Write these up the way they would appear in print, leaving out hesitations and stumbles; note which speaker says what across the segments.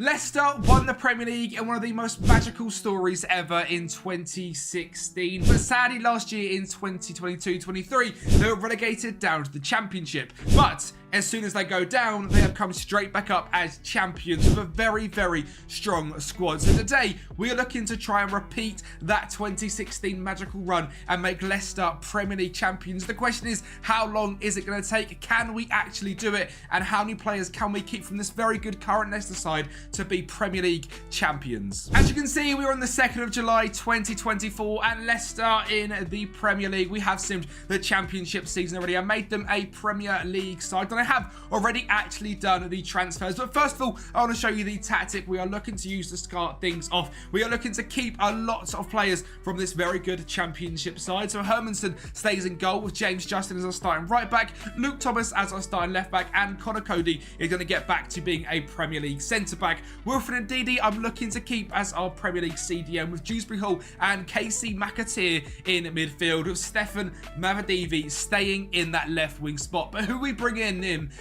Speaker 1: Leicester won the Premier League in one of the most magical stories ever in 2016. But sadly, last year in 2022-23, they were relegated down to the Championship. But as soon as they go down, they have come straight back up as champions with a very, very strong squad. So today, we are looking to try and repeat that 2016 magical run and make Leicester Premier League champions. The question is, how long is it going to take? Can we actually do it? And how many players can we keep from this very good current Leicester side to be Premier League champions? As you can see, we're on the 2nd of July 2024 and Leicester in the Premier League. We have simmed the Championship season already and made them a Premier League side. I have already actually done the transfers, but first of all, I want to show you the tactic we are looking to use to start things off. We are looking to keep a lot of players from this very good Championship side. So Hermanson stays in goal with James Justin as our starting right back, Luke Thomas as our starting left back, and Connor Cody is going to get back to being a Premier League centre back. Wilfred Ndidi I'm looking to keep as our Premier League CDM with Dewsbury Hall and Casey McAteer in midfield, with Stefan Mavadivi staying in that left wing spot. But who we bring in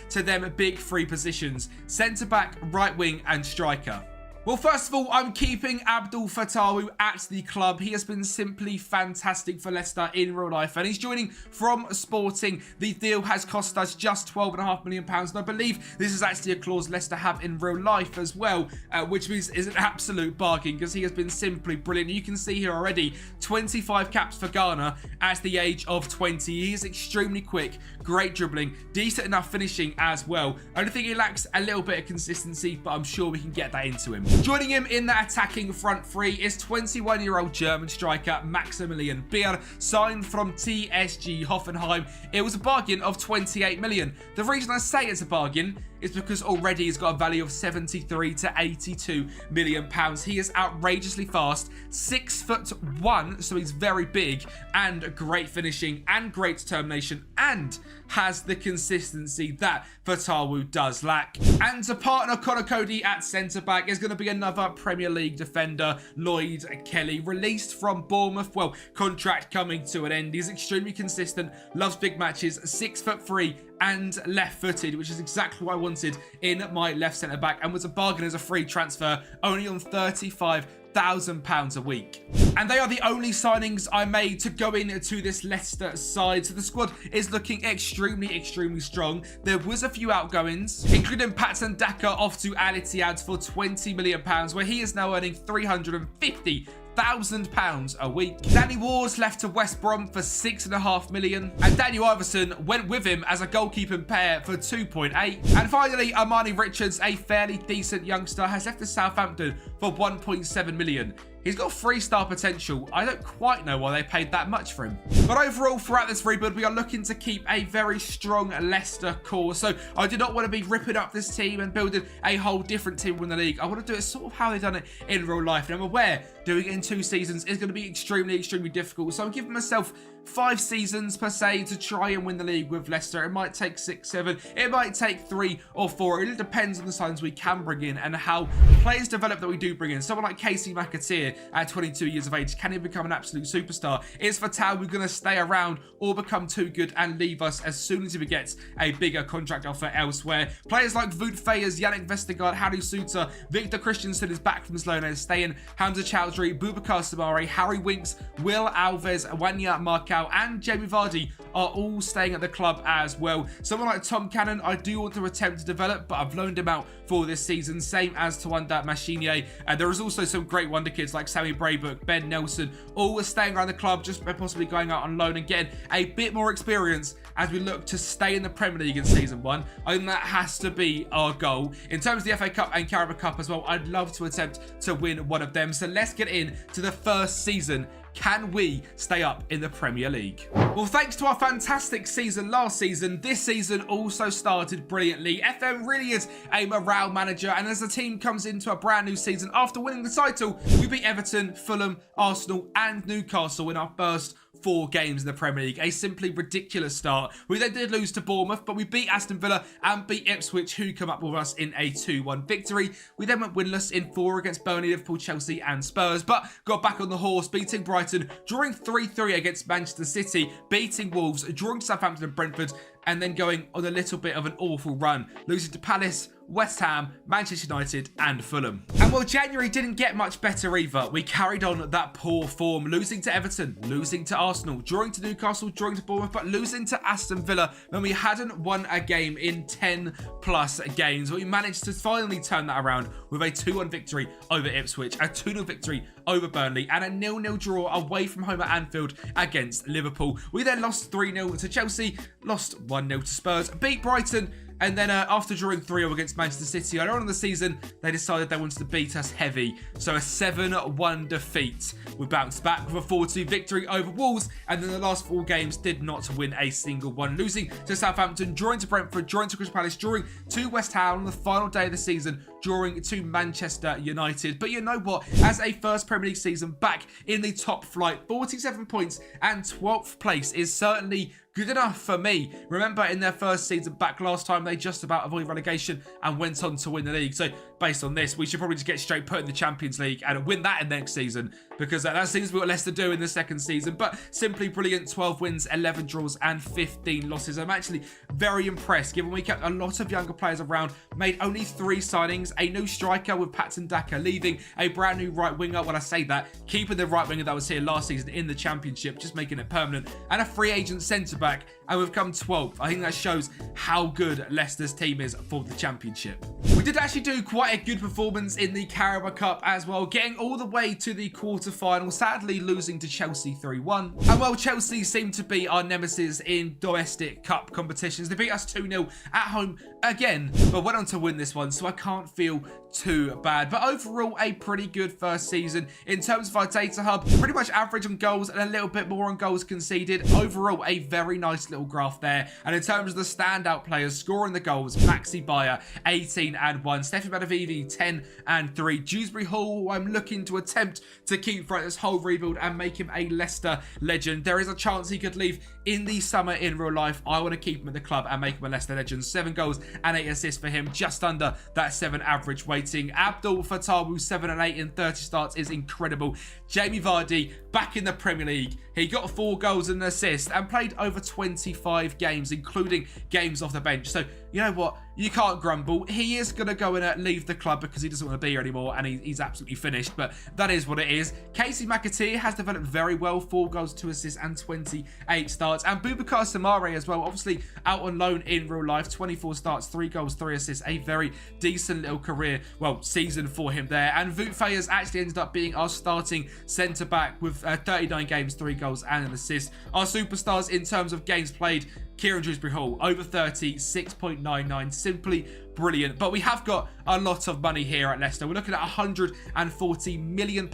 Speaker 1: to them big three positions: centre back, right wing and striker. Well, first of all, I'm keeping Abdul Fatawu at the club. He has been simply fantastic for Leicester in real life, and he's joining from Sporting. The deal has cost us just £12.5 million, and I believe this is actually a clause Leicester have in real life as well, which means is an absolute bargain because he has been simply brilliant. You can see here already 25 caps for Ghana at the age of 20. He is extremely quick, great dribbling, decent enough finishing as well. Only thing he lacks a little bit of consistency, but I'm sure we can get that into him. Joining him in that attacking front three is 21-year-old German striker Maximilian Beer, signed from TSG Hoffenheim. It was a bargain of 28 million. The reason I say it's a bargain is because already he's got a value of 73 to 82 million pounds. He is outrageously fast, 6'1", so he's very big, and great finishing and great determination, and has the consistency that Fatawu does lack. And to partner Connor Cody at centre back is going to be another Premier League defender, Lloyd Kelly, released from Bournemouth. Well, contract coming to an end. He's extremely consistent, loves big matches, 6'3", and left-footed, which is exactly what I wanted in my left centre-back, and was a bargain as a free transfer, only on £35,000 a week. And they are the only signings I made to go into this Leicester side. So the squad is looking extremely strong. There was a few outgoings, including Patson Daka off to Al Ittihad for £20 million, where he is now earning £350,000 a week. Danny Wars left to West Brom for £6.5 million, and Daniel Iverson went with him as a goalkeeping pair for 2.8. And finally, Armani Richards, a fairly decent youngster, has left to Southampton for 1.7 million. He's got 3-star potential. I don't quite know why they paid that much for him. But overall, throughout this rebuild, we are looking to keep a very strong Leicester core. So I do not want to be ripping up this team and building a whole different team in the league. I want to do it sort of how they've done it in real life. And I'm aware doing it in 2 seasons is going to be extremely difficult. So I'm giving myself 5 seasons per se to try and win the league with Leicester. It might take 6, 7. It might take 3 or 4. It really depends on the signs we can bring in and how players develop that we do bring in. Someone like Casey McAteer at 22 years of age, can he become an absolute superstar? Is Fatawu going to stay around or become too good and leave us as soon as he gets a bigger contract offer elsewhere? Players like Wout Faes, Yannick Vestergaard, Harry Suter, Victor Christensen is back from his loan and is staying, Hamza Chowdhury, Boubacar Samari, Harry Winks, Will Alves, Wanya Markau and Jamie Vardy are all staying at the club as well. Someone like Tom Cannon, I do want to attempt to develop, but I've loaned him out for this season, same as Tawanda Machinier. And there is also some great wonder kids like Sammy Braybook, Ben Nelson, all staying around the club, just possibly going out on loan and getting a bit more experience as we look to stay in the Premier League in Season 1. I think that has to be our goal. In terms of the FA Cup and Carabao Cup as well, I'd love to attempt to win one of them. So let's get into the first season. Can we stay up in the Premier League? Well, thanks to our fantastic season last season, this season also started brilliantly. FM really is a morale manager, and as the team comes into a brand new season after winning the title, we beat Everton, Fulham, Arsenal and Newcastle in our first 4 games in the Premier League. A simply ridiculous start. We then did lose to Bournemouth, but we beat Aston Villa and beat Ipswich, who come up with us in a 2-1 victory. We then went winless in 4 against Burnley, Liverpool, Chelsea and Spurs, but got back on the horse, beating Brighton, drawing 3-3 against Manchester City, beating Wolves, drawing Southampton and Brentford, and then going on a little bit of an awful run, losing to Palace, West Ham, Manchester United and Fulham. And while January didn't get much better either, we carried on that poor form, losing to Everton, losing to Arsenal, drawing to Newcastle, drawing to Bournemouth, but losing to Aston Villa when we hadn't won a game in 10 plus games. We managed to finally turn that around with a 2-1 victory over Ipswich, a 2-0 victory over Burnley and a 0-0 draw away from home at Anfield against Liverpool. We then lost 3-0 to Chelsea, lost 1-0 to Spurs, beat Brighton, and then after drawing 3-0 against Manchester City earlier on in the season, they decided they wanted to beat us heavy. So a 7-1 defeat. We bounced back with a 4-2 victory over Wolves, and then the last 4 games did not win a single one. Losing to Southampton, drawing to Brentford, drawing to Crystal Palace, drawing to West Ham on the final day of the season, drawing to Manchester United. But you know what? As a first Premier League season back in the top flight, 47 points and 12th place is certainly good enough for me. Remember, in their first season back last time, they just about avoided relegation and went on to win the league. So based on this, we should probably just get straight put in the Champions League and win that in the next season, because that seems what Leicester do in the second season. But simply brilliant. 12 wins, 11 draws and 15 losses. I'm actually very impressed, given we kept a lot of younger players around, made only 3 signings, a new striker with Patson Daka leaving, a brand new right winger, when I say that, keeping the right winger that was here last season in the Championship, just making it permanent, and a free agent centre-back, and we've come 12th. I think that shows how good Leicester's team is for the Championship. We did actually do quite a good performance in the Carabao Cup as well, getting all the way to the quarter-final, sadly losing to Chelsea 3-1. And while Chelsea seem to be our nemesis in domestic cup competitions, they beat us 2-0 at home again, but went on to win this one, so I can't feel too bad. But overall, a pretty good first season. In terms of our data hub, pretty much average on goals and a little bit more on goals conceded. Overall, a very nice little graph there. And in terms of the standout players scoring the goals, Maxi Bayer 18 and 1, Stefan Badavivi 10 and 3, Dewsbury Hall, who I'm looking to attempt to keep throughout this whole rebuild and make him a Leicester legend. There is a chance he could leave in the summer in real life. I want to keep him at the club and make him a Leicester legend. 7 goals and 8 assists for him, just under that 7 average weighting. Abdul Fatawu 7 and 8 in 30 starts is incredible. Jamie Vardy back in the Premier League. He got 4 goals and an assist and played over 25 games, including games off the bench. So you know what? You can't grumble. He is going to go and leave the club because he doesn't want to be here anymore, and he's absolutely finished, but that is what it is. Casey McAteer has developed very well, 4 goals, 2 assists and 28 starts. And Boubacar Samare as well, obviously out on loan in real life, 24 starts, 3 goals, 3 assists, a very decent little career, well, season for him there. And Wout Faes actually ended up being our starting centre-back with 39 games, 3 goals and an assist. Our superstars in terms of games played, Kieran Dewsbury Hall, over 30, 6.99, simply brilliant. But we have got a lot of money here at Leicester. We're looking at £140 million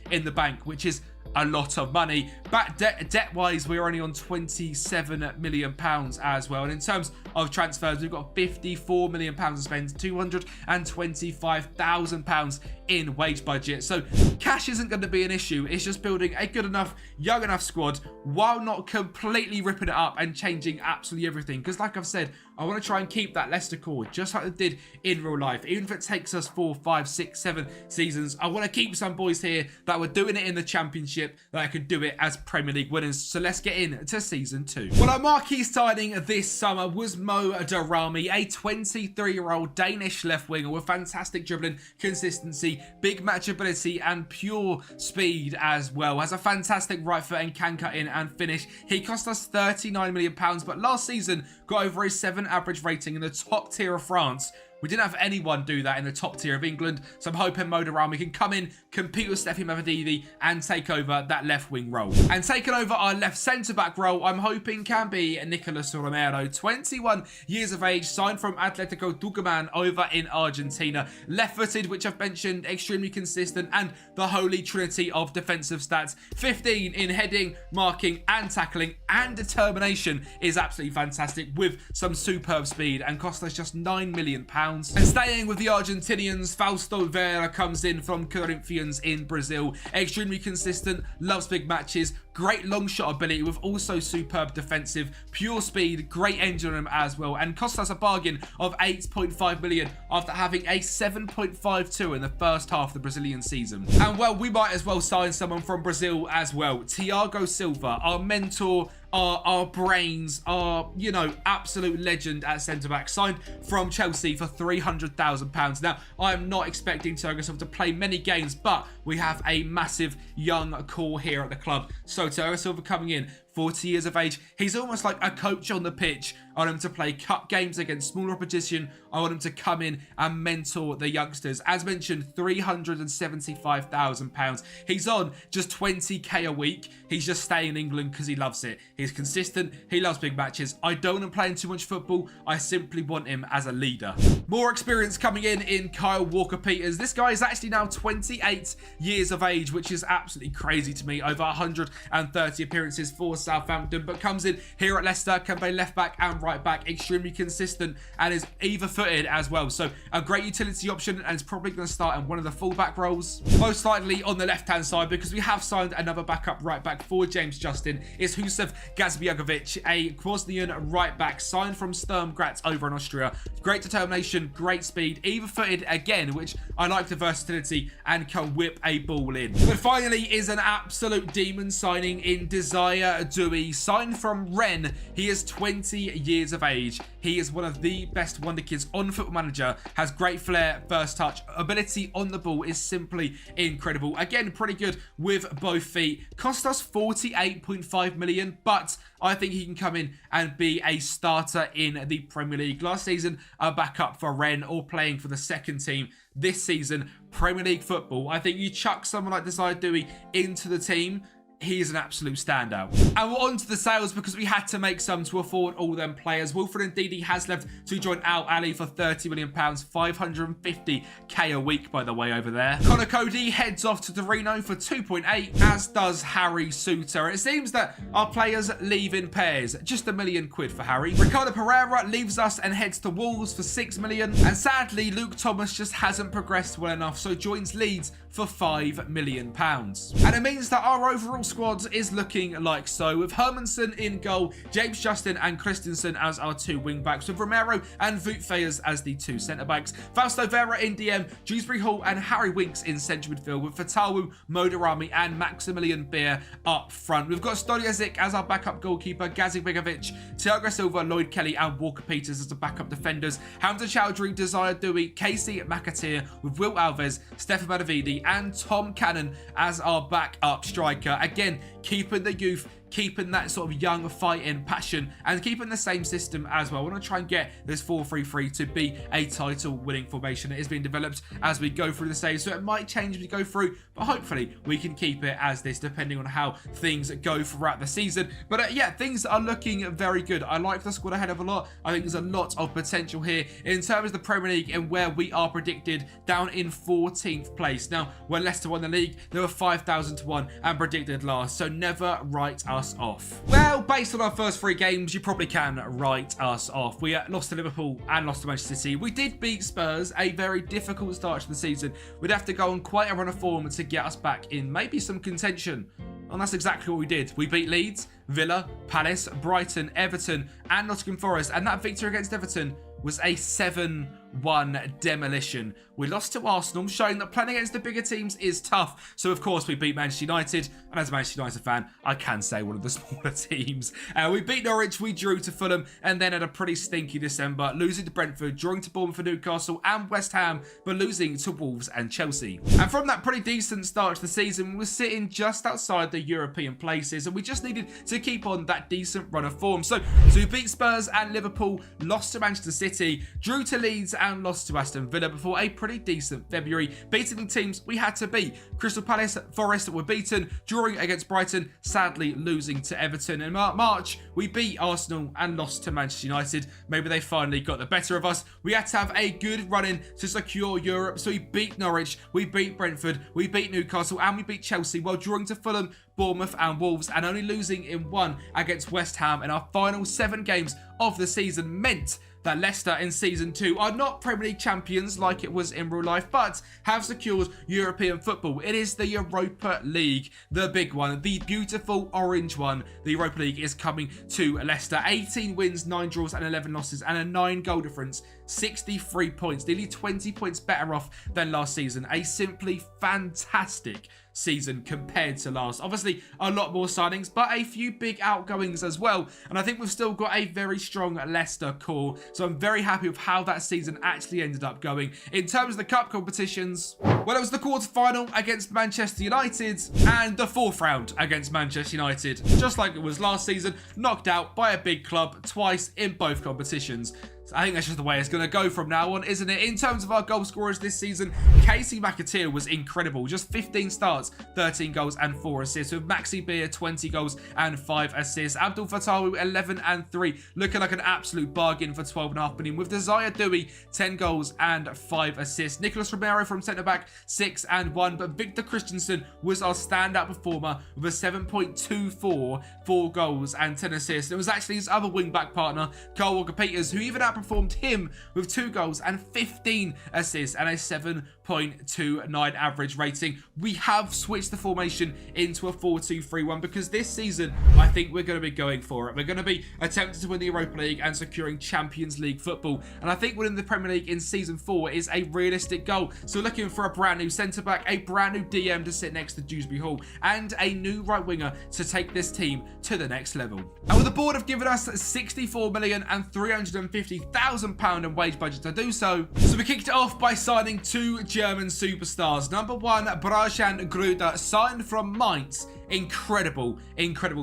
Speaker 1: in the bank, which is a lot of money. But debt-wise, we're only on £27 million as well. And in terms of transfers, we've got £54 million to spend, £225,000 in wage budget. So cash isn't going to be an issue. It's just building a good enough, young enough squad while not completely ripping it up and changing absolutely everything. Because like I've said, I want to try and keep that Leicester core just like they did in real life. Even if it takes us 4, 5, 6, 7 seasons, I want to keep some boys here that were doing it in the Championship, that could do it as Premier League winners. So let's get into season 2. Well, our marquee signing this summer was Mo Darami, a 23-year-old Danish left winger with fantastic dribbling, consistency, big match ability and pure speed as well. Has a fantastic right foot and can cut in and finish. He cost us £39 million, but last season got over a 7 average rating in the top tier of France. We didn't have anyone do that in the top tier of England, so I'm hoping Mo Darami can come in, compete with Stefan Badavivi and take over that left wing role. And taking over our left centre-back role, I'm hoping can be Nicolas Romero, 21 years of age, signed from Atletico Tucumán over in Argentina. Left-footed, which I've mentioned, extremely consistent, and the holy trinity of defensive stats. 15 in heading, marking and tackling, and determination is absolutely fantastic, with some superb speed, and cost us just £9 million. And staying with the Argentinians, Fausto Vera comes in from Corinthians in Brazil. Extremely consistent, loves big matches, great long shot ability with also superb defensive, pure speed, great engine on him as well, and cost us a bargain of 8.5 million after having a 7.52 in the first half of the Brazilian season. And well, we might as well sign someone from Brazil as well. Thiago Silva, our mentor, our brains, our, you know, absolute legend at centre-back, signed from Chelsea for £300,000. Now, I'm not expecting Thiago Silva to play many games, but we have a massive young core here at the club. So Thiago Silva coming in, 40 years of age. He's almost like a coach on the pitch. I want him to play cup games against smaller opposition. I want him to come in and mentor the youngsters. As mentioned, £375,000. He's on just 20k a week. He's just staying in England because he loves it. He's consistent. He loves big matches. I don't want him playing too much football. I simply want him as a leader. More experience coming in Kyle Walker-Peters. This guy is actually now 28 years of age, which is absolutely crazy to me. Over 130 appearances for Southampton, but comes in here at Leicester, can play left back and right back, extremely consistent, and is either-footed as well. So a great utility option, and is probably going to start in one of the full-back roles, most likely on the left-hand side, because we have signed another backup right back for James Justin. It's Hussev Gazbiagovic, a Bosnian right back signed from Sturm Graz over in Austria. Great determination, great speed, either-footed again, which I like the versatility, and can whip a ball in. But finally is an absolute demon signing in Desire Dewey, signed from Rennes. He is 20 years of age. He is one of the best wonder kids on Football Manager, has great flair, first touch, ability on the ball is simply incredible. Again, pretty good with both feet. Cost us 48.5 million, but I think he can come in and be a starter in the Premier League. Last season, a backup for Rennes, or playing for the second team. This season, Premier League football. I think you chuck someone like Desire Dewey into the team, he is an absolute standout. And we're on to the sales, because we had to make some to afford all them players. Wilfred Ndidi has left to join Al Ali for £30 million, 550k a week, by the way, over there. Connor Cody heads off to Torino for 2.8, as does Harry Suter. It seems that our players leave in pairs. Just £1 million for Harry. Ricardo Pereira leaves us and heads to Wolves for £6 million. And sadly, Luke Thomas just hasn't progressed well enough, so joins Leeds for £5 million. And it means that our overall squad is looking like so, with Hermansen in goal, James Justin and Christensen as our two wing backs, with Romero and Wout Faes as the two centre backs, Fausto Vera in DM, Dewsbury Hall and Harry Winks in central midfield, with Fatawu, Modarami and Maximilian Beer up front. We've got Stoljazic as our backup goalkeeper, Gazi Begovic, Thiago Silva, Lloyd Kelly and Walker-Peters as the backup defenders, Hamza Chowdhury, Desire Dewey, Casey McAteer, with Will Alves, Stefan Madavidi and Tom Cannon as our backup striker. Again, keeping the youth, keeping that sort of young fighting passion, and keeping the same system as well. I want to try and get this 4-3-3 to be a title-winning formation. It is being developed as we go through the stage, so it might change as we go through, but hopefully we can keep it as this, depending on how things go throughout the season. But yeah, things are looking very good. I like the squad ahead of a lot. I think there's a lot of potential here in terms of the Premier League, and where we are predicted down in 14th place. Now, when Leicester won the league, they were 5,000 to 1 and predicted last, so never write us off. Well, based on our first 3 games, you probably can write us off. We lost to Liverpool and lost to Manchester City. We did beat Spurs, a very difficult start to the season. We'd have to go on quite a run of form to get us back in maybe some contention. And that's exactly what we did. We beat Leeds, Villa, Palace, Brighton, Everton and Nottingham Forest. And that victory against Everton was a 7-1 demolition. We lost to Arsenal, showing that playing against the bigger teams is tough. So, of course, we beat Manchester United. And as a Manchester United fan, I can say one of the smaller teams. We beat Norwich, we drew to Fulham, and then had a pretty stinky December, losing to Brentford, drawing to Bournemouth and Newcastle and West Ham, but losing to Wolves and Chelsea. And from that pretty decent start to the season, we were sitting just outside the European places, and we just needed to keep on that decent run of form. So we beat Spurs and Liverpool, lost to Manchester City, drew to Leeds and lost to Aston Villa before a pretty decent February, beating the teams we had to beat. Crystal Palace, Forest were beaten, drawing against Brighton, sadly losing to Everton. In March, we beat Arsenal and lost to Manchester United. Maybe they finally got the better of us. We had to have a good run-in to secure Europe, so we beat Norwich, we beat Brentford, we beat Newcastle and we beat Chelsea, while drawing to Fulham, Bournemouth and Wolves, and only losing in 1 against West Ham. In our final 7 games of the season meant that Leicester in Season 2 are not Premier League champions like it was in real life, but have secured European football. It is the Europa League, the big one, the beautiful orange one. The Europa League is coming to Leicester. 18 wins, 9 draws and 11 losses, and a 9 goal difference. 63 points, nearly 20 points better off than last season. A simply fantastic season compared to last. Obviously, a lot more signings, but a few big outgoings as well. And I think we've still got a very strong Leicester core. So I'm very happy with how that season actually ended up going. In terms of the cup competitions, well, it was the quarter-final against Manchester United and the fourth round against Manchester United. Just like it was last season, knocked out by a big club twice in both competitions. I think that's just the way it's going to go from now on, isn't it? In terms of our goal scorers this season, Casey McAteer was incredible. Just 15 starts, 13 goals and 4 assists. With Maxi Beer, 20 goals and 5 assists. Abdul Fattahu, 11 and 3. Looking like an absolute bargain for 12.5 million. With Desire Dewey, 10 goals and 5 assists. Nicholas Romero from centre-back, 6 and 1. But Victor Christensen was our standout performer with a 7.24, 4 goals and 10 assists. It was actually his other wing-back partner, Carl Walker-Peters, who even outperformed him with 2 goals and 15 assists and a 7.29 average rating. We have switched the formation into a 4-2-3-1 because this season I think we're going to be going for it. We're going to be attempting to win the Europa League and securing Champions League football, and I think winning the Premier League in season 4 is a realistic goal. So looking for a brand new centre-back, a brand new DM to sit next to Dewsbury Hall, and a new right winger to take this team to the next level. And with the board have given us £64,350,000 in wage budget to do so. So we kicked it off by signing 2 German superstars. Number 1, Brajan Gruda, signed from Mainz. Incredible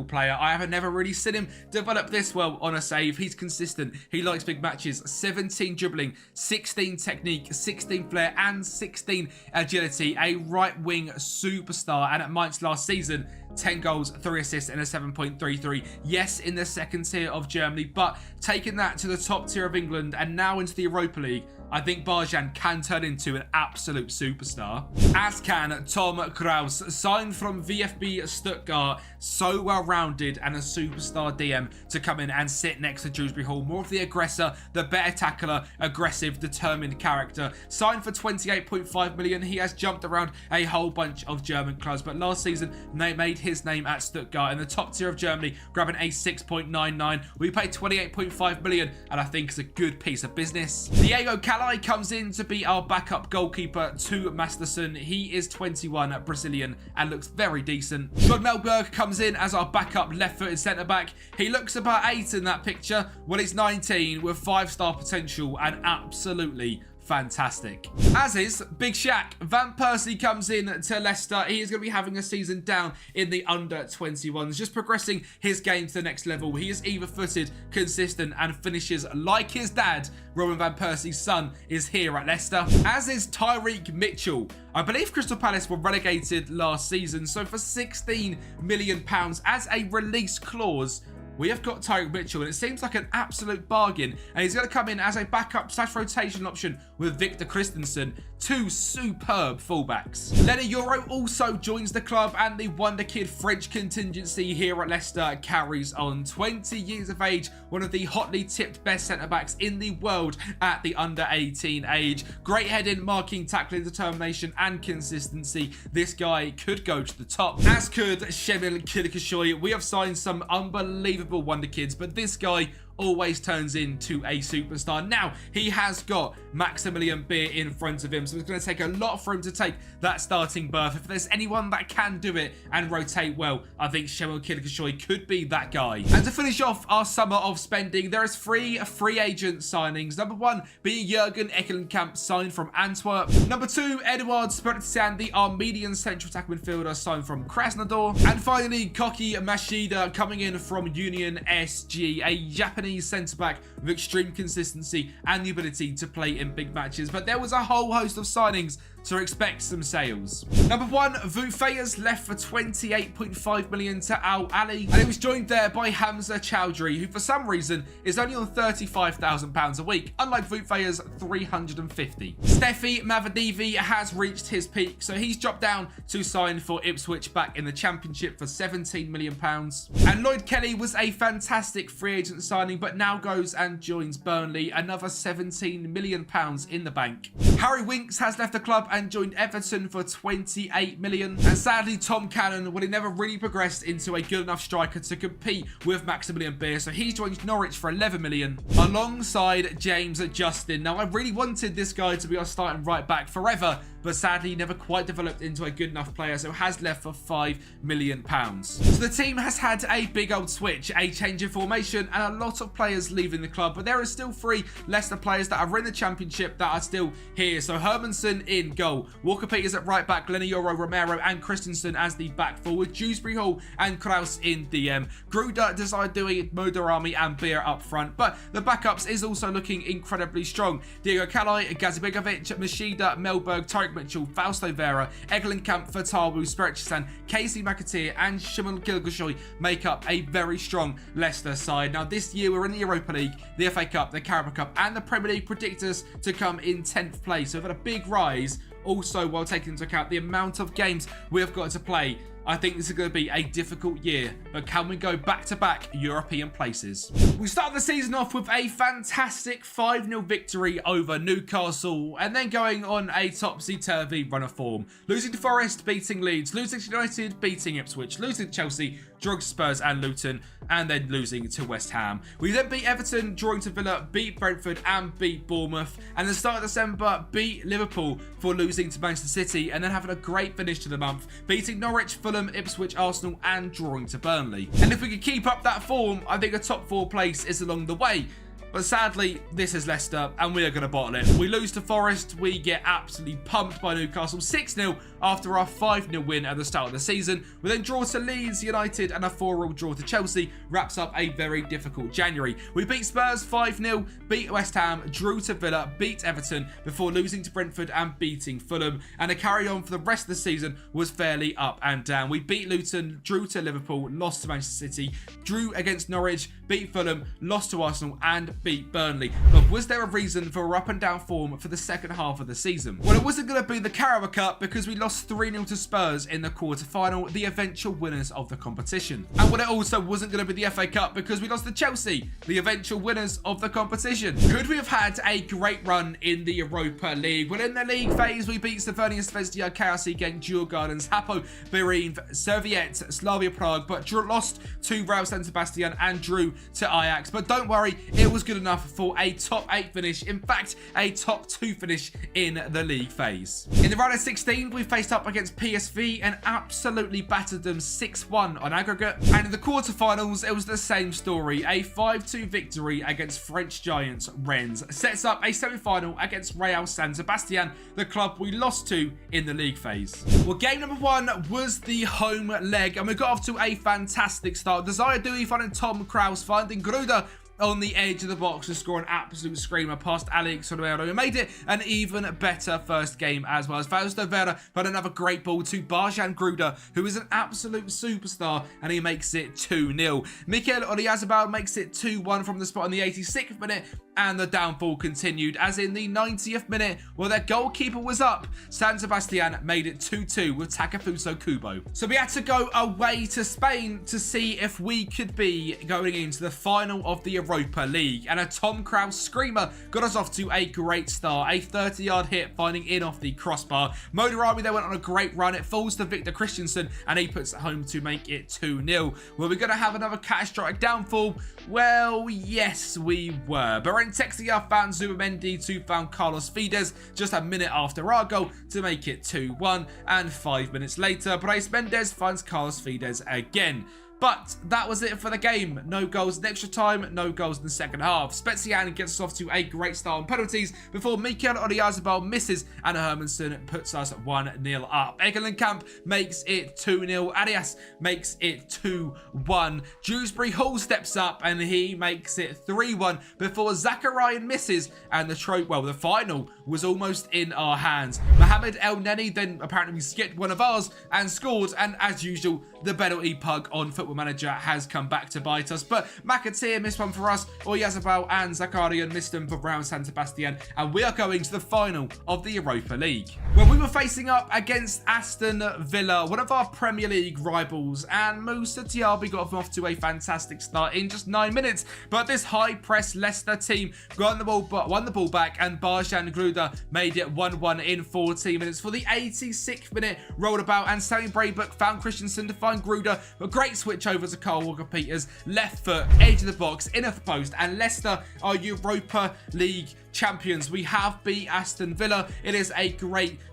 Speaker 1: player. I have never really seen him develop this well on a save. He's consistent. He likes big matches. 17 dribbling, 16 technique, 16 flair, and 16 agility. A right wing superstar. And at Mainz last season, 10 goals, 3 assists, and a 7.33. Yes, in the second tier of Germany, but taking that to the top tier of England and now into the Europa League, I think Brajan can turn into an absolute superstar. As can Tom Kraus, signed from VfB Stuttgart. So well-rounded and a superstar DM to come in and sit next to Dewsbury Hall. More of the aggressor, the better tackler, aggressive, determined character. Signed for 28.5 million. He has jumped around a whole bunch of German clubs, but last season they made his name at Stuttgart in the top tier of Germany, grabbing a 6.99. We paid 28.5 million, and I think it's a good piece of business. Diego Calai comes in to be our backup goalkeeper to Masterson. He is 21, Brazilian, and looks very decent. Sean Melberg comes in as our backup left-footed centre-back. He looks about 8 in that picture. Well, he's 19 with 5-star potential and absolutely fantastic. As is Big Shaq. Van Persie comes in to Leicester. He is going to be having a season down in the under-21s, just progressing his game to the next level. He is either-footed, consistent, and finishes like his dad. Robin Van Persie's son is here at Leicester. As is Tyreek Mitchell. I believe Crystal Palace were relegated last season, so for £16 million as a release clause, we have got Tyreek Mitchell, and it seems like an absolute bargain. And he's going to come in as a backup/rotation option with Victor Christensen, 2 superb fullbacks. Lenny Euro also joins the club, and the wonder kid French contingency here at Leicester carries on. 20 years of age, one of the hotly tipped best centre-backs in the world at the under-18 age. Great heading, marking, tackling, determination, and consistency. This guy could go to the top, as could Shemil Kilikashoy. We have signed some unbelievable wonder kids, but this guy always turns into a superstar. Now, he has got Maximilian Beer in front of him, so it's going to take a lot for him to take that starting berth. If there's anyone that can do it and rotate well, I think Shemil Kilikashoy could be that guy. And to finish off our summer of spending, there is 3 free agent signings. Number 1 being Jurgen Eckelenkamp, signed from Antwerp. Number 2, Eduard Spirtsan, the Armenian central attack midfielder, signed from Krasnodar. And finally, Koki Mashida coming in from Union SG, a Japanese centre-back with extreme consistency and the ability to play in big matches. But there was a whole host of signings, so expect some sales. Number 1, Wout Faes left for 28.5 million to Al Ali, and he was joined there by Hamza Chowdhury, who for some reason is only on £35,000 a week, unlike Wout Faes' 350. Steffi Mavadivi has reached his peak, so he's dropped down to sign for Ipswich back in the Championship for £17 million. And Lloyd Kelly was a fantastic free agent signing, but now goes and joins Burnley, another £17 million in the bank. Harry Winks has left the club and joined Everton for 28 million. And sadly, Tom Cannon, well, he never really progressed into a good enough striker to compete with Maximilian Beer, so he's joined Norwich for 11 million alongside James Justin. Now, I really wanted this guy to be our starting right back forever, but sadly never quite developed into a good enough player, so has left for £5 million. So the team has had a big old switch, a change in formation, and a lot of players leaving the club, but there are still 3 Leicester players that are in the Championship that are still here. So Hermansen in goal, Walker Peters at right back, Glenn Romero and Christensen as the back forward, Dewsbury Hall and Kraus in DM, Gruder, Desiree, Modarami and Beer up front, but the backups is also looking incredibly strong. Diego Calai, Gazibegovic, Machida, Melberg, Tarek Mitchell, Fausto Vera, Egelenkamp, Fatawu, Spiritistan, Casey McAteer and Shimon Gilgashoy make up a very strong Leicester side. Now this year we're in the Europa League, the FA Cup, the Carabao Cup and the Premier League predict us to come in 10th place. So we've had a big rise, also while taking into account the amount of games we have got to play. I think this is going to be a difficult year, but can we go back-to-back European places? We start the season off with a fantastic 5-0 victory over Newcastle, and then going on a topsy-turvy run of form. Losing to Forest, beating Leeds, losing to United, beating Ipswich, losing to Chelsea, drawing to Spurs and Luton, and then losing to West Ham. We then beat Everton, drawing to Villa, beat Brentford and beat Bournemouth, and the start of December beat Liverpool for losing to Manchester City, and then having a great finish to the month, beating Norwich, Fulham, Ipswich, Arsenal and drawing to Burnley. And if we could keep up that form, I think a top 4 place is along the way. But sadly, this is Leicester and we are going to bottle it. We lose to Forest, we get absolutely pumped by Newcastle 6-0 after our 5-0 win at the start of the season. We then draw to Leeds United and a 4-4 draw to Chelsea wraps up a very difficult January. We beat Spurs 5-0, beat West Ham, drew to Villa, beat Everton before losing to Brentford and beating Fulham. And the carry on for the rest of the season was fairly up and down. We beat Luton, drew to Liverpool, lost to Manchester City, drew against Norwich, beat Fulham, lost to Arsenal and beat Burnley. But was there a reason for our up and down form for the second half of the season? Well, it wasn't going to be the Carabao Cup because we lost 3-0 to Spurs in the quarter-final, the eventual winners of the competition. And well, it also wasn't going to be the FA Cup because we lost to Chelsea, the eventual winners of the competition. Could we have had a great run in the Europa League? Well, in the league phase, we beat Slavia Zvezda, KRC Genk, Djurgårdens, Hapo, Berin, Serviet, Slavia Prague, but lost to Real San Sebastian and drew to Ajax. But don't worry, it was good enough for a top 8 finish, in fact a top 2 finish in the league phase. In the round of 16 we faced up against PSV and absolutely battered them 6-1 on aggregate, and in the quarterfinals it was the same story. A 5-2 victory against French giants Rennes sets up a semi-final against Real San Sebastian, the club we lost to in the league phase. Well, game number 1 was the home leg and we got off to a fantastic start. Desire Dewey finding Tom Kraus, finding Gruder on the edge of the box to score an absolute screamer past Alex Romero, who made it an even better first game as well. As Fausto Vera put another great ball to Barjan Gruder, who is an absolute superstar, and he makes it 2-0. Mikel Oyarzabal makes it 2-1 from the spot in the 86th minute, and the downfall continued as in the 90th minute, where their goalkeeper was up, San Sebastian made it 2-2 with Takefuso Kubo. So we had to go away to Spain to see if we could be going into the final of the Europa League, and a Tom Kraus screamer got us off to a great start. A 30-yard hit finding in off the crossbar. Modarami then went on a great run. It falls to Victor Christensen and he puts it home to make it 2-0. Were we going to have another catastrophic downfall? Well, yes we were. Berentexiya found Zubamendi to found Carlos Fides just a minute after our goal to make it 2-1, and 5 minutes later Brais Mendes finds Carlos Fides again. But that was it for the game. No goals in extra time, no goals in the second half. Spezian gets us off to a great start on penalties before Mikel Oyarzabal misses and Hermansen puts us 1-0 up. Egelenkamp makes it 2-0. Arias makes it 2-1. Dewsbury Hall steps up and he makes it 3-1 before Zakarian misses, and the final was almost in our hands. Mohamed El Neni then apparently skipped one of ours and scored, and as usual the penalty pug on Football Manager has come back to bite us, but McAteer missed one for us, Oyarzabal and Zakarian missed them for Real San Sebastian, and we are going to the final of the Europa League. Well, we were facing up against Aston Villa, one of our Premier League rivals, and Moussa Diaby got off to a fantastic start in just 9 minutes, but this high press Leicester team won the ball back, and Barjan Gruder made it 1-1 in 14 minutes. For the 86th minute, rolled about and Sammy Braybook found Christensen to find Gruder, a great switch switch over to Kyle Walker-Peters, left foot, edge of the box, inner post, and Leicester are Europa League champions. We have beat Aston Villa. It is a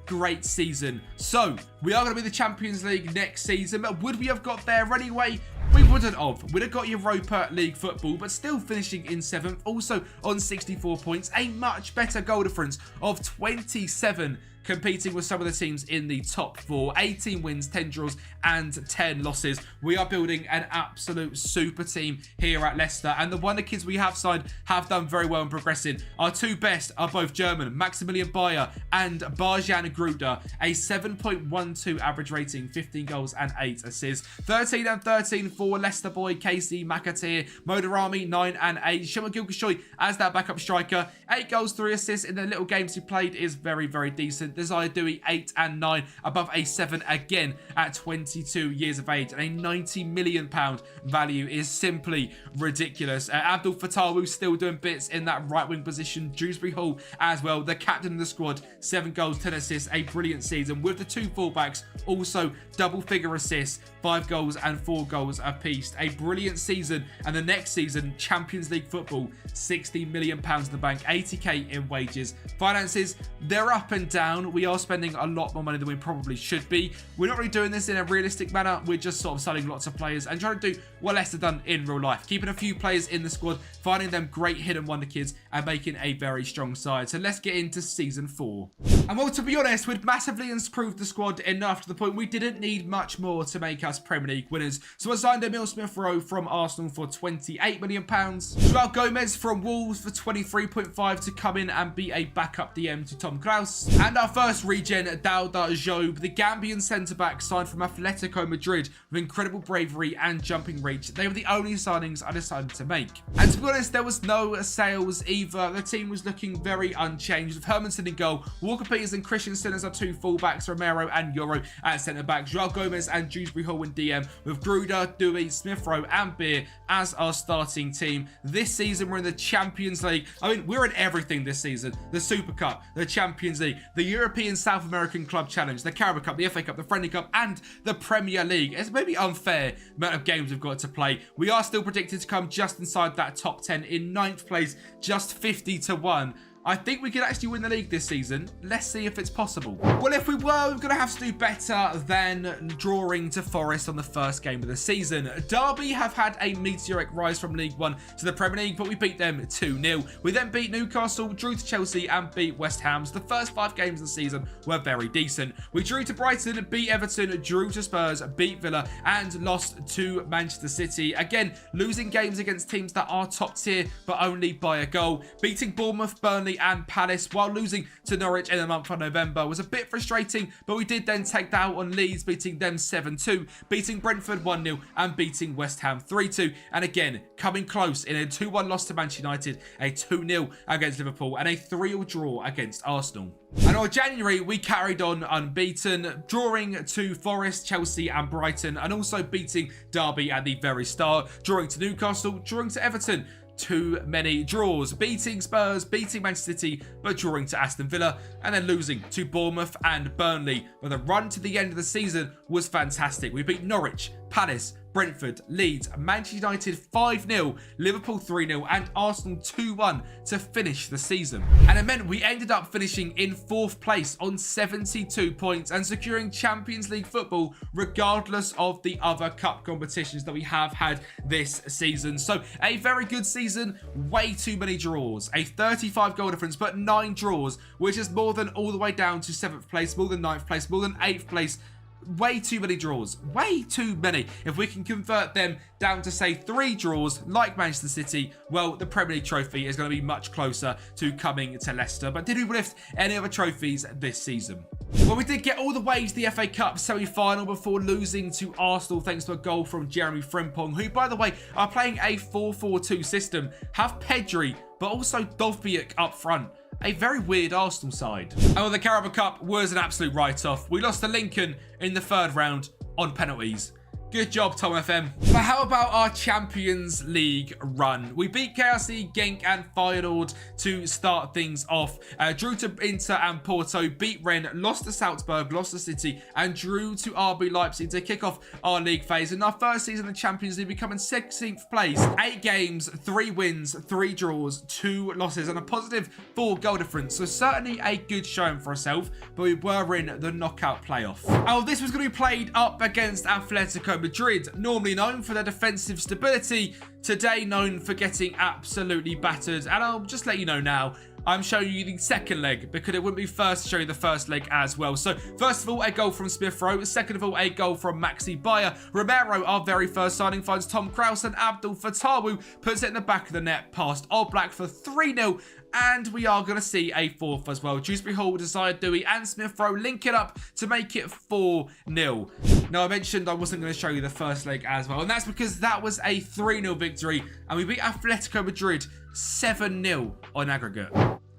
Speaker 1: great season. So we are going to be the Champions League next season, but would we have got there anyway? We wouldn't have. We'd have got Europa League football, but still finishing in 7th, also on 64 points, a much better goal difference of 27, competing with some of the teams in the top 4. 18 wins, 10 draws, and 10 losses. We are building an absolute super team here at Leicester, and the Wonder Kids we have signed have done very well in progressing. Our two best are both German, Maximilian Bayer and Barjan Gruda, a 7.12 average rating, 15 goals and 8 assists. 13 and 13 for Leicester boy Casey McAteer, Modarami 9 and 8. Shimon Gilkishoy as that backup striker, 8 goals, 3 assists in the little games he played is very decent. Desire Dewey 8 and 9, above a 7 again at 22 years of age, and a £90 million value is simply ridiculous. Abdul Fatawu still doing bits in that right wing position. Dewsbury Hall as well, the captain of the squad, 7 goals, 10 assists, a brilliant season with the 2 fullbacks, also double figure assists, 5 goals and 4 goals apiece. A brilliant season, and the next season, Champions League football, £60 million in the bank, 80k in wages. Finances, they're up and down. We are spending a lot more money than we probably should be. We're not really doing this in a realistic manner. We're just sort of selling lots of players and trying to do what Leicester done in real life. Keeping a few players in the squad, finding them great hidden wonder kids, and making a very strong side. So let's get into season 4. And well, to be honest, we'd massively improved the squad enough to the point we didn't need much more to make us Premier League winners. So I signed Emil Smith-Rowe from Arsenal for £28 million. Joao Gomez from Wolves for 23.5 to come in and be a backup DM to Tom Kraus. And our first regen, Dauda Job, the Gambian centre-back signed from Atletico Madrid with incredible bravery and jumping reach. They were the only signings I decided to make. And to be honest, there was no sales either. The team was looking very unchanged with Hermanson in goal, Walker-Peters and Christensen as our 2 fullbacks, Romero and Euro at centre-back, Joao Gomez and Dewsbury Hall in DM, with Gruda, Dewey, Smith-Rowe and Beer as our starting team. This season, we're in the Champions League. I mean, we're in everything this season. The Super Cup, the Champions League, the European South American Club Challenge, the Carabao Cup, the FA Cup, the Friendly Cup, and the Premier League. It's maybe unfair amount of games we've got to play. We are still predicted to come just inside that top 10 in 9th place, just 50 to 1. I think we could actually win the league this season. Let's see if it's possible. Well, if we were, we're going to have to do better than drawing to Forest on the first game of the season. Derby have had a meteoric rise from League 1 to the Premier League, but we beat them 2-0. We then beat Newcastle, drew to Chelsea, and beat West Ham. So the first 5 games of the season were very decent. We drew to Brighton, beat Everton, drew to Spurs, beat Villa, and lost to Manchester City. Again, losing games against teams that are top tier, but only by a goal. Beating Bournemouth, Burnley, and Palace, while losing to Norwich in the month of November, was a bit frustrating, but we did then take that out on Leeds, beating them 7-2, beating Brentford 1-0, and beating West Ham 3-2, and again coming close in a 2-1 loss to Manchester United, a 2-0 against Liverpool, and a 3-3 draw against Arsenal. And in January, we carried on unbeaten, drawing to Forest, Chelsea and Brighton, and also beating Derby at the very start, drawing to Newcastle, drawing to Everton. Too many draws, beating Spurs, beating Manchester City, but drawing to Aston Villa, and then losing to Bournemouth and Burnley. But the run to the end of the season was fantastic. We beat Norwich, Palace, Brentford, Leeds, Manchester United 5-0, Liverpool 3-0 and Arsenal 2-1 to finish the season. And it meant we ended up finishing in 4th place on 72 points and securing Champions League football regardless of the other cup competitions that we have had this season. So a very good season, way too many draws, a 35 goal difference but 9 draws, which is more than all the way down to 7th place, more than 9th place, more than 8th place. Way too many draws, way too many. If we can convert them down to say 3 draws like Manchester City, well, the Premier League trophy is going to be much closer to coming to Leicester. But did we lift any other trophies this season? Well, we did get all the way to the FA Cup semi-final before losing to Arsenal thanks to a goal from Jeremy Frimpong, who, by the way, are playing a 4-4-2 system, have Pedri, but also Dovbyk up front. A very weird Arsenal side. And well, the Carabao Cup was an absolute write-off. We lost to Lincoln in the 3rd round on penalties. Good job, Tom FM. But how about our Champions League run? We beat KRC, Genk and Feyenoord to start things off. Drew to Inter and Porto, beat Rennes, lost to Salzburg, lost to City, and drew to RB Leipzig to kick off our league phase. In our first season of the Champions League, becoming 16th place. 8 games, 3 wins, 3 draws, 2 losses, and a positive 4 goal difference. So certainly a good showing for ourselves, but we were in the knockout playoff. Oh, this was going to be played up against Atletico Madrid, normally known for their defensive stability, today known for getting absolutely battered. And I'll just let you know now, I'm showing you the second leg because it wouldn't be first to show you the first leg as well. So first of all, a goal from Smith Rowe. Second of all, a goal from Maxi Bayer. Romero, our very first signing, finds Tom Krause, and Abdul Fatawu puts it in the back of the net past Oblak for 3-0. And we are going to see a fourth as well. Dewsbury Hall, Desire Dewey and Smith Rowe link it up to make it 4-0. Now, I mentioned I wasn't going to show you the first leg as well. And that's because that was a 3-0 victory. And we beat Atletico Madrid 7-0 on aggregate.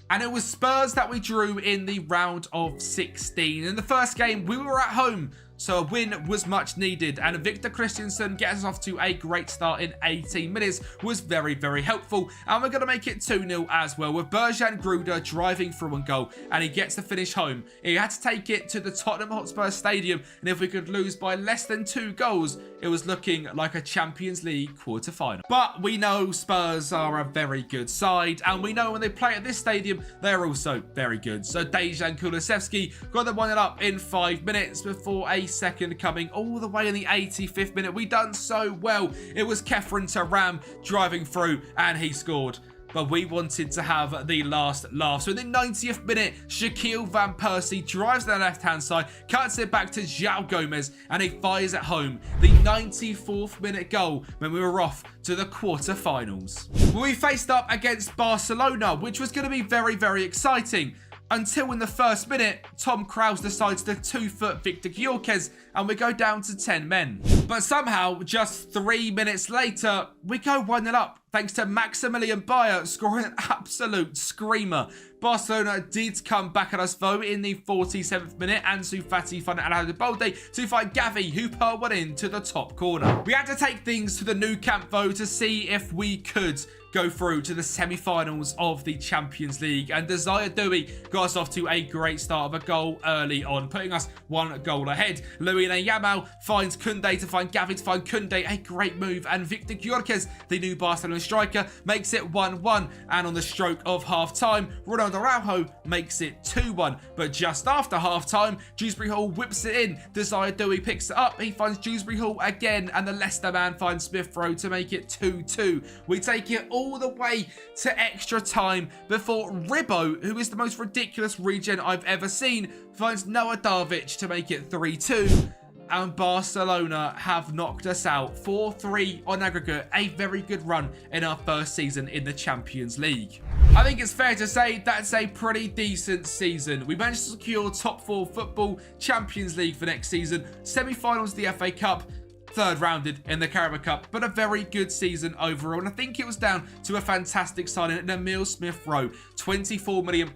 Speaker 1: And it was Spurs that we drew in the round of 16. In the first game, we were at home, so a win was much needed. And Victor Christensen gets us off to a great start in 18 minutes, was very, very helpful. And we're going to make it 2-0 as well, with Berjan Gruder driving through and goal. And he gets the finish home. He had to take it to the Tottenham Hotspur Stadium. And if we could lose by less than 2 goals, it was looking like a Champions League quarter-final. But we know Spurs are a very good side. And we know when they play at this stadium, they're also very good. So Dejan Kulusevski got the 1-0 up in 5 minutes before a second coming all the way in the 85th minute. We done so well. It was Kefren Turam driving through and he scored. But we wanted to have the last laugh. So in the 90th minute, Shaquille Van Persie drives to the left-hand side, cuts it back to João Gomez, and he fires it home. The 94th minute goal when we were off to the quarter-finals. We faced up against Barcelona, which was going to be very, very exciting. Until in the first minute, Tom Krause decides to 2-foot Victor Gyökeres and we go down to 10 men. But somehow, just 3 minutes later, we go 1-0 up thanks to Maximilian Bayer scoring an absolute screamer. Barcelona did come back at us though in the 47th minute. Ansu Fati found Alejandro Balde to find Gavi, who put one into the top corner. We had to take things to the new camp though to see if we could go through to the semi-finals of the Champions League. And Desire Dewey got us off to a great start of a goal early on, putting us 1 goal ahead. Louis Yamal finds Koundé to find Gavi to find Koundé, a great move. And Victor Gyökeres, the new Barcelona striker, makes it 1-1. And on the stroke of half-time, Ronaldo Araujo makes it 2-1. But just after half-time, Dewsbury Hall whips it in. Desire Dewey picks it up. He finds Dewsbury Hall again. And the Leicester man finds Smith Rowe to make it 2-2. We take it all the way to extra time before Ribbo, who is the most ridiculous regen I've ever seen, finds Noah Darvic to make it 3-2. And Barcelona have knocked us out 4-3 on aggregate. A very good run in our first season in the Champions League. I think it's fair to say that's a pretty decent season. We managed to secure top 4 football, Champions League for next season, semi-finals of the FA Cup, third rounded in the Carabao Cup, but a very good season overall. And I think it was down to a fantastic signing in Emile Smith Rowe. £24 million,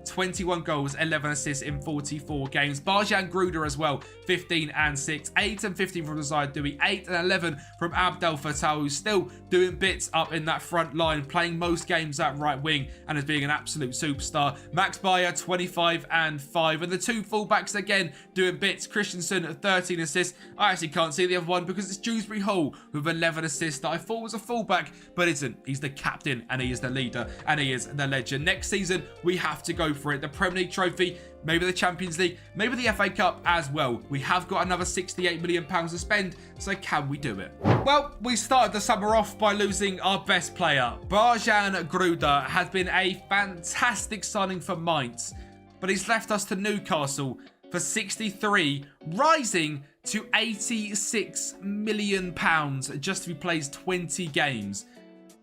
Speaker 1: 21 goals, 11 assists in 44 games. Berjan Gruder as well, 15 and 6, 8 and 15 from Desire Dewey, 8 and 11 from Abdel Fattah, who's still doing bits up in that front line, playing most games at right wing and as being an absolute superstar. Max Bayer, 25 and 5, and the 2 fullbacks again doing bits. Christensen, 13 assists. I actually can't see the other one because it's Dewsbury Hall with 11 assists that I thought was a fullback, but isn't. He's the captain and he is the leader and he is the legend. Next season, we have to go for it. The Premier League trophy, maybe the Champions League, maybe the FA Cup as well. We have got another £68 million to spend, so can we do it? Well, we started the summer off by losing our best player. Berjan Gruder has been a fantastic signing for Mainz, but he's left us to Newcastle for 63, rising to £86 million just if he plays 20 games.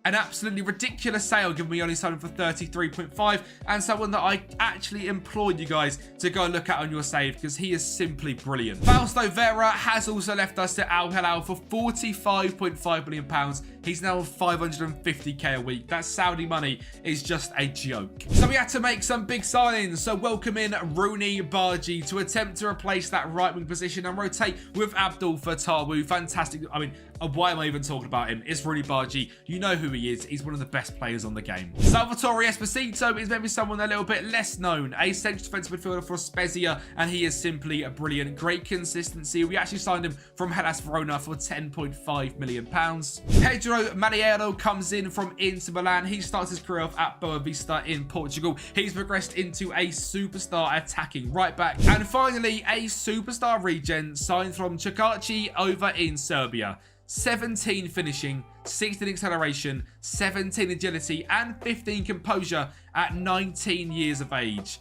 Speaker 1: An absolutely ridiculous sale given we only signed him for 33.5, and someone that I actually implored you guys to go and look at on your save because he is simply brilliant. Fausto Vera has also left us to Al Hilal for £45.5 million. He's now on 550k a week. That Saudi money is just a joke. So So we had to make some big signings. So welcome in Rooney Bargi to attempt to replace that right wing position and rotate with Abdul Fatawu. Fantastic. I mean, why am I even talking about him? It's Rooney Bargi. You know who he is. He's one of the best players on the game. Salvatore Esposito is maybe someone a little bit less known. A central defensive midfielder for Spezia, and he is simply a brilliant. Great consistency. We actually signed him from Hellas Verona for £10.5 million. Pedro Malheiro comes in from Inter Milan. He starts his career off at Boa Vista in Portugal. He's progressed into a superstar attacking right back. And finally, a superstar regen signed from Čačak over in Serbia. 17 finishing, 16 acceleration, 17 agility, and 15 composure at 19 years of age.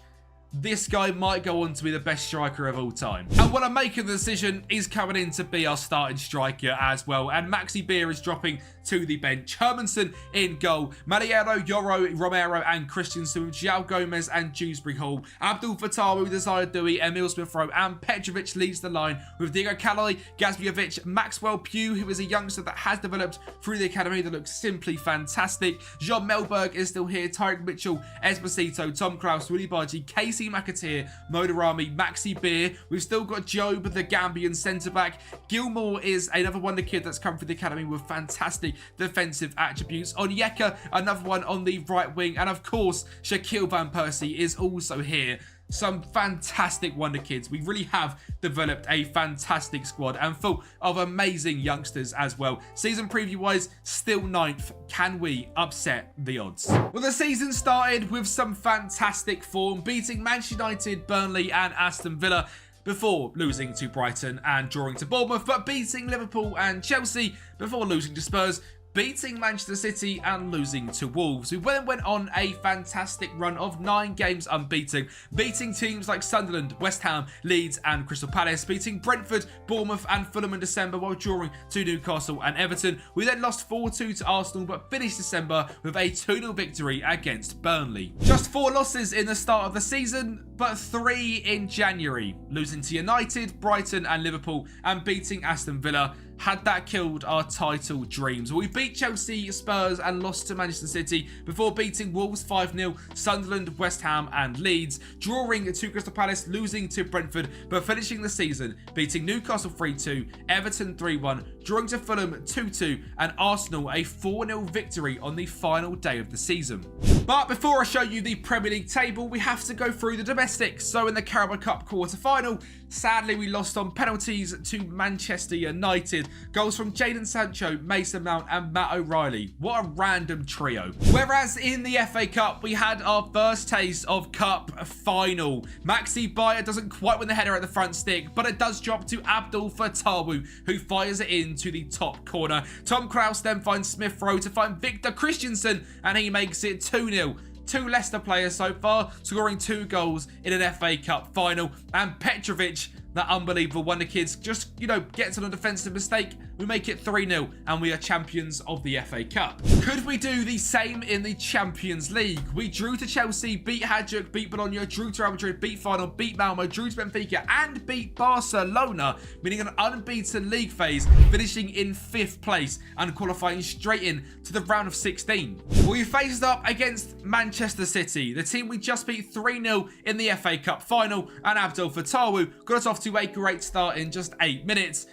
Speaker 1: This guy might go on to be the best striker of all time. And what I'm making the decision is coming in to be our starting striker as well. And Maxi Beer is dropping to the bench. Hermanson in goal. Malheiro, Yoro, Romero, and Christensen with João Gomez and Dewsbury Hall. Abdul Fatawu, Desire Dewey, Emil Smith-Rowe, and Petrovic leads the line with Diego Caloi, Gazbiovic, Maxwell Pugh, who is a youngster that has developed through the academy that looks simply fantastic. Jean Melberg is still here. Tyrick Mitchell, Esposito, Tom Kraus, Willy Bargi, Casey McAteer, Modarami, Maxi Beer. We've still got Job, the Gambian centre-back. Gilmore is another wonder kid that's come through the academy with fantastic defensive attributes. Onyeka, another one on the right wing. And of course, Shaquille Van Persie is also here. Some fantastic wonder kids. We really have developed a fantastic squad and full of amazing youngsters as well. Season preview wise, still 9th. Can we upset the odds? Well, the season started with some fantastic form, beating Manchester United, Burnley and Aston Villa before losing to Brighton and drawing to Bournemouth, but beating Liverpool and Chelsea before losing to Spurs, beating Manchester City and losing to Wolves. We then went on a fantastic run of 9 games unbeaten, beating teams like Sunderland, West Ham, Leeds and Crystal Palace, beating Brentford, Bournemouth and Fulham in December while drawing to Newcastle and Everton. We then lost 4-2 to Arsenal but finished December with a 2-0 victory against Burnley. Just 4 losses in the start of the season, but 3 in January, losing to United, Brighton and Liverpool and beating Aston Villa. Had that killed our title dreams? We beat Chelsea, Spurs and lost to Manchester City before beating Wolves 5-0, Sunderland, West Ham and Leeds, drawing to Crystal Palace, losing to Brentford, but finishing the season beating Newcastle 3-2, Everton 3-1, drawing to Fulham 2-2 and Arsenal a 4-0 victory on the final day of the season. But before I show you the Premier League table, we have to go through the domestics. So in the Carabao Cup quarter-final, sadly we lost on penalties to Manchester United. Goals from Jadon Sancho, Mason Mount and Matt O'Reilly. What a random trio. Whereas in the FA Cup, we had our first taste of Cup final. Maxi Bayer doesn't quite win the header at the front stick, but it does drop to Abdul Fatawu, who fires it into the top corner. Tom Kraus then finds Smith-Rowe to find Victor Christensen, and he makes it 2-0. 2 Leicester players so far, scoring 2 goals in an FA Cup final. And Petrovic, that unbelievable wonder kids, just, gets on a defensive mistake. We make it 3-0 and we are champions of the FA Cup. Could we do the same in the Champions League? We drew to Chelsea, beat Hajduk, beat Bologna, drew to Real Madrid, beat Feyenoord, beat Malmo, drew to Benfica and beat Barcelona, meaning an unbeaten league phase, finishing in 5th place and qualifying straight in to the round of 16. We faced up against Manchester City, the team we just beat 3-0 in the FA Cup final, and Abdul Fatawu got us off to a great start in just 8 minutes.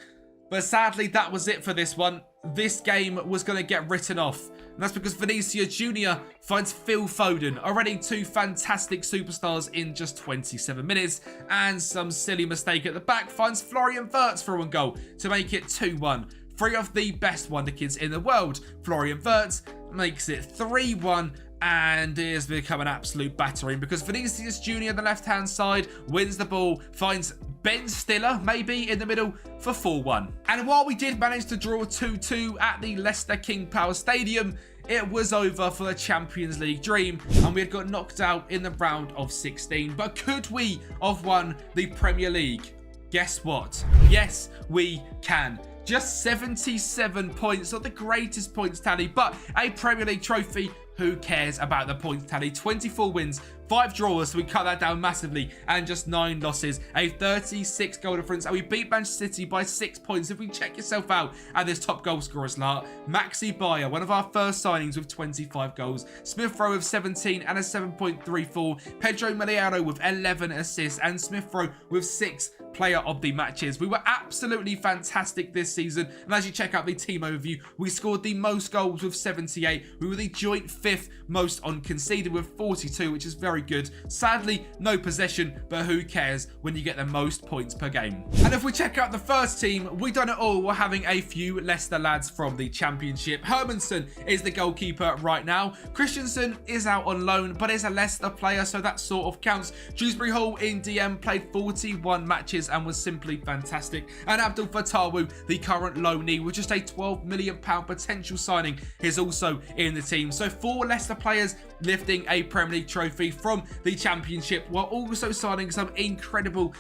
Speaker 1: But sadly, that was it for this one. This game was going to get written off. And that's because Vinicius Jr. finds Phil Foden, already 2 fantastic superstars in just 27 minutes. And some silly mistake at the back finds Florian Wirtz for 1 goal to make it 2-1. 3 of the best wonder kids in the world. Florian Wirtz makes it 3-1. And it has become an absolute battering because Vinicius Jr. on the left-hand side wins the ball, finds Ben Stiller, maybe, in the middle for 4-1. And while we did manage to draw 2-2 at the Leicester King Power Stadium, it was over for the Champions League dream and we had got knocked out in the round of 16. But could we have won the Premier League? Guess what? Yes, we can. Just 77 points, not the greatest points tally, but a Premier League trophy. Who cares about the points tally? 24 wins, 5 draws, so we cut that down massively, and just 9 losses, a 36 goal difference, and we beat Manchester City by 6 points. If we check yourself out at this top goal scorers lot, Maxi Bayer, one of our first signings with 25 goals, Smith Rowe with 17 and a 7.34, Pedro Miliano with 11 assists, and Smith Rowe with 6 player of the matches. We were absolutely fantastic this season, and as you check out the team overview, we scored the most goals with 78. We were the joint 5th most on conceded with 42, which is very good. Sadly, no possession, but who cares when you get the most points per game. And if we check out the first team, we done it all. We're having a few Leicester lads from the Championship. Hermanson is the goalkeeper right now. Christensen is out on loan, but is a Leicester player, so that sort of counts. Dewsbury Hall in DM played 41 matches and was simply fantastic. And Abdul Fattawu, the current loanee, with just a £12 million potential signing, is also in the team. So 4 Leicester players lifting a Premier League trophy from the Championship, while also signing some incredible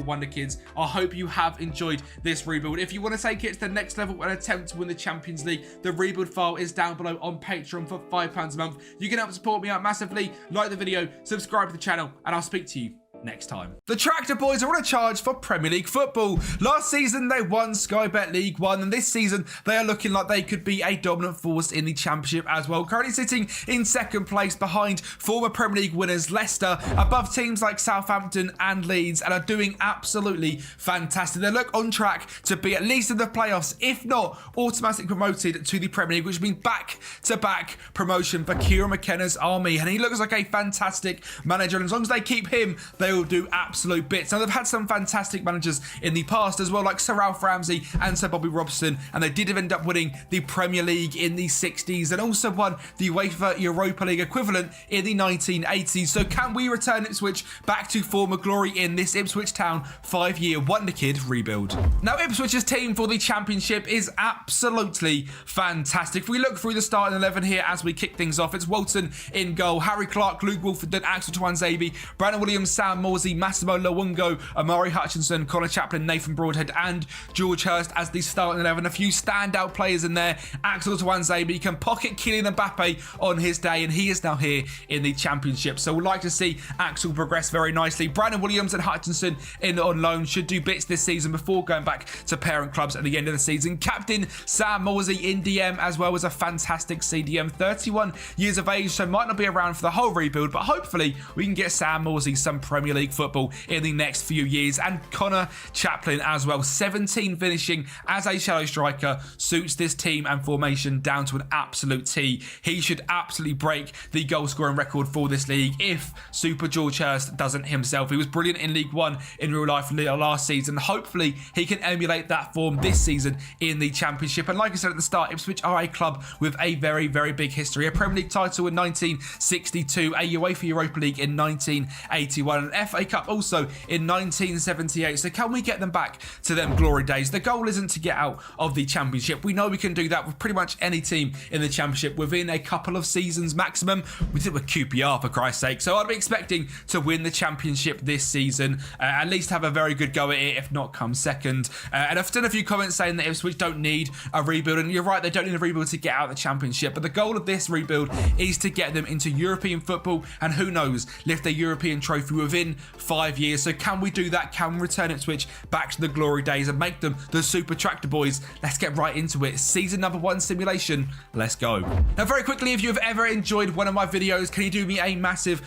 Speaker 1: wonder kids. I hope you have enjoyed this rebuild. If you want to take it to the next level and attempt to win the Champions League, the rebuild file is down below on Patreon for £5 a month. You can help support me out massively. Like the video, subscribe to the channel, and I'll speak to you next time. The Tractor Boys are on a charge for Premier League football. Last season they won Sky Bet League 1, and this season they are looking like they could be a dominant force in the Championship as well. Currently sitting in 2nd place behind former Premier League winners Leicester, above teams like Southampton and Leeds, and are doing absolutely fantastic. They look on track to be at least in the playoffs, if not automatically promoted to the Premier League, which means back-to-back promotion for Kieran McKenna's army, and he looks like a fantastic manager, and as long as they keep him, they will do absolute bits. Now, they've had some fantastic managers in the past as well, like Sir Ralph Ramsey and Sir Bobby Robson, and they did end up winning the Premier League in the 60s and also won the UEFA Europa League equivalent in the 1980s. So can we return Ipswich back to former glory in this Ipswich Town 5-year wonder kid rebuild? Now, Ipswich's team for the Championship is absolutely fantastic. If we look through the starting 11 here as we kick things off, it's Walton in goal, Harry Clark, Luke Wolfenden, Axel Tuanzebe, Brandon Williams, Sam Morsey, Massimo Luongo, Amari Hutchinson, Connor Chaplin, Nathan Broadhead, and George Hurst as the starting 11. A few standout players in there. Axel Tuanzebe can pocket Kylian Mbappe on his day, and he is now here in the Championship. So we'd like to see Axel progress very nicely. Brandon Williams and Hutchinson in on loan should do bits this season before going back to parent clubs at the end of the season. Captain Sam Morsey in DM as well as a fantastic CDM, 31 years of age, so might not be around for the whole rebuild, but hopefully we can get Sam Morsey some Premier League football in the next few years. And Connor Chaplin as well, 17 finishing as a shallow striker, suits this team and formation down to an absolute T. He should absolutely break the goal scoring record for this league if Super George Hurst doesn't himself. He was brilliant in League One in real life last season. Hopefully he can emulate that form this season in the Championship. And like I said at the start, Ipswich are a club with a very big history. A Premier League title in 1962, a UEFA Europa League in 1981, an FA Cup also in 1978. So can we get them back to them glory days? The goal isn't to get out of the Championship. We know we can do that with pretty much any team in the Championship within a couple of seasons maximum. We did it with QPR, for Christ's sake. So I'd be expecting to win the Championship this season, at least have a very good go at it, if not come second. And I've done a few comments saying that Ipswich don't need a rebuild, and you're right, they don't need a rebuild to get out of the Championship, but the goal of this rebuild is to get them into European football, and who knows, lift a European trophy within 5 years. So can we do that? Can we return Ipswich back to the glory days and make them the Super Tractor Boys? Let's get right into it. Season number 1 simulation. Let's go. Now, very quickly, if you've ever enjoyed one of my videos, can you do me a massive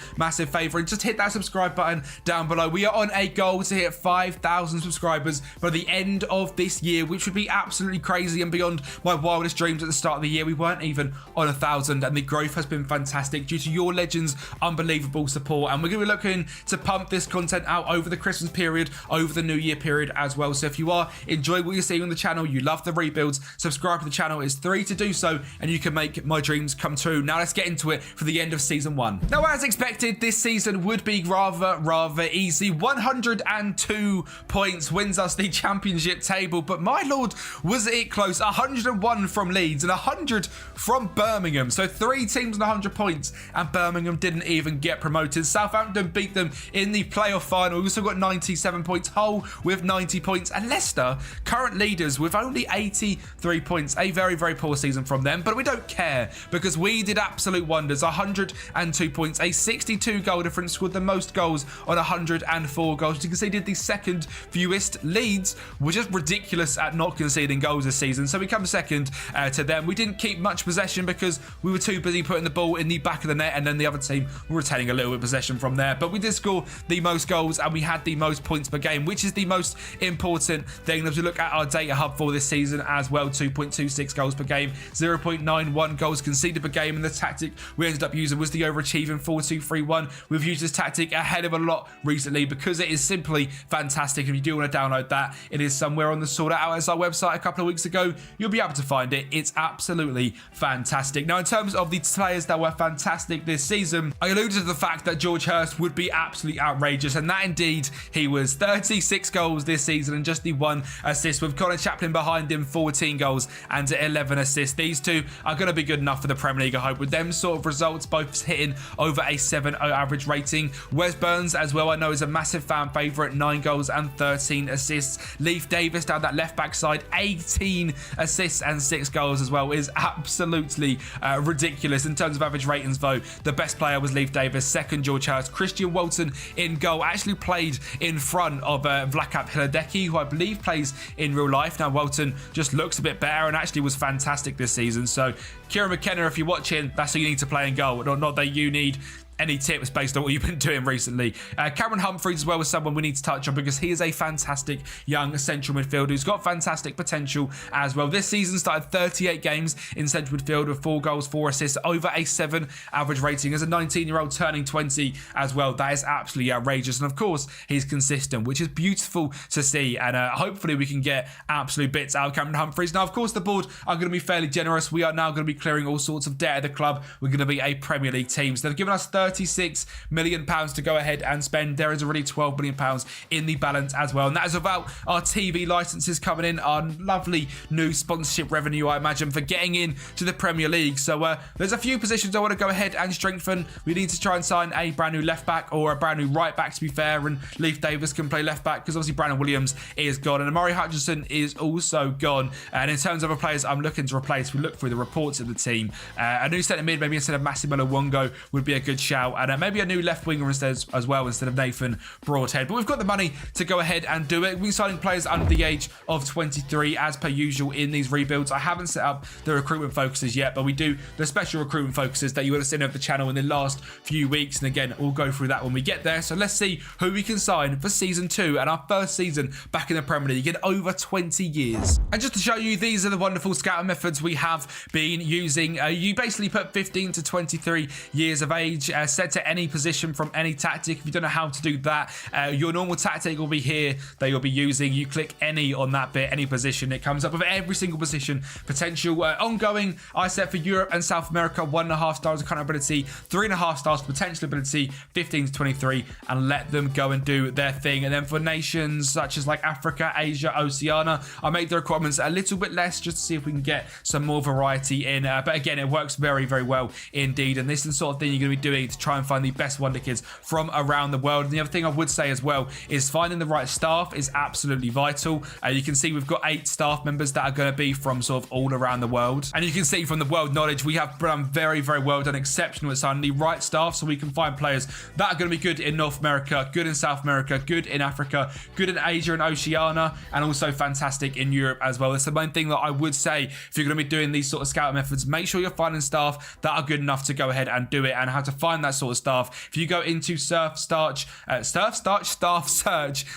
Speaker 1: favour and just hit that subscribe button down below? We are on a goal to hit 5,000 subscribers by the end of this year, which would be absolutely crazy and beyond my wildest dreams at the start of the year. We weren't even on 1,000, and the growth has been fantastic due to your legends' unbelievable support. And we're going to be looking to pump this content out over the Christmas period, over the New Year period as well. So if you are enjoying what you're seeing on the channel, you love the rebuilds, subscribe to the channel. It's free to do so, and you can make my dreams come true. Now let's get into it for the end of season 1. Now, as expected, this season would be rather easy. 102 points wins us the Championship table, but my lord, was it close. 101 from Leeds and 100 from Birmingham. So 3 teams on 100 points, and Birmingham didn't even get promoted. Southampton beat them in the playoff final. We've also got 97 points. Hull with 90 points. And Leicester, current leaders with only 83 points. A very, very poor season from them. But we don't care because we did absolute wonders. 102 points. A 62 goal difference. Scored the most goals on 104 goals. You can see did the second fewest. Leeds were just ridiculous at not conceding goals this season. So we come second to them. We didn't keep much possession because we were too busy putting the ball in the back of the net, and then the other team were retaining a little bit of possession from there. But we did score the most goals and we had the most points per game, which is the most important thing as we look at our data hub for this season as well. 2.26 goals per game, 0.91 goals conceded per game, and the tactic we ended up using was the overachieving 4-2-3-1. We've used this tactic a hell of a lot recently because it is simply fantastic. If you do want to download that, it is somewhere on the Sort It Out as our website a couple of weeks ago. You'll be able to find it. It's absolutely fantastic. Now, in terms of the players that were fantastic this season, I alluded to the fact that George Hurst would be absolutely outrageous, and that indeed he was. 36 goals this season and just the 1 assist, with Connor Chaplin behind him, 14 goals and 11 assists. These two are going to be good enough for the Premier League, I hope. With them sort of results, both hitting over a 7.0 average rating. Wes Burns as well, I know, is a massive fan favourite, 9 goals and 13 assists. Leif Davis down that left back side, 18 assists and 6 goals as well, is absolutely ridiculous. In terms of average ratings though, the best player was Leif Davis, second George Hurst. Christian Walton in goal, actually played in front of Vlakap Hladecki, who I believe plays in real life. Now Walton just looks a bit better and actually was fantastic this season. So Kieran McKenna, if you're watching, that's who you need to play in goal. Not that you need any tips based on what you've been doing recently. Cameron Humphreys as well was someone we need to touch on because he is a fantastic young central midfielder who's got fantastic potential as well. This season started 38 games in central midfield with 4 goals, 4 assists, over a 7 average rating as a 19-year-old turning 20 as well. That is absolutely outrageous. And of course, he's consistent, which is beautiful to see. And hopefully we can get absolute bits out of Cameron Humphreys. Now, of course, the board are going to be fairly generous. We are now going to be clearing all sorts of debt at the club. We're going to be a Premier League team. So they've given us 36 million pounds to go ahead and spend. There is already 12 million pounds in the balance as well, and that is without our TV licenses coming in, our lovely new sponsorship revenue, I imagine, for getting in to the Premier League. So there's a few positions I want to go ahead and strengthen. We need to try and sign a brand new left back or a brand new right back, to be fair, and Leif Davis can play left back because obviously Brandon Williams is gone and Amari Hutchinson is also gone. And in terms of other players I'm looking to replace, we look through the reports of the team. A new centre mid, maybe instead of Massimo Wongo, would be a good shout, and maybe a new left winger instead as well, instead of Nathan Broadhead. But we've got the money to go ahead and do it. We're signing players under the age of 23 as per usual in these rebuilds. I haven't set up the recruitment focuses yet, but we do the special recruitment focuses that you would have seen over the channel in the last few weeks. And again, we'll go through that when we get there. So let's see who we can sign for season 2 and our first season back in the Premier League in over 20 years. And just to show you, these are the wonderful scouting methods we have been using. You basically put 15 to 23 years of age, set to any position from any tactic. If you don't know how to do that, your normal tactic will be here that you'll be using. You click any on that bit, any position. It comes up with every single position. Potential ongoing, I set for Europe and South America, 1.5 stars of current ability, 3.5 stars potential ability, 15 to 23, and let them go and do their thing. And then for nations such as like Africa, Asia, Oceania, I make the requirements a little bit less just to see if we can get some more variety in. But again, it works very, very well indeed. And this is the sort of thing you're going to be doing to try and find the best wonder kids from around the world. And the other thing I would say as well is finding the right staff is absolutely vital. You can see we've got 8 staff members that are going to be from sort of all around the world. And you can see from the world knowledge, we have done very, very well, done exceptional at signing the right staff so we can find players that are going to be good in North America, good in South America, good in Africa, good in Asia and Oceania, and also fantastic in Europe as well. That's the main thing that I would say if you're going to be doing these sort of scouting methods. Make sure you're finding staff that are good enough to go ahead and do it, and how to find that sort of staff. If you go into staff search,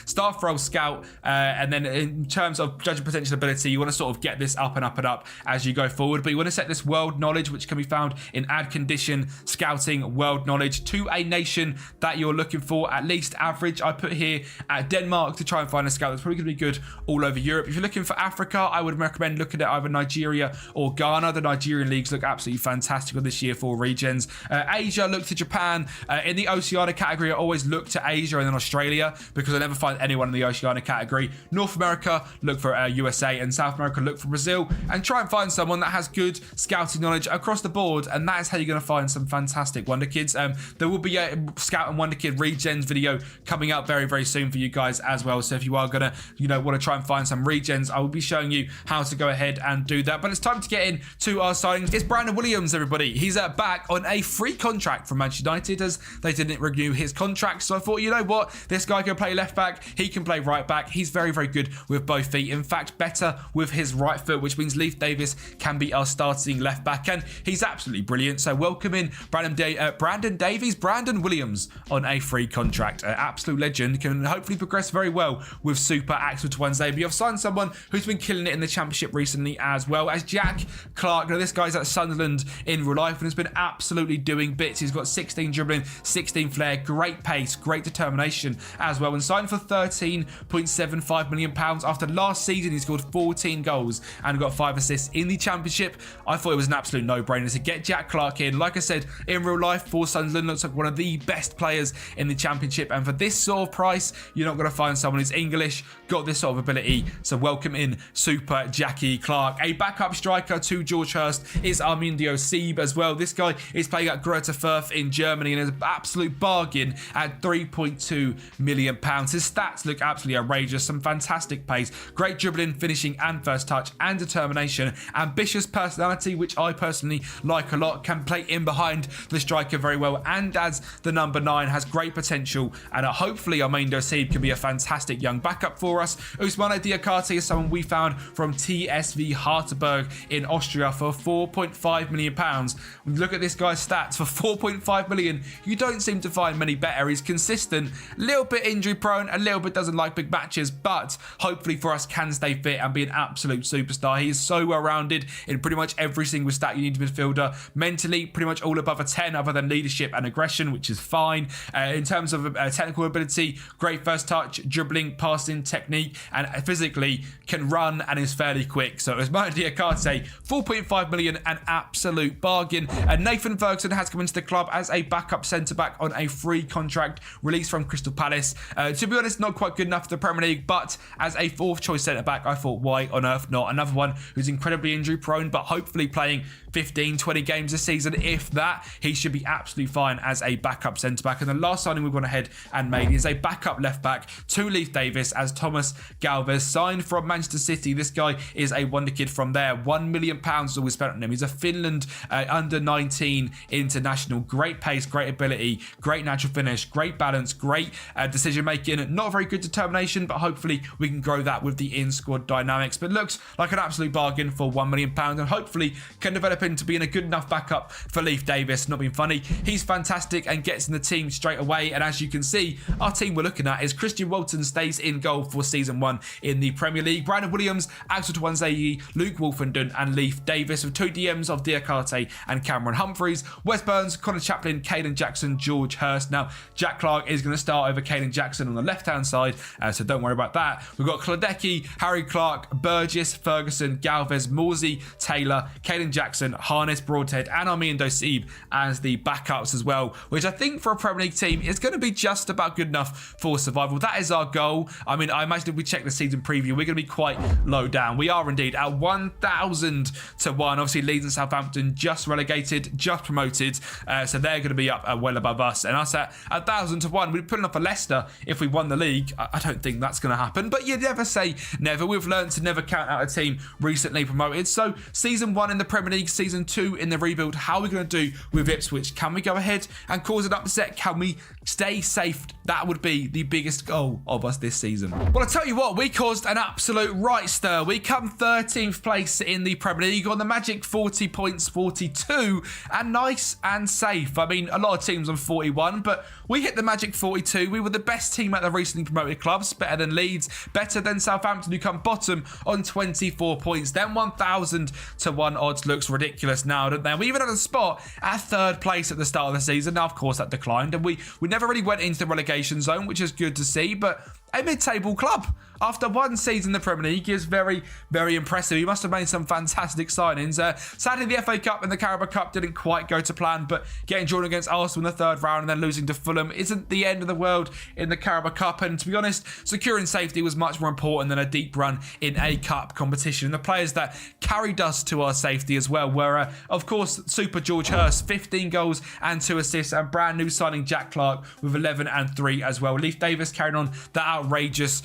Speaker 1: staff role scout, and then in terms of judging potential ability, you want to sort of get this up and up and up as you go forward. But you want to set this world knowledge, which can be found in add condition, scouting, world knowledge, to a nation that you're looking for, at least average. I put here at Denmark to try and find a scout that's probably going to be good all over Europe. If you're looking for Africa, I would recommend looking at either Nigeria or Ghana. The Nigerian leagues look absolutely fantastic this year for regions. Asia, look to to Japan. In the Oceania category, I always look to Asia and then Australia because I never find anyone in the Oceania category. North America, look for USA, and South America, look for Brazil, and try and find someone that has good scouting knowledge across the board, and that is how you're going to find some fantastic Wonder Kids. There will be a Scout and Wonder Kid regens video coming out very, very soon for you guys as well. So if you are going to, want to try and find some regens, I will be showing you how to go ahead and do that. But it's time to get into our signings. It's Brandon Williams, everybody. He's back on a free contract from Manchester United as they didn't renew his contract. So I thought, you know what? This guy can play left back. He can play right back. He's very, very good with both feet. In fact, better with his right foot, which means Leif Davis can be our starting left back. And he's absolutely brilliant. So welcome in Brandon Williams on a free contract. Absolute legend. Can hopefully progress very well with Super Axel to Wednesday. But you've signed someone who's been killing it in the Championship recently as well as Jack Clark. Now, this guy's at Sunderland in real life and has been absolutely doing bits. He's got 16 dribbling, 16 flair, great pace, great determination as well, and signed for £13.75 million. After last season, he scored 14 goals and got 5 assists in the Championship. I thought it was an absolute no-brainer to get Jack Clark in. Like I said, in real life for Sunderland, looks like one of the best players in the Championship, and for this sort of price, you're not going to find someone who's English, got this sort of ability. So welcome in Super Jackie Clark. A backup striker to George Hurst is Armindo Sieb as well. This guy is playing at Greuther Fürth in Germany and is an absolute bargain at £3.2 million. His stats look absolutely outrageous. Some fantastic pace, great dribbling, finishing and first touch and determination. Ambitious personality, which I personally like a lot. Can play in behind the striker very well, and as the number 9 has great potential, and hopefully Armindo Sieb can be a fantastic young backup for us. Ousmane Diakate is someone we found from TSV Hartberg in Austria for £4.5 million. When you look at this guy's stats, for £4.5 million, you don't seem to find many better. He's consistent, a little bit injury prone, a little bit doesn't like big matches, but hopefully for us can stay fit and be an absolute superstar. He is so well rounded in pretty much every single stat you need to midfielder. Mentally, pretty much all above a 10 other than leadership and aggression, which is fine. In terms of technical ability, great first touch, dribbling, passing, technique, and physically can run and is fairly quick. So Ousmane Diakate, £4.5 million, an absolute bargain. Nathan Ferguson has come into the club as a backup centre-back on a free contract, released from Crystal Palace. To be honest, not quite good enough for the Premier League, but as a fourth choice centre-back, I thought, why on earth not? Another one who's incredibly injury prone, but hopefully playing 15, 20 games this season. If that, he should be absolutely fine as a backup centre-back. And the last signing we've gone ahead and made is a backup left-back to Leif Davis as Thomas Galvez, signed from Manchester City. This guy is a wonder kid from there. £1 million is all we spent on him. He's a Finland under-19 international. Great pace, great ability, great natural finish, great balance, great decision-making. Not very good determination, but hopefully we can grow that with the in-squad dynamics. But looks like an absolute bargain for £1 million, and hopefully can develop into being a good enough backup for Leif Davis. Not being funny, he's fantastic and gets in the team straight away. And as you can see, our team we're looking at is Christian Walton stays in goal for season 1 in the Premier League. Brandon Williams, Axel Tuanzebe, Luke Wolfenden and Leif Davis, with 2 DMs of Diakate and Cameron Humphreys. Wes Burns, Connor Chaplin, Caden Jackson, George Hurst. Now, Jack Clark is going to start over Caden Jackson on the left-hand side, so don't worry about that. We've got Klodecki, Harry Clark, Burgess, Ferguson, Galvez, Morsey, Taylor, Caden Jackson, Harness, Broadhead and Armindo Sieb as the backups as well, which I think for a Premier League team is going to be just about good enough for survival. That is our goal. I mean, I imagine if we check the season preview, we're going to be quite low down. We are indeed at 1,000 to 1. Obviously, Leeds and Southampton just relegated, just promoted, so they're going to be up well above us, and us at 1,000 to 1. We'd be putting up a Leicester if we won the league. I don't think that's going to happen, but you never say never. We've learned to never count out a team recently promoted. So season 1 in the Premier League, season 2 in the rebuild. How are we going to do with Ipswich? Can we go ahead and cause an upset? Can we stay safe? That would be the biggest goal of us this season. Well, I tell you what, we caused an absolute right stir. We come 13th place in the Premier League on the magic 40 points, 42, and nice and safe. I mean, a lot of teams on 41, but we hit the magic 42. We were the best team at the recently promoted clubs, better than Leeds, better than Southampton, who come bottom on 24 points. Then 1,000 to 1 odds looks ridiculous now, don't they? We even had a spot at 3rd place at the start of the season. Now, of course, that declined, and we never really went into the relegation zone, which is good to see, but a mid-table club. After one season in the Premier League is very, very impressive. He must have made some fantastic signings. Sadly, the FA Cup and the Carabao Cup didn't quite go to plan, but getting drawn against Arsenal in the third round and then losing to Fulham isn't the end of the world in the Carabao Cup. And to be honest, securing safety was much more important than a deep run in a cup competition. And the players that carried us to our safety as well were, of course, Super George Hurst, 15 goals and 2 assists, and brand new signing Jack Clark with 11 and 3 as well. Leif Davis carrying on the outrageous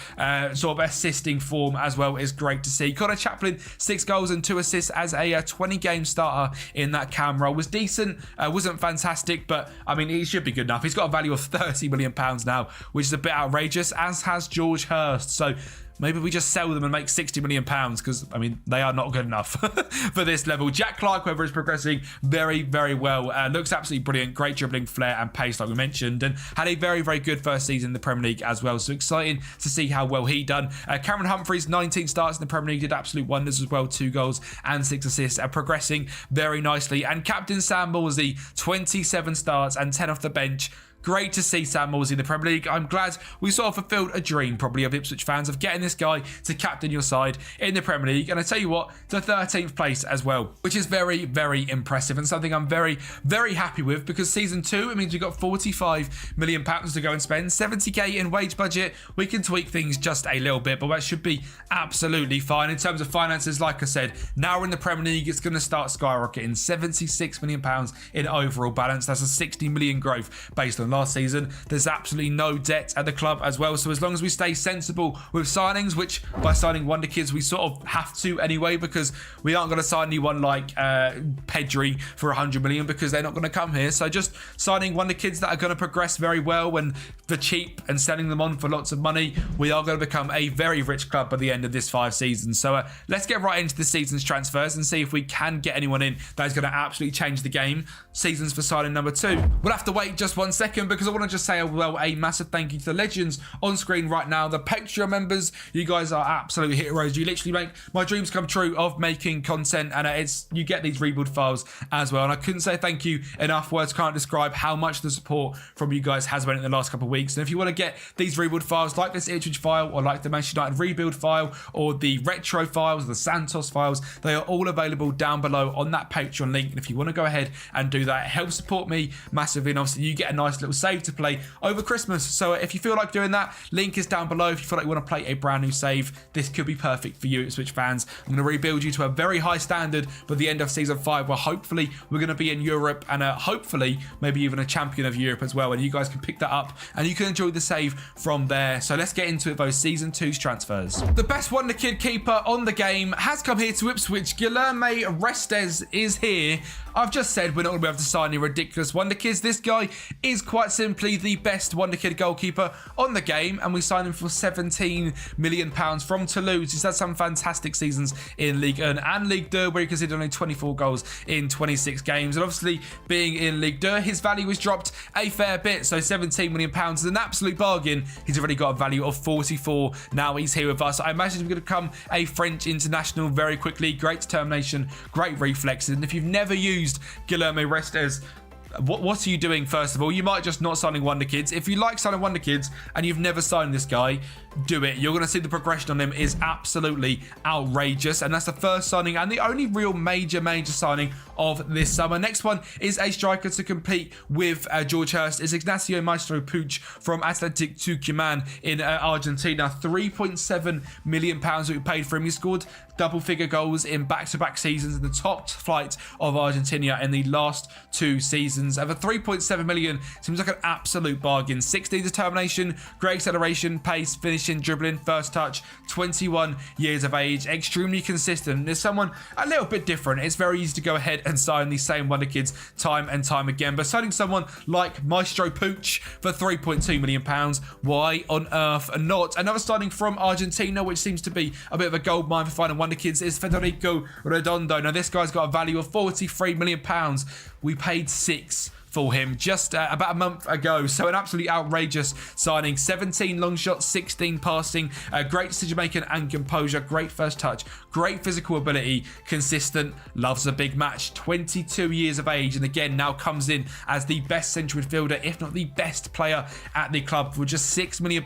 Speaker 1: sort of assisting form as well is great to see. Connor Chaplin, 6 goals and 2 assists as a 20-game starter in that cam role. Was decent, wasn't fantastic, but I mean, he should be good enough. He's got a value of £30 million now, which is a bit outrageous, as has George Hurst. So maybe we just sell them and make £60 million because, I mean, they are not good enough for this level. Jack Clark, however, is progressing very, very well. Looks absolutely brilliant. Great dribbling flair and pace, like we mentioned, and had a very, very good first season in the Premier League as well. So exciting to see how well he done. Cameron Humphreys, 19 starts in the Premier League, did absolute wonders as well. 2 goals and 6 assists, progressing very nicely. And Captain Sam Morsey, 27 starts and 10 off the bench. Great to see Sam Morsey in the Premier League. I'm glad we sort of fulfilled a dream, probably, of Ipswich fans, of getting this guy to captain your side in the Premier League. And I tell you what, to 13th place as well, which is very, very impressive and something I'm very, very happy with, because season 2, it means we've got £45 million to go and spend, 70k in wage budget. We can tweak things just a little bit, but that should be absolutely fine. In terms of finances, like I said, now we're in the Premier League, it's going to start skyrocketing. £76 million in overall balance. That's a 60 million growth based on last season. There's absolutely no debt at the club as well, so as long as we stay sensible with signings, which by signing wonder kids we sort of have to anyway, because we aren't going to sign anyone like Pedri for 100 million because they're not going to come here. So just signing wonder kids that are going to progress very well and for cheap and selling them on for lots of money, we are going to become a very rich club by the end of this 5 seasons. So let's get right into this season's transfers and see if we can get anyone in that is going to absolutely change the game. Seasons for signing number 2. We'll have to wait just 1 second because I want to just say a massive thank you to the legends on screen right now, the Patreon members. You guys are absolute heroes. You literally make my dreams come true of making content, and you get these rebuild files as well. And I couldn't say thank you enough. Words can't describe how much the support from you guys has been in the last couple of weeks. And if you want to get these rebuild files like this Ipswich file or like the Manchester United rebuild file or the retro files, the Santos files, they are all available down below on that Patreon link. And if you want to go ahead and do that, it helps support me massively, and obviously you get a nice little save to play over Christmas. So if you feel like doing that, link is down below. If you feel like you want to play a brand new save, this could be perfect for you, Ipswich fans. I'm going to rebuild you to a very high standard by the end of season 5, where hopefully we're going to be in Europe and hopefully maybe even a champion of Europe as well, and you guys can pick that up and you can enjoy the save from there. So let's get into it, those season 2's transfers. The best wonder kid keeper on the game has come here to Ipswich. Guilherme Restes is here. I've just said we're not going to be able to sign any ridiculous wonder kids. This guy is quite simply the best wonder kid goalkeeper on the game, and we signed him for £17 million from Toulouse. He's had some fantastic seasons in Ligue 1 and Ligue 2, where he conceded only 24 goals in 26 games. And obviously, being in Ligue 2, his value has dropped a fair bit. So £17 million is an absolute bargain. He's already got a value of 44. Now he's here with us. I imagine he's going to become a French international very quickly. Great determination, great reflexes. And if you've never used Guilherme Restes, what are you doing? First of all, you might just not signing wonder kids. If you like signing wonder kids and you've never signed this guy, do it. You're going to see the progression on him is absolutely outrageous, and that's the first signing and the only real major signing of this summer. Next one is a striker to compete with George Hurst, is Ignacio Maestro Puig from Athletic Tucumán in Argentina. £3.7 million that we paid for him. He scored double-figure goals in back-to-back seasons in the top flight of Argentina in the last 2 seasons. For £3.7 million, seems like an absolute bargain. 16 determination, great acceleration, pace, finishing, dribbling, first touch, 21 years of age, extremely consistent. There's someone a little bit different. It's very easy to go ahead and sign these same wonder kids time and time again, but signing someone like Maestro Puig for £3.2 million, why on earth not? Another signing from Argentina, which seems to be a bit of a gold mine for finding wonder kids, is Federico Redondo. Now this guy's got a value of £43 million. We paid 6 for him just about a month ago. So an absolutely outrageous signing. 17 long shots, 16 passing, great decision making and composure, great first touch, great physical ability, consistent, loves a big match, 22 years of age, and again now comes in as the best central midfielder, if not the best player at the club. For just £6 million,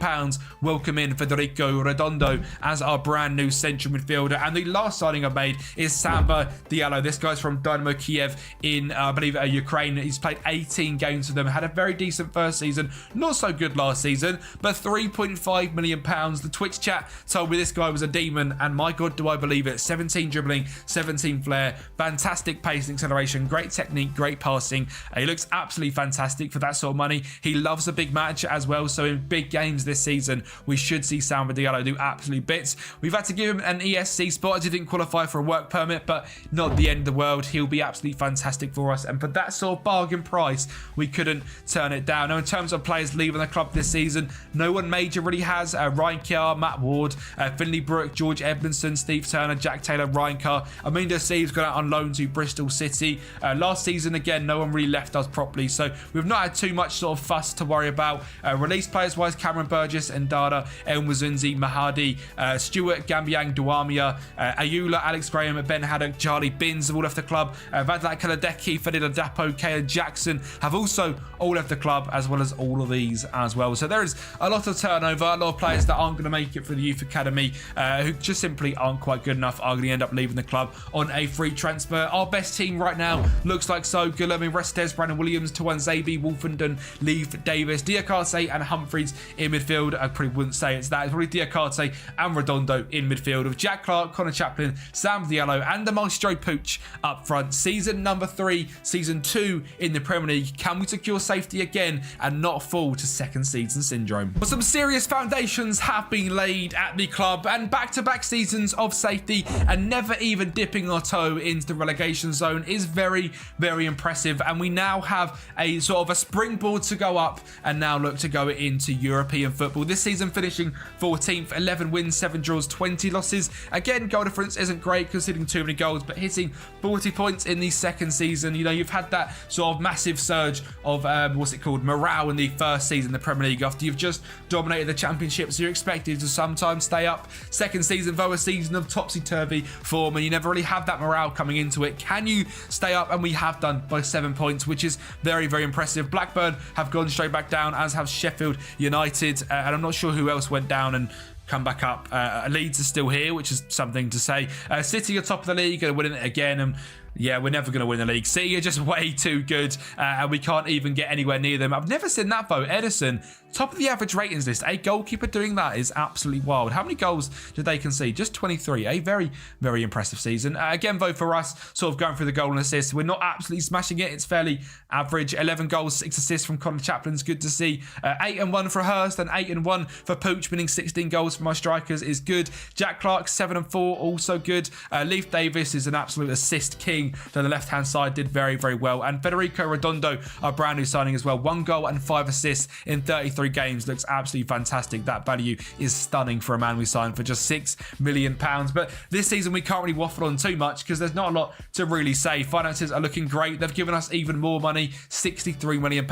Speaker 1: welcome in Federico Redondo as our brand new central midfielder. And the last signing I've made is Samba Diallo. This guy's from Dynamo Kiev in, I believe, Ukraine. He's played 18 games for them, had a very decent first season, not so good last season, but £3.5 million. The Twitch chat told me this guy was a demon, and my God, do I believe it. 17 dribbling, 17 flair, fantastic pace and acceleration, great technique, great passing. He looks absolutely fantastic for that sort of money. He loves a big match as well, so in big games this season, we should see Samba Diallo do absolute bits. We've had to give him an ESC spot as he didn't qualify for a work permit, but not the end of the world. He'll be absolutely fantastic for us, and for that sort of bargain price, we couldn't turn it down. Now, in terms of players leaving the club this season, no one major really has. Ryan Kjaer, Matt Ward, Finley Brook, George Edmondson, Steve Turner, Jack Taylor, Ryan Carr. Amindo Steve's gone out on loan to Bristol City. Last season, again, no one really left us properly, so we've not had too much sort of fuss to worry about. Release players-wise, Cameron Burgess, Ndada, El Muzunzi, Mahadi, Stewart, Gambiang, Duamia, Ayula, Alex Graham, Ben Haddock, Charlie Binns have all left the club. Vadlat Kaladecki, Fedil Dapo, Kayla Jackson have also all left the club, as well as all of these as well. So there is a lot of turnover, a lot of players that aren't going to make it for the youth academy, who just simply aren't quite good enough, are going to end up leaving the club on a free transfer. Our best team right now looks like so. Guillermo Restes, Brandon Williams, Tawan Zabi, Wolfenden, Leaf Davis, Diakate and Humphreys in midfield. I probably wouldn't say it's that. It's probably Diakate and Redondo in midfield, with Jack Clark, Connor Chaplin, Sam Diallo and the Maestro Pooch up front. Season number 3, season 2 in the Premier League. Can we secure safety again and not fall to second season syndrome? Well, some serious foundations have been laid at the club, and back-to-back seasons of safety and never even dipping our toe into the relegation zone is very, very impressive. And we now have a sort of a springboard to go up and now look to go into European football. This season finishing 14th, 11 wins, 7 draws, 20 losses. Again, goal difference isn't great, conceding too many goals, but hitting 40 points in the second season. You know, you've had that sort of massive surge of morale in the first season in the Premier League after you've just dominated the Championship, so you're expected to sometimes stay up. Second season, though, a season of topsy-turvy form, and you never really have that morale coming into it. Can you stay up? And we have done by 7 points, which is very, very impressive. Blackburn have gone straight back down, as have Sheffield United, and I'm not sure who else went down and come back up. Leeds are still here, which is something to say. City are top of the league, are winning it again, and yeah, we're never going to win the league. City are just way too good, and we can't even get anywhere near them. I've never seen that, though. Edison, top of the average ratings list. A goalkeeper doing that is absolutely wild. How many goals did they concede? Just 23. A very, very impressive season. Again, though, for us, sort of going through the goal and assists, we're not absolutely smashing it. It's fairly average. 11 goals, 6 assists from Connor Chaplin's good to see. 8 and 1 for Hurst and 8 and 1 for Pooch, winning 16 goals from our strikers is good. Jack Clark, 7 and 4, also good. Leif Davis is an absolute assist king to the left-hand side, did very, very well. And Federico Redondo, our brand new signing as well. 1 goal and 5 assists in 33 games. Looks absolutely fantastic. That value is stunning for a man we signed for just £6 million. But this season we can't really waffle on too much because there's not a lot to really say. Finances are looking great. They've given us even more money, £63 million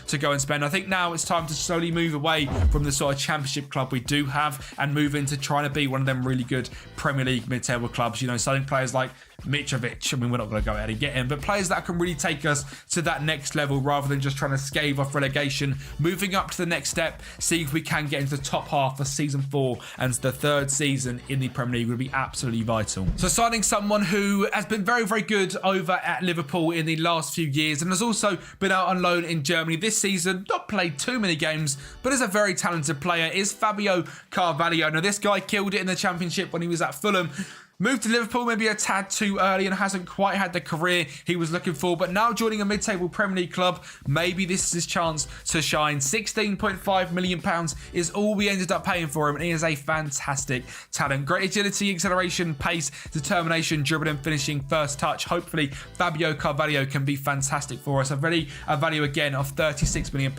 Speaker 1: to go and spend. I think now it's time to slowly move away from the sort of Championship club we do have and move into trying to be one of them really good Premier League mid-table clubs. You know, signing players like Mitrovic. I mean, we're not going to go ahead and get him, but players that can really take us to that next level rather than just trying to scave off relegation. Moving up to the next step, see if we can get into the top half for season 4 and the third season in the Premier League would be absolutely vital. So signing someone who has been very, very good over at Liverpool in the last few years and has also been out on loan in Germany this season, not played too many games, but is a very talented player, is Fabio Carvalho. Now, this guy killed it in the Championship when he was at Fulham. Moved to Liverpool maybe a tad too early and hasn't quite had the career he was looking for, but now joining a mid-table Premier League club, maybe this is his chance to shine. £16.5 million is all we ended up paying for him, and he is a fantastic talent. Great agility, acceleration, pace, determination, dribbling, finishing, first touch. Hopefully Fabio Carvalho can be fantastic for us. A value again of £36 million.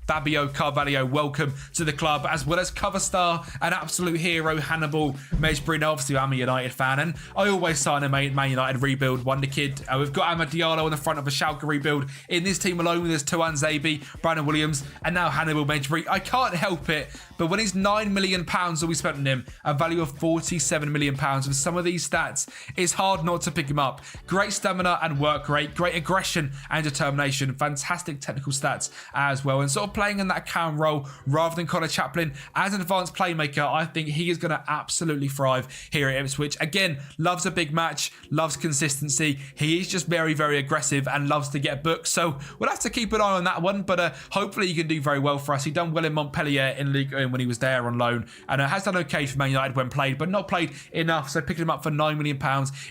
Speaker 1: Fabio Carvalho, welcome to the club, as well as cover star and absolute hero Hannibal Mejbri. Obviously I'm a United fan, and I always sign a Man United rebuild wonder kid. We've got Amad Diallo on the front of a Schalke rebuild. In this team alone, there's Tuan Zabi, Brandon Williams, and now Hannibal Mejbri. I can't help it, but when he's £9 million that we spent on him, a value of £47 million with some of these stats, it's hard not to pick him up. Great stamina and work rate, great aggression and determination, fantastic technical stats as well, and sort of playing in that cam role rather than Connor Chaplin as an advanced playmaker. I think he is going to absolutely thrive here at Ipswich. Again, loves a big match, loves consistency. He is just very, very aggressive and loves to get booked. So we'll have to keep an eye on that one, but hopefully he can do very well for us. He done well in Montpellier in Ligue 1 when he was there on loan, and has done okay for Man United when played, but not played enough. So picking him up for £9 million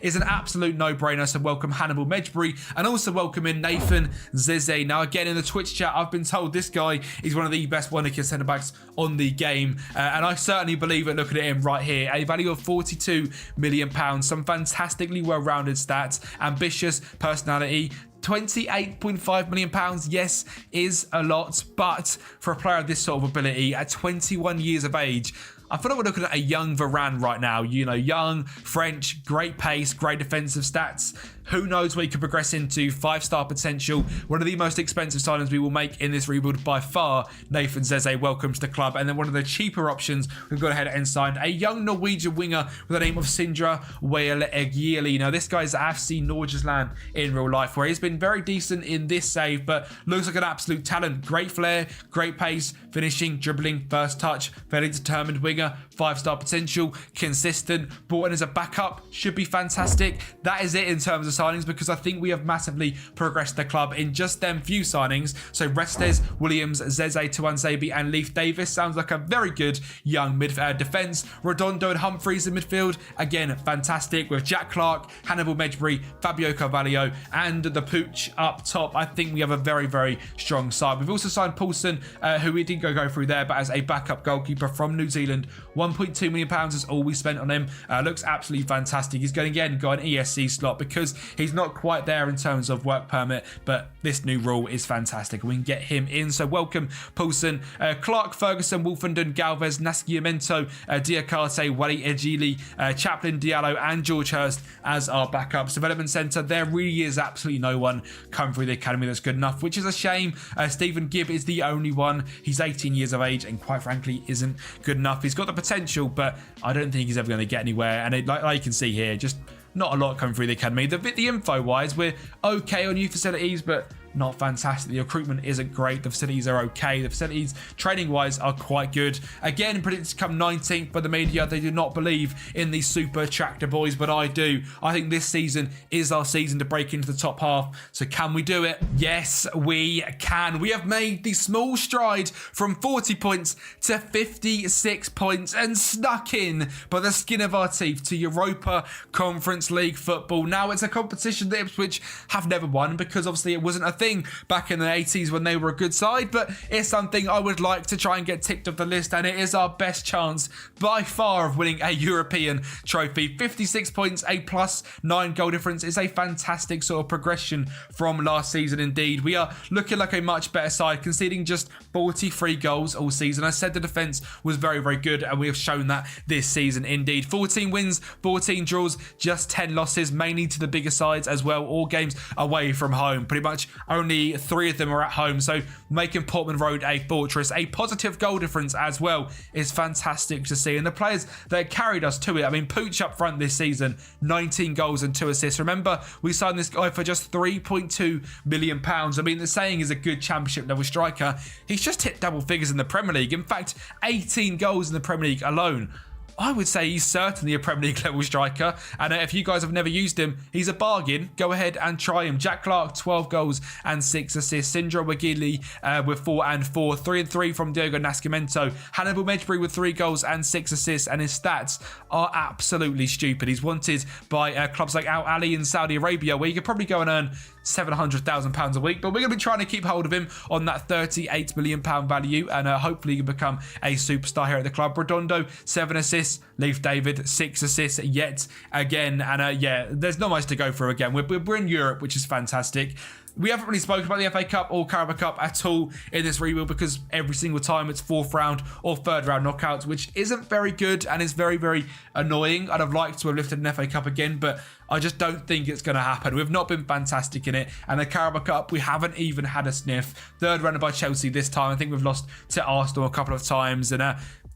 Speaker 1: is an absolute no-brainer. So welcome Hannibal Mejbri, and also welcome in Nathan Zeze. Now again, in the Twitch chat, I've been told this guy is one of the best wonder-kid centre-backs on the game, and I certainly believe it looking at him right here. A value of £42 million, some fantastically well-rounded stats, ambitious personality, £28.5 million, yes, is a lot, but for a player of this sort of ability at 21 years of age, I feel like we're looking at a young Varane right now. You know, young, French, great pace, great defensive stats. Who knows where he could progress into? 5-star potential. One of the most expensive signings we will make in this rebuild by far. Nathan Zeze, welcome to the club. And then one of the cheaper options, we've gone ahead and signed a young Norwegian winger with the name of Sindre Wale-Egieli. Now, this guy's FC Norgesland in real life, where he's been very decent in this save, but looks like an absolute talent. Great flair, great pace, finishing, dribbling, first touch, very determined winger, 5-star potential, consistent, brought in as a backup, should be fantastic. That is it in terms of signings, because I think we have massively progressed the club in just them few signings. So Restes, Williams, Zeze, Tuanzebe and Leif Davis sounds like a very good young defence. Redondo and Humphreys in midfield, again fantastic, with Jack Clark, Hannibal Mejbri, Fabio Carvalho and the Pooch up top. I think we have a very, very strong side. We've also signed Paulson, who we didn't go through there, but as a backup goalkeeper from New Zealand. £1.2 million is all we spent on him. Looks absolutely fantastic. He's going to again go an ESC slot because he's not quite there in terms of work permit, but this new rule is fantastic. We can get him in. So welcome Paulson, Clark, Ferguson, Wolfenden, Galvez, Nascimento, Diakate, Wally Ejili, Chaplin, Diallo and George Hurst as our backups. Development centre, there really is absolutely no one come through the academy that's good enough, which is a shame. Stephen Gibb is the only one. He's 18 years of age and quite frankly isn't good enough. He's got the potential, but I don't think he's ever going to get anywhere. And like you can see here, just not a lot coming through the academy. The info wise, we're okay on youth facilities, but not fantastic. The recruitment isn't great. The facilities are okay. The facilities training wise are quite good. Again, predicted to come 19th by the media. They do not believe in these super tractor boys, but I do. I think this season is our season to break into the top half. So can we do it? Yes, we can. We have made the small stride from 40 points to 56 points and snuck in by the skin of our teeth to Europa Conference League football. Now it's a competition that Ipswich have never won because obviously it wasn't a thing back in the 80s when they were a good side, but it's something I would like to try and get ticked off the list, and it is our best chance by far of winning a European trophy. 56 points, a +9 goal difference is a fantastic sort of progression from last season indeed. We are looking like a much better side, conceding just 43 goals all season. I said the defence was very, very good, and we have shown that this season indeed. 14 wins, 14 draws, just 10 losses, mainly to the bigger sides as well, all games away from home. Pretty much only 3 of them are at home, so making Portman Road a fortress. A positive goal difference as well is fantastic to see, and the players that carried us to it. I mean, Pooch up front this season, 19 goals and 2 assists. Remember, we signed this guy for just £3.2 million. I mean, the saying is a good championship level striker. He's just hit double figures in the Premier League. In fact, 18 goals in the Premier League alone. I would say he's certainly a Premier League level striker, and if you guys have never used him, he's a bargain. Go ahead and try him. Jack Clark, 12 goals and 6 assists. Sindre Wale-Egieli with 4 and 4. 3 and 3 from Diogo Nascimento. Hannibal Mejbri with 3 goals and 6 assists, and his stats are absolutely stupid. He's wanted by clubs like Al Ahly in Saudi Arabia, where you could probably go and earn £700,000 a week, but we're going to be trying to keep hold of him on that £38 million value, and hopefully he can become a superstar here at the club. Redondo, 7 assists. assists. Leif David, 6 assists yet again. And yeah, there's not much to go through again. We're in Europe, which is fantastic. We haven't really spoken about the FA Cup or Carabao Cup at all in this rebuild because every single time it's 4th round or 3rd round knockouts, which isn't very good and is very, very annoying. I'd have liked to have lifted an FA Cup again, but I just don't think it's going to happen. We've not been fantastic in it. And the Carabao Cup, we haven't even had a sniff. 3rd round by Chelsea this time. I think we've lost to Arsenal a couple of times. And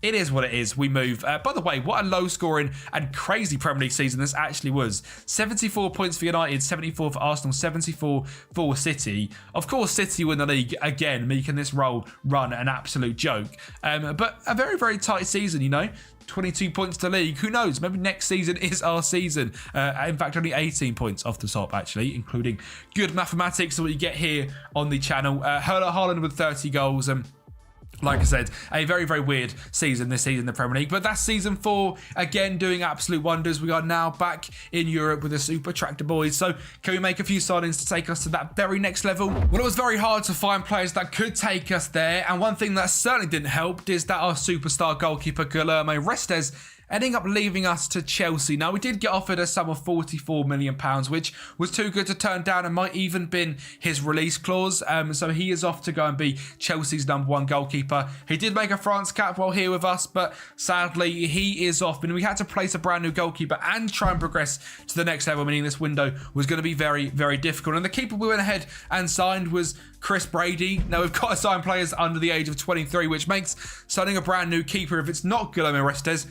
Speaker 1: it is what it is. We move. By the way, what a low-scoring and crazy Premier League season this actually was. 74 points for United, 74 for Arsenal, 74 for City. Of course, City win the league again, making this run an absolute joke. But a very, very tight season, you know. 22 points to league. Who knows? Maybe next season is our season. In fact, only 18 points off the top, actually, including good mathematics that we get here on the channel. Haaland with 30 goals and like I said, a very, very weird season this season in the Premier League. But that's season 4, again, doing absolute wonders. We are now back in Europe with the Super Tractor Boys. So can we make a few signings to take us to that very next level? Well, it was very hard to find players that could take us there. And one thing that certainly didn't help is that our superstar goalkeeper, Guilherme Restes, ending up leaving us to Chelsea. Now, we did get offered a sum of £44 million, which was too good to turn down and might even been his release clause. So he is off to go and be Chelsea's #1 goalkeeper. He did make a France cap while here with us, but sadly, he is off. And we had to place a brand new goalkeeper and try and progress to the next level, meaning this window was going to be very, very difficult. And the keeper we went ahead and signed was Chris Brady. Now, we've got to sign players under the age of 23, which makes signing a brand new keeper, if it's not Guilherme Restes,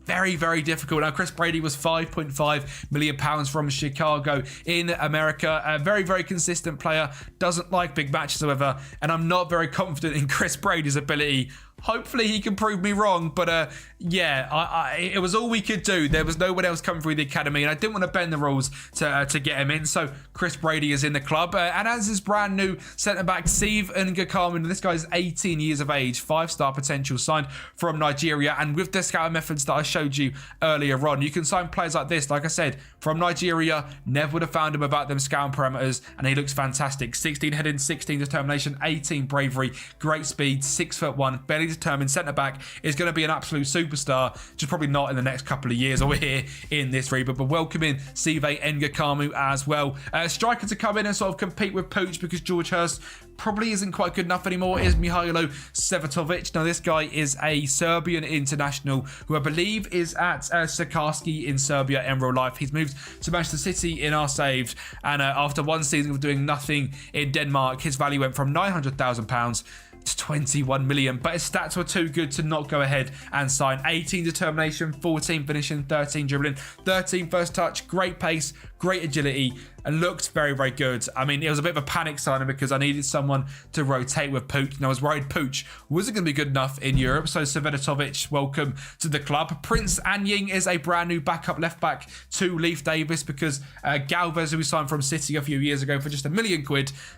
Speaker 1: very, very difficult. Now, Chris Brady was £5.5 million from Chicago in America. A very, very consistent player. Doesn't like big matches, however. And I'm not very confident in Chris Brady's ability. Hopefully he can prove me wrong, but yeah, it was all we could do. There was no one else coming through the academy, and I didn't want to bend the rules to get him in. So Chris Brady is in the club, and as his brand new centre back, Steve Ngakamu. This guy's 18 years of age, 5-star potential, signed from Nigeria. And with the scouting methods that I showed you earlier on, you can sign players like this. Like I said, from Nigeria, never would have found him without them scouting parameters, and he looks fantastic. 16 heading, 16 determination, 18 bravery, great speed, 6'1", barely determined centre back, is going to be an absolute superstar, just probably not in the next couple of years or here in this rebuild. But welcoming Steve Ngakamu as well. Striker to come in and sort of compete with Pooch, because George Hurst probably isn't quite good enough anymore, is Mihailo Sevatovic. Now, this guy is a Serbian international who I believe is at Sakarski in Serbia in real life. He's moved to Manchester City in our saved, and after one season of doing nothing in Denmark, his value went from £900,000 to 21 million, but his stats were too good to not go ahead and sign. 18 determination, 14 finishing, 13 dribbling, 13 first touch, great pace, great agility, and looked very, very good. I mean, it was a bit of a panic signing because I needed someone to rotate with Pooch, and I was worried Pooch wasn't going to be good enough in Europe. So Sevatovic, welcome to the club. Prince Anying is a brand new backup left back to Leif Davis, because Galvez, who we signed from City a few years ago for just £1 million,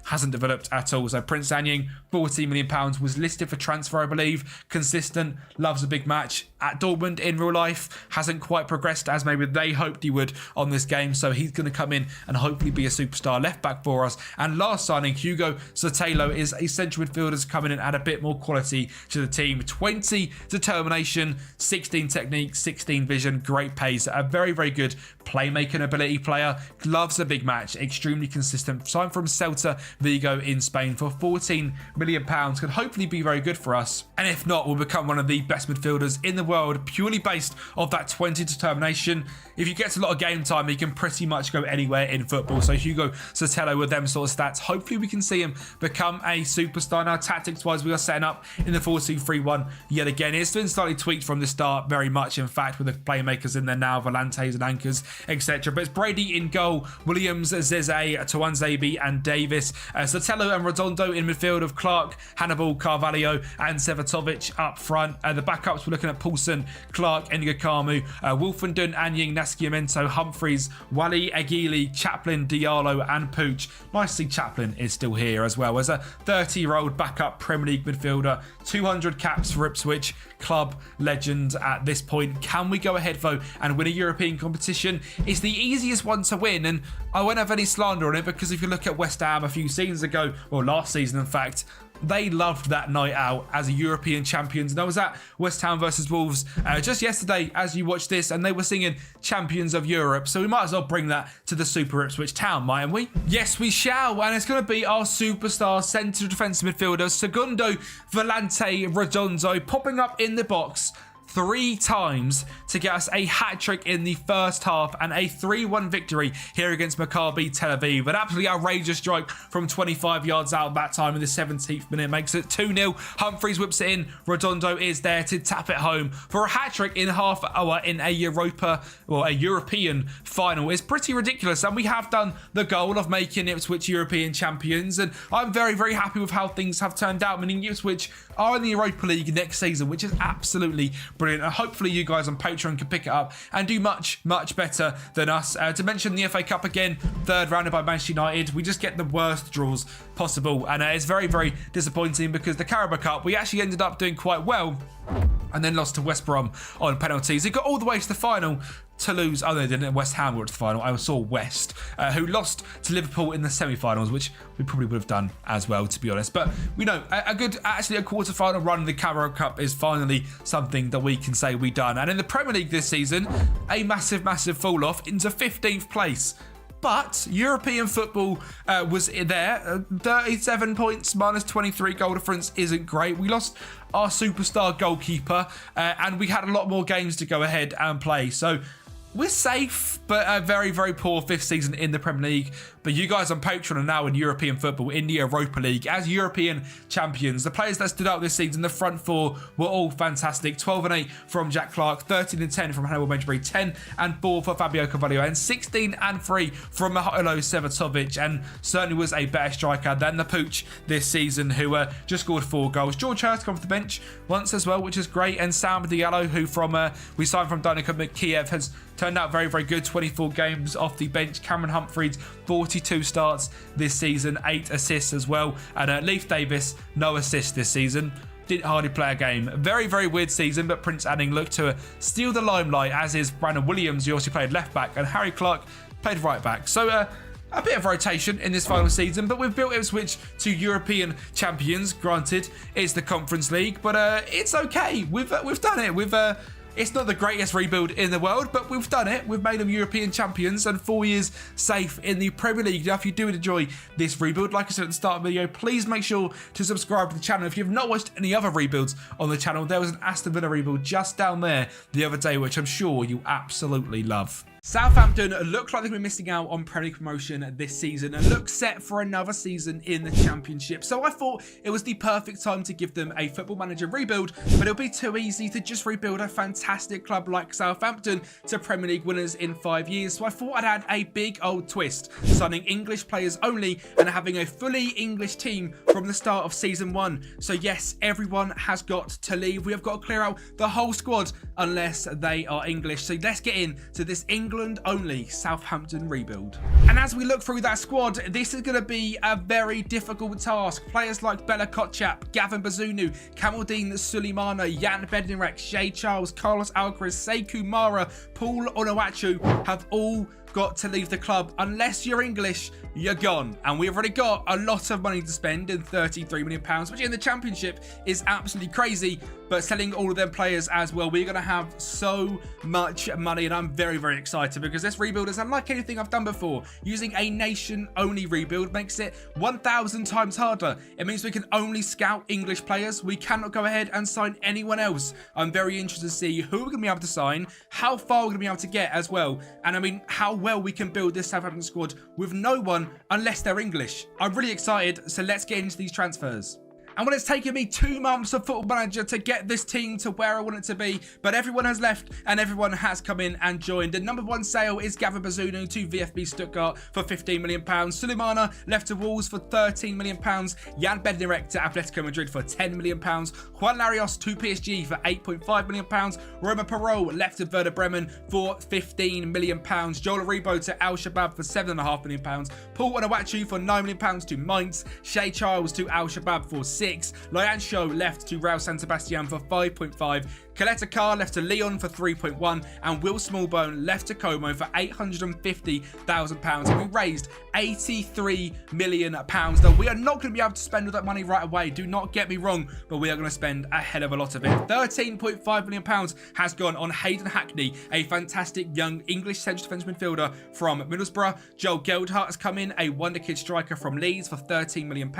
Speaker 1: hasn't developed at all. So Prince Anying, £14 million, was listed for transfer, I believe. Consistent, loves a big match at Dortmund in real life, hasn't quite progressed as maybe they hoped he would on this game. So he's going to come in and hopefully be a superstar left back for us. And last signing, Hugo Sotelo, is a central midfielder to come in and add a bit more quality to the team. 20 determination, 16 technique, 16 vision, great pace, a very, very good playmaking ability player. Loves a big match, extremely consistent. Signed from Celta Vigo in Spain for £14 million. Can hopefully be very good for us. And if not, we'll become one of the best midfielders in the world, purely based off that 20 determination. If you get a lot of game time, he can pretty much go anywhere in football. So Hugo Sotelo with them sort of stats, hopefully we can see him become a superstar. Now, tactics-wise, we are setting up in the 4-2-3-1 yet again. It's been slightly tweaked from the start, very much, in fact, with the playmakers in there now, Volantes and anchors, etc. But it's Brady in goal, Williams, Zeze, Tuanzebe and Davis. Sotelo and Redondo in midfield of Clark, Hannibal, Carvalho and Sevatovic up front. The backups, we're looking at Poulsen, Clark, Ngakamu, Wolfenden, Anying, Nascimento, Humphreys, Wally, Aguili, Chaplin, Diallo and Pooch. Nice to see Chaplin is still here as well as a 30-year-old backup Premier League midfielder. 200 caps for Ipswich, club legend at this point. Can we go ahead though and win a European competition? It's the easiest one to win, and I won't have any slander on it, because if you look at West Ham a few seasons ago, or last season in fact, they loved that night out as a European champions. And I was at West Ham versus Wolves just yesterday as you watched this, and they were singing Champions of Europe. So we might as well bring that to the Super Ipswich Town, mightn't we? Yes, we shall. And it's going to be our superstar central defensive midfielder, Segundo Volante Redondo, popping up in the box 3 times to get us a hat-trick in the first half and a 3-1 victory here against Maccabi Tel Aviv. An absolutely outrageous strike from 25 yards out that time in the 17th minute makes it 2-0. Humphreys whips it in. Redondo is there to tap it home for a hat-trick in half hour in a European final. It's pretty ridiculous, and we have done the goal of making Ipswich European champions, and I'm very, very happy with how things have turned out, meaning Ipswich are in the Europa League next season, which is absolutely brilliant. And hopefully you guys on Patreon can pick it up and do much, much better than us. To mention the FA Cup again, 3rd rounded by Manchester United. We just get the worst draws possible, and it's very, very disappointing because the Carabao Cup, we actually ended up doing quite well and then lost to West Brom on penalties. It got all the way to the final to lose. Oh, they didn't. West Ham were to the final. I saw West, who lost to Liverpool in the semi-finals, which we probably would have done as well, to be honest. But we know actually a quarter-final run in the Carabao Cup is finally something that we can say we've done. And in the Premier League this season, a massive, massive fall off into 15th place. But European football was there. 37 points minus 23 goal difference isn't great. We lost our superstar goalkeeper, and we had a lot more games to go ahead and play. So we're safe, but a very, very poor 5th season in the Premier League. But you guys on Patreon are now in European football, in the Europa League, as European champions. The players that stood out this season, the front 4, were all fantastic. 12-8 from Jack Clark, 13-10 from Hannibal Mejbri, 10-4 for Fabio Carvalho, and 16-3 from Mihailo Sevatovic, and certainly was a better striker than the Pooch this season, who just scored 4 goals. George Hurst come off the bench once as well, which is great, and Sam Diallo, who we signed from Dynamo Kiev, has turned out very, very good. 24 games off the bench. Cameron Humphreys, 42 starts this season, 8 assists as well. And Leif Davis, no assists this season. Didn't hardly play a game. Very, very weird season, but Prince Anning looked to steal the limelight, as is Brandon Williams, who also played left back, and Harry Clark played right back. So a bit of rotation in this final season, but we've built Ipswich to European champions. Granted, it's the Conference League, but it's okay. We've done it. It's not the greatest rebuild in the world, but we've done it. We've made them European champions and 4 years safe in the Premier League. Now, if you do enjoy this rebuild, like I said at the start of the video, please make sure to subscribe to the channel. If you've not watched any other rebuilds on the channel, there was an Aston Villa rebuild just down there the other day, which I'm sure you absolutely love. Southampton look like they've been missing out on Premier League promotion this season and look set for another season in the Championship. So I thought it was the perfect time to give them a Football Manager rebuild, but it'll be too easy to just rebuild a fantastic club like Southampton to Premier League winners in 5 years. So I thought I'd add a big old twist, signing English players only and having a fully English team from the start of Season 1. So yes, everyone has got to leave. We have got to clear out the whole squad unless they are English. So let's get into this England-only Southampton rebuild. And as we look through that squad, this is going to be a very difficult task. Players like Bella Kotchap, Gavin Bazunu, Kamaldeen Suleimana, Jan Bednarek, Shay Charles, Carlos Alcaraz, Sekou Mara, Paul Onuachu have all got to leave the club. Unless you're English, you're gone. And we've already got a lot of money to spend in £33 million, which in the Championship is absolutely crazy. But selling all of them players as well, we're going to have so much money, and I'm very, very excited because this rebuild is unlike anything I've done before. Using a nation-only rebuild makes it 1,000 times harder. It means we can only scout English players. We cannot go ahead and sign anyone else. I'm very interested to see who we're going to be able to sign, how far we're going to be able to get as well, and I mean how well we can build this Southampton squad with no one unless they're English. I'm really excited, so let's get into these transfers. And well, it's taken me 2 months of Football Manager to get this team to where I want it to be, but everyone has left and everyone has come in and joined. The number 1 sale is Gavin Bazunu to VfB Stuttgart for £15 million. Suleimana left to Wolves for £13 million. Jan Bednarek to Atletico Madrid for £10 million. Juan Larios to PSG for £8.5 million. Romain Perrault left to Werder Bremen for £15 million. Joel Aribo to Al Shabab for £7.5 million. Paul Onuachu for £9 million to Mainz. Shay Charles to Al Shabab for 6. Lyancho left to Real San Sebastian for 5.5. Coletta Carr left to Lyon for 3.1, and Will Smallbone left to Como for £850,000, and we raised £83 million. Now, we are not going to be able to spend all that money right away, do not get me wrong, but we are going to spend a hell of a lot of it. £13.5 million has gone on Hayden Hackney, a fantastic young English central defence midfielder from Middlesbrough. Joel Geldhart has come in, a wonder kid striker from Leeds, for £13 million.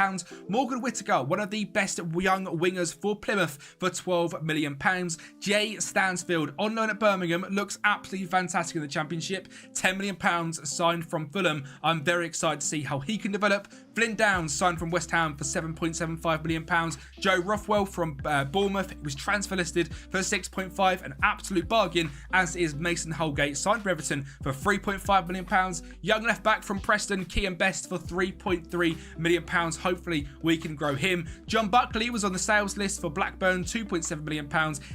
Speaker 1: Morgan Whittaker, one of the best young wingers for Plymouth, for £12 million. Jay Stansfield, on loan at Birmingham, looks absolutely fantastic in the Championship. £10 million signed from Fulham. I'm very excited to see how he can develop. Flynn Downs signed from West Ham for £7.75 million. Joe Rothwell from Bournemouth was transfer listed for 6.5, an absolute bargain, as is Mason Holgate, signed for Everton for £3.5 million. Young left back from Preston, Kean Best, for £3.3 million. Hopefully we can grow him. John Buckley was on the sales list for Blackburn, £2.7 million.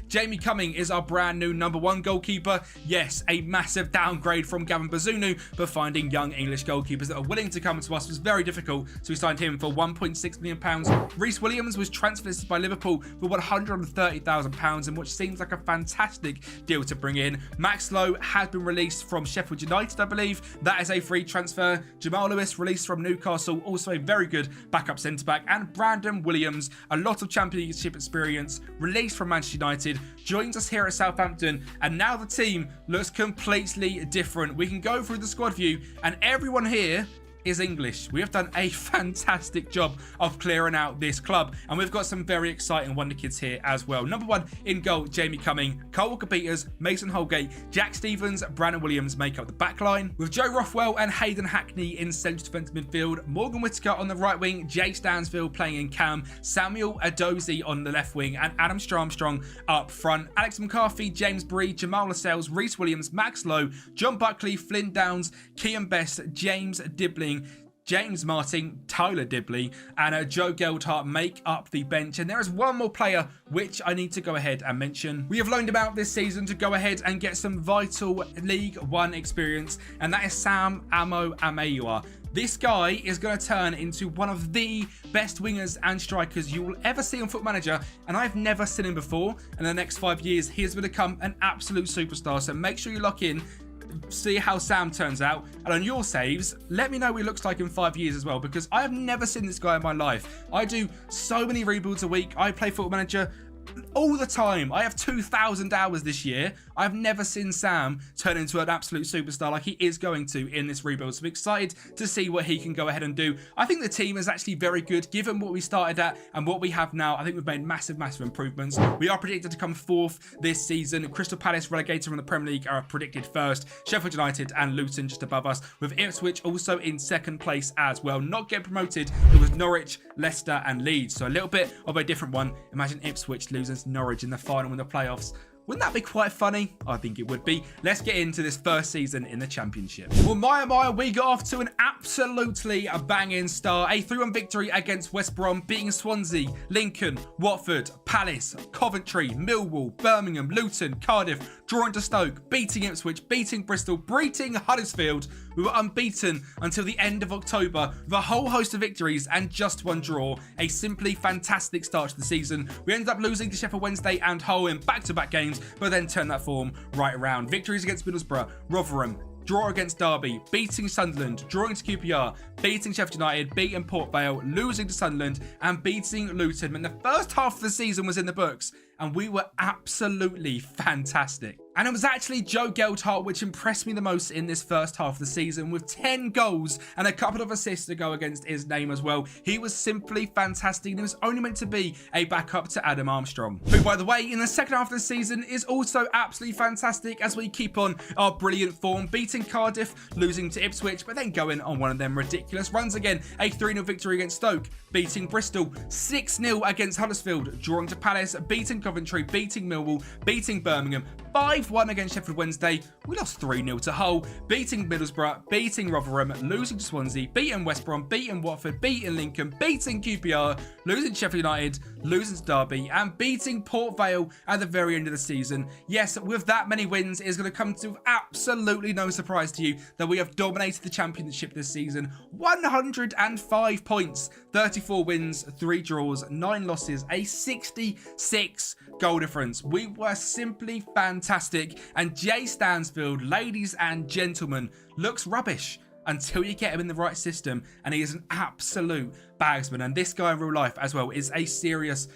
Speaker 1: Jamie Cumming is our brand new #1 goalkeeper. Yes, a massive downgrade from Gavin Bazunu, but finding young English goalkeepers that are willing to come to us was very difficult, so we signed him for £1.6 million. Reece Williams was transfer listed by Liverpool for £130,000, and which seems like a fantastic deal to bring in. Max Lowe has been released from Sheffield United, I believe. That is a free transfer. Jamal Lewis released from Newcastle, also a very good backup centre-back. And Brandon Williams, a lot of Championship experience, released from Manchester United, joins us here at Southampton, and now the team looks completely different. We can go through the squad view, and everyone here is English. We have done a fantastic job of clearing out this club, and we've got some very exciting wonder kids here as well. #1 in goal, Jamie Cumming. Cole Walker-Peters, Mason Holgate, Jack Stevens, Brandon Williams make up the back line, with Joe Rothwell and Hayden Hackney in central defensive midfield, Morgan Whittaker on the right wing, Jay Stansfield playing in cam, Samuel Adozie on the left wing, and Adam Armstrong up front. Alex McCarthy, James Bree, Jamal Lascelles, Reece Williams, Max Lowe, John Buckley, Flynn Downs, Kean Best, James Dibbling, James Martin, Tyler Dibley, and Joe Geldhart make up the bench. And there is one more player which I need to go ahead and mention. We have loaned him out this season to go ahead and get some vital League One experience, and that is Sam Amo Ameua. This guy is going to turn into one of the best wingers and strikers you will ever see on Foot Manager, and I've never seen him before. In the next 5 years, he is going to become an absolute superstar, so make sure you lock in, see how Sam turns out, and on your saves, let me know what he looks like in 5 years as well, because I have never seen this guy in my life. I do so many rebuilds a week. I play Football Manager all the time. I have 2,000 hours this year. I've never seen Sam turn into an absolute superstar like he is going to in this rebuild, so I'm excited to see what he can go ahead and do. I think the team is actually very good given what we started at and what we have now. I think we've made massive improvements. We are predicted to come 4th this season. Crystal Palace, relegated from the Premier League, are predicted 1st. Sheffield United and Luton just above us, with Ipswich also in 2nd place as well. Not getting promoted, it was Norwich, Leicester and Leeds, so a little bit of a different one. Imagine Ipswich loses to Norwich in the final in the playoffs. Wouldn't that be quite funny? I think it would be. Let's get into this first season in the Championship. Well, my, we got off to an absolutely banging start. A 3-1 victory against West Brom, beating Swansea, Lincoln, Watford, Palace, Coventry, Millwall, Birmingham, Luton, Cardiff, drawing to Stoke, beating Ipswich, beating Bristol, beating Huddersfield. We were unbeaten until the end of October, with a whole host of victories and just one draw. A simply fantastic start to the season. We ended up losing to Sheffield Wednesday and Hull in back-to-back games, but then turned that form right around. Victories against Middlesbrough, Rotherham, draw against Derby, beating Sunderland, drawing to QPR, beating Sheffield United, beating Port Vale, losing to Sunderland, and beating Luton. And the first half of the season was in the books, and we were absolutely fantastic. And it was actually Joe Geldhart which impressed me the most in this first half of the season, with 10 goals and a couple of assists to go against his name as well. He was simply fantastic, and he was only meant to be a backup to Adam Armstrong, who, by the way, in the second half of the season is also absolutely fantastic as we keep on our brilliant form, beating Cardiff, losing to Ipswich, but then going on one of them ridiculous runs again. A 3-0 victory against Stoke, beating Bristol, 6-0 against Huddersfield, drawing to Palace, beating Coventry, beating Millwall, beating Birmingham, 5-1 against Sheffield Wednesday. We lost 3-0 to Hull, beating Middlesbrough, beating Rotherham, losing to Swansea, beating West Brom, beating Watford, beating Lincoln, beating QPR, losing to Sheffield United, losing to Derby, and beating Port Vale at the very end of the season. Yes, with that many wins, it is going to come to absolutely no surprise to you that we have dominated the championship this season. 105 points, 34 wins, 3 draws, 9 losses, a 66 goal difference. We were simply fantastic, and Jay Stansfield, ladies and gentlemen, looks rubbish until you get him in the right system, and he is an absolute bagsman. And this guy in real life as well is a serious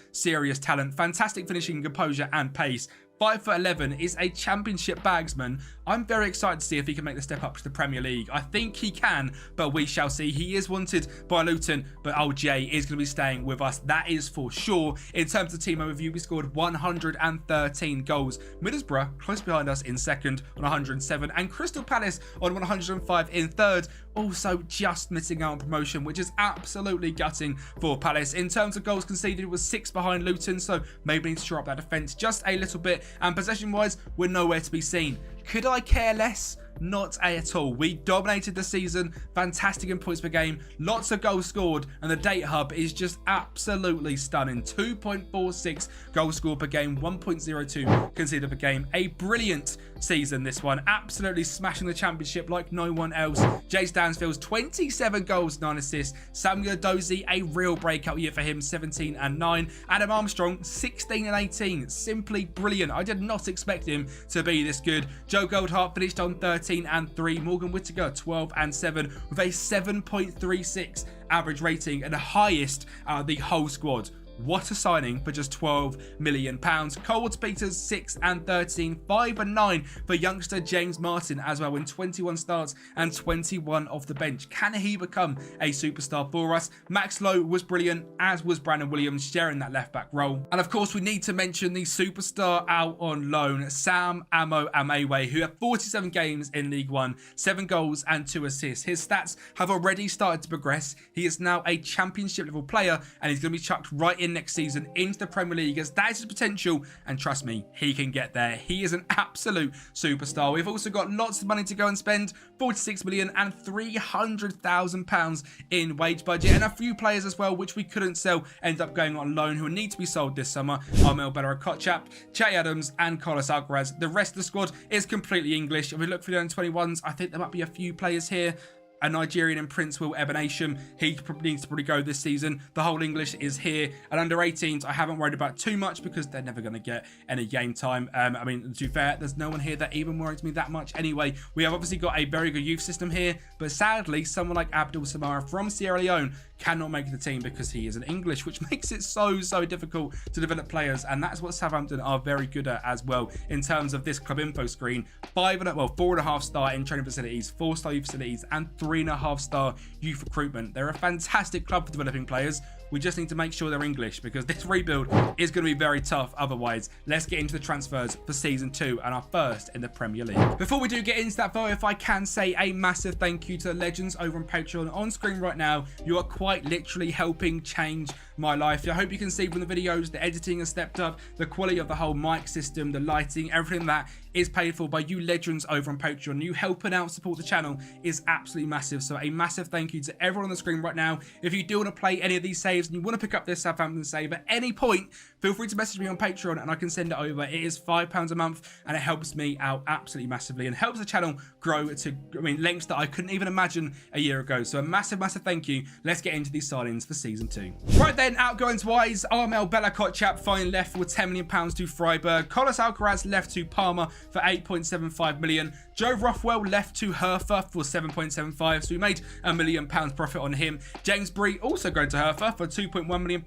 Speaker 1: talent. Fantastic finishing, composure and pace. 5'11", is a championship bagsman. I'm very excited to see if he can make the step up to the Premier League. I think he can, but we shall see. He is wanted by Luton, but old Jay is going to be staying with us. That is for sure. In terms of team overview, we scored 113 goals. Middlesbrough close behind us in second on 107, and Crystal Palace on 105 in third. Also just missing out on promotion, which is absolutely gutting for Palace. In terms of goals conceded, it was 6 behind Luton, so maybe need to shore up that defence just a little bit. And possession-wise, we're nowhere to be seen. Could I care less? Not at all. We dominated the season, fantastic in points per game, lots of goals scored, and the data hub is just absolutely stunning. 2.46 goals scored per game, 1.02 conceded per game. A brilliant season, this one. Absolutely smashing the championship like no one else. Jay Stansfield's 27 goals, 9 assists. Samuel Dozie, a real breakout year for him, 17 and 9. Adam Armstrong, 16 and 18. Simply brilliant. I did not expect him to be this good. Joe Goldhart finished on 13 and 3. Morgan Whittaker 12 and 7 with a 7.36 average rating and the highest out of the whole squad. What a signing for just £12 million. Cole Peters 6 and 13, 5 and 9 for youngster James Martin as well in 21 starts and 21 off the bench. Can he become a superstar for us? Max Lowe was brilliant, as was Brandon Williams, sharing that left back role. And of course, we need to mention the superstar out on loan, Sam Amo Amewe, who had 47 games in League One, 7 goals and 2 assists. His stats have already started to progress. He is now a championship level player, and he's going to be chucked right in next season into the Premier League, as that is his potential, and trust me, he can get there. He is an absolute superstar. We've also got lots of money to go and spend, 46 million and £300,000 in wage budget, and a few players as well which we couldn't sell end up going on loan who need to be sold this summer. Armel Bella-Kotchap, Che Adams and Carlos Alcaraz. The rest of the squad is completely English. If we look for the under-21s, I think there might be a few players here. A Nigerian in Prince Will Ebenasham, he needs to probably go this season. The whole English is here. And under 18s, I haven't worried about too much because they're never going to get any game time. I mean, to be fair, there's no one here that even worries me that much anyway. We have obviously got a very good youth system here, but sadly, someone like Abdul Samara from Sierra Leone cannot make the team because he is an English, which makes it so difficult to develop players, and that's what Southampton are very good at as well. In terms of this club info screen, 4.5 star in training facilities, 4-star youth facilities, and 3.5-star youth recruitment. They're a fantastic club for developing players. We just need to make sure they're English because this rebuild is going to be very tough otherwise. Let's get into the transfers for season 2 and our first in the Premier League. Before we do get into that though, if I can say a massive thank you to the legends over on Patreon. On screen right now, you are quite literally helping change my life. I hope you can see from the videos, the editing has stepped up, the quality of the whole mic system, the lighting, everything that is paid for by you legends over on Patreon. You helping out support the channel is absolutely massive. So a massive thank you to everyone on the screen right now. If you do want to play any of these saves and you want to pick up this Southampton save at any point, feel free to message me on Patreon and I can send it over. It is £5 a month and it helps me out absolutely massively and helps the channel grow to, lengths that I couldn't even imagine a year ago. So a massive thank you. Let's get into these signings for season 2. Right then, outgoings wise, Armel Bella-Kotchap finally left for £10 million to Freiburg. Carlos Alcaraz left to Parma for 8.75 million. Joe Rothwell left to Hertha for 7.75, so we made £1 million profit on him. James Bree also going to Hertha for £2.1 million,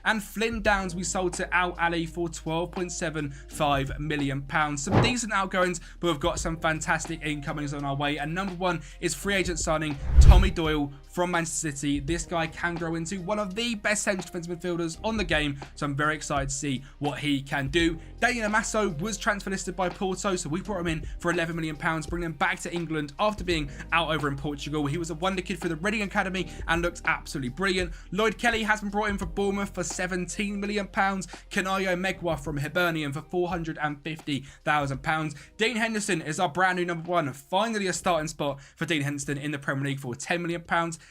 Speaker 1: and Flynn Downs we sold to Al Ali for £12.75 million. Some decent outgoings, but we've got some fantastic incomings on our way, and number 1 is free agent signing Tommy Doyle from Manchester City. This guy can grow into one of the best centre English defensive midfielders on the game, so I'm very excited to see what he can do. Daniel Amaso was transfer listed by Porto, so we brought him in for £11 million, bringing him back to England after being out over in Portugal. He was a wonder kid for the Reading Academy and looked absolutely brilliant. Lloyd Kelly has been brought in for Bournemouth for £17 million. Kanayo Megwa from Hibernian for £450,000. Dean Henderson is our brand new number one. Finally a starting spot for Dean Henderson in the Premier League for £10 million.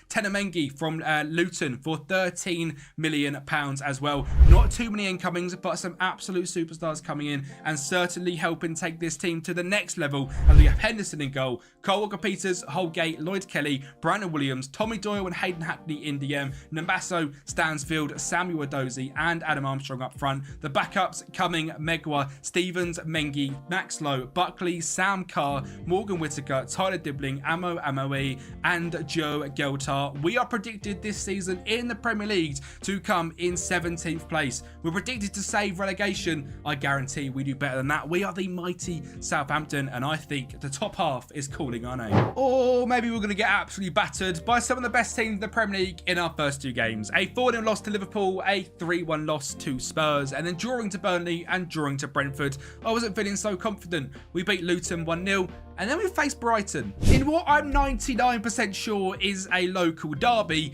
Speaker 1: Tenor Mengi from Luton for £13 million as well. Not too many incomings, but some absolute superstars coming in and certainly helping take this team to the next level. And we have Henderson in goal, Cole Walker-Peters, Holgate, Lloyd Kelly, Brandon Williams, Tommy Doyle and Hayden Hackney in DM, Nambasso, Stansfield, Samuel Adozie and Adam Armstrong up front. The backups coming Megwa, Stevens, Mengi, Max Lowe, Buckley, Sam Carr, Morgan Whittaker, Tyler Dibbling, Amo Amoe and Joe Geltar. We are predicted this season in the Premier League to come in 17th place. We're predicted to save relegation. I guarantee we do better than that. We are the mighty Southampton, and I think the top half is calling our name. Or maybe we're going to get absolutely battered by some of the best teams in the Premier League in our first two games. A 4-0 loss to Liverpool, a 3-1 loss to Spurs, and then drawing to Burnley and drawing to Brentford. I wasn't feeling so confident. We beat Luton 1-0. And then we faced Brighton in what I'm 99% sure is a local derby.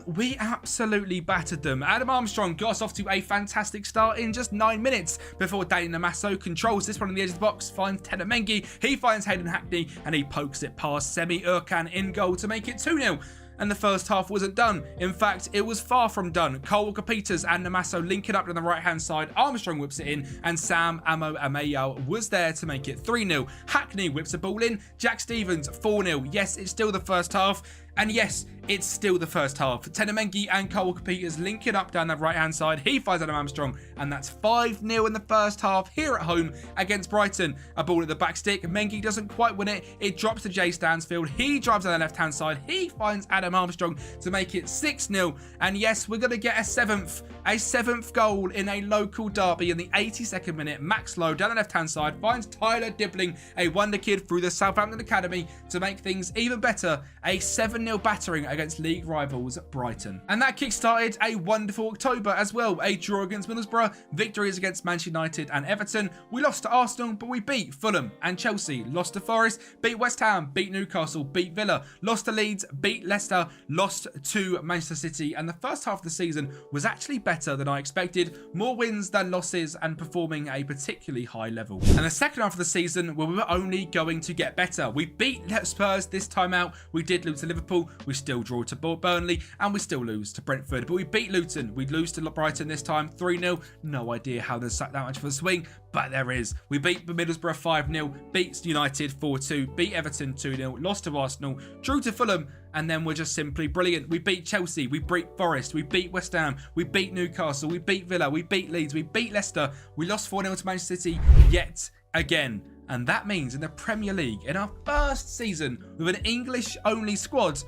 Speaker 1: We absolutely battered them. Adam Armstrong got us off to a fantastic start in just 9 minutes before Daniel Namaso controls this one on the edge of the box, finds Tenor Mengi, he finds Hayden Hackney and he pokes it past Semi Urkan in goal to make it 2-0. And the first half wasn't done. In fact, it was far from done. Cole Walker-Peters and Namaso linking up on the right-hand side. Armstrong whips it in, and Sam Amo Amayao was there to make it 3-0. Hackney whips a ball in. Jack Stevens, 4-0. Yes, it's still the first half. And yes, it's still the first half. Tenor Mengi and Cole Walker-Peters linking up down the right-hand side. He finds Adam Armstrong, and that's 5-0 in the first half here at home against Brighton. A ball at the back stick. Mengi doesn't quite win it. It drops to Jay Stansfield. He drives down the left-hand side. He finds Adam Armstrong to make it 6-0. And yes, we're going to get a seventh goal in a local derby in the 82nd minute. Max Lowe down the left-hand side finds Tyler Dibbling, a wonder kid through the Southampton Academy, to make things even better. A 7-0 battering against league rivals Brighton. And that kick-started a wonderful October as well. A draw against Middlesbrough, victories against Manchester United and Everton. We lost to Arsenal, but we beat Fulham and Chelsea. Lost to Forest, beat West Ham, beat Newcastle, beat Villa. Lost to Leeds, beat Leicester, lost to Manchester City. And the first half of the season was actually better than I expected. More wins than losses and performing at a particularly high level. And the second half of the season, well, we were only going to get better. We beat Spurs this time out. We did lose to Liverpool. We still draw to Burnley and we still lose to Brentford. But we beat Luton. We lose to Brighton this time 3-0. No idea how there's that much of a swing, but there is. We beat Middlesbrough 5-0, beat United 4-2, beat Everton 2-0, lost to Arsenal, drew to Fulham, and then we're just simply brilliant. We beat Chelsea, we beat Forest, we beat West Ham, we beat Newcastle, we beat Villa, we beat Leeds, we beat Leicester, we lost 4-0 to Manchester City yet again. And that means in the Premier League, in our first season with an English-only squad,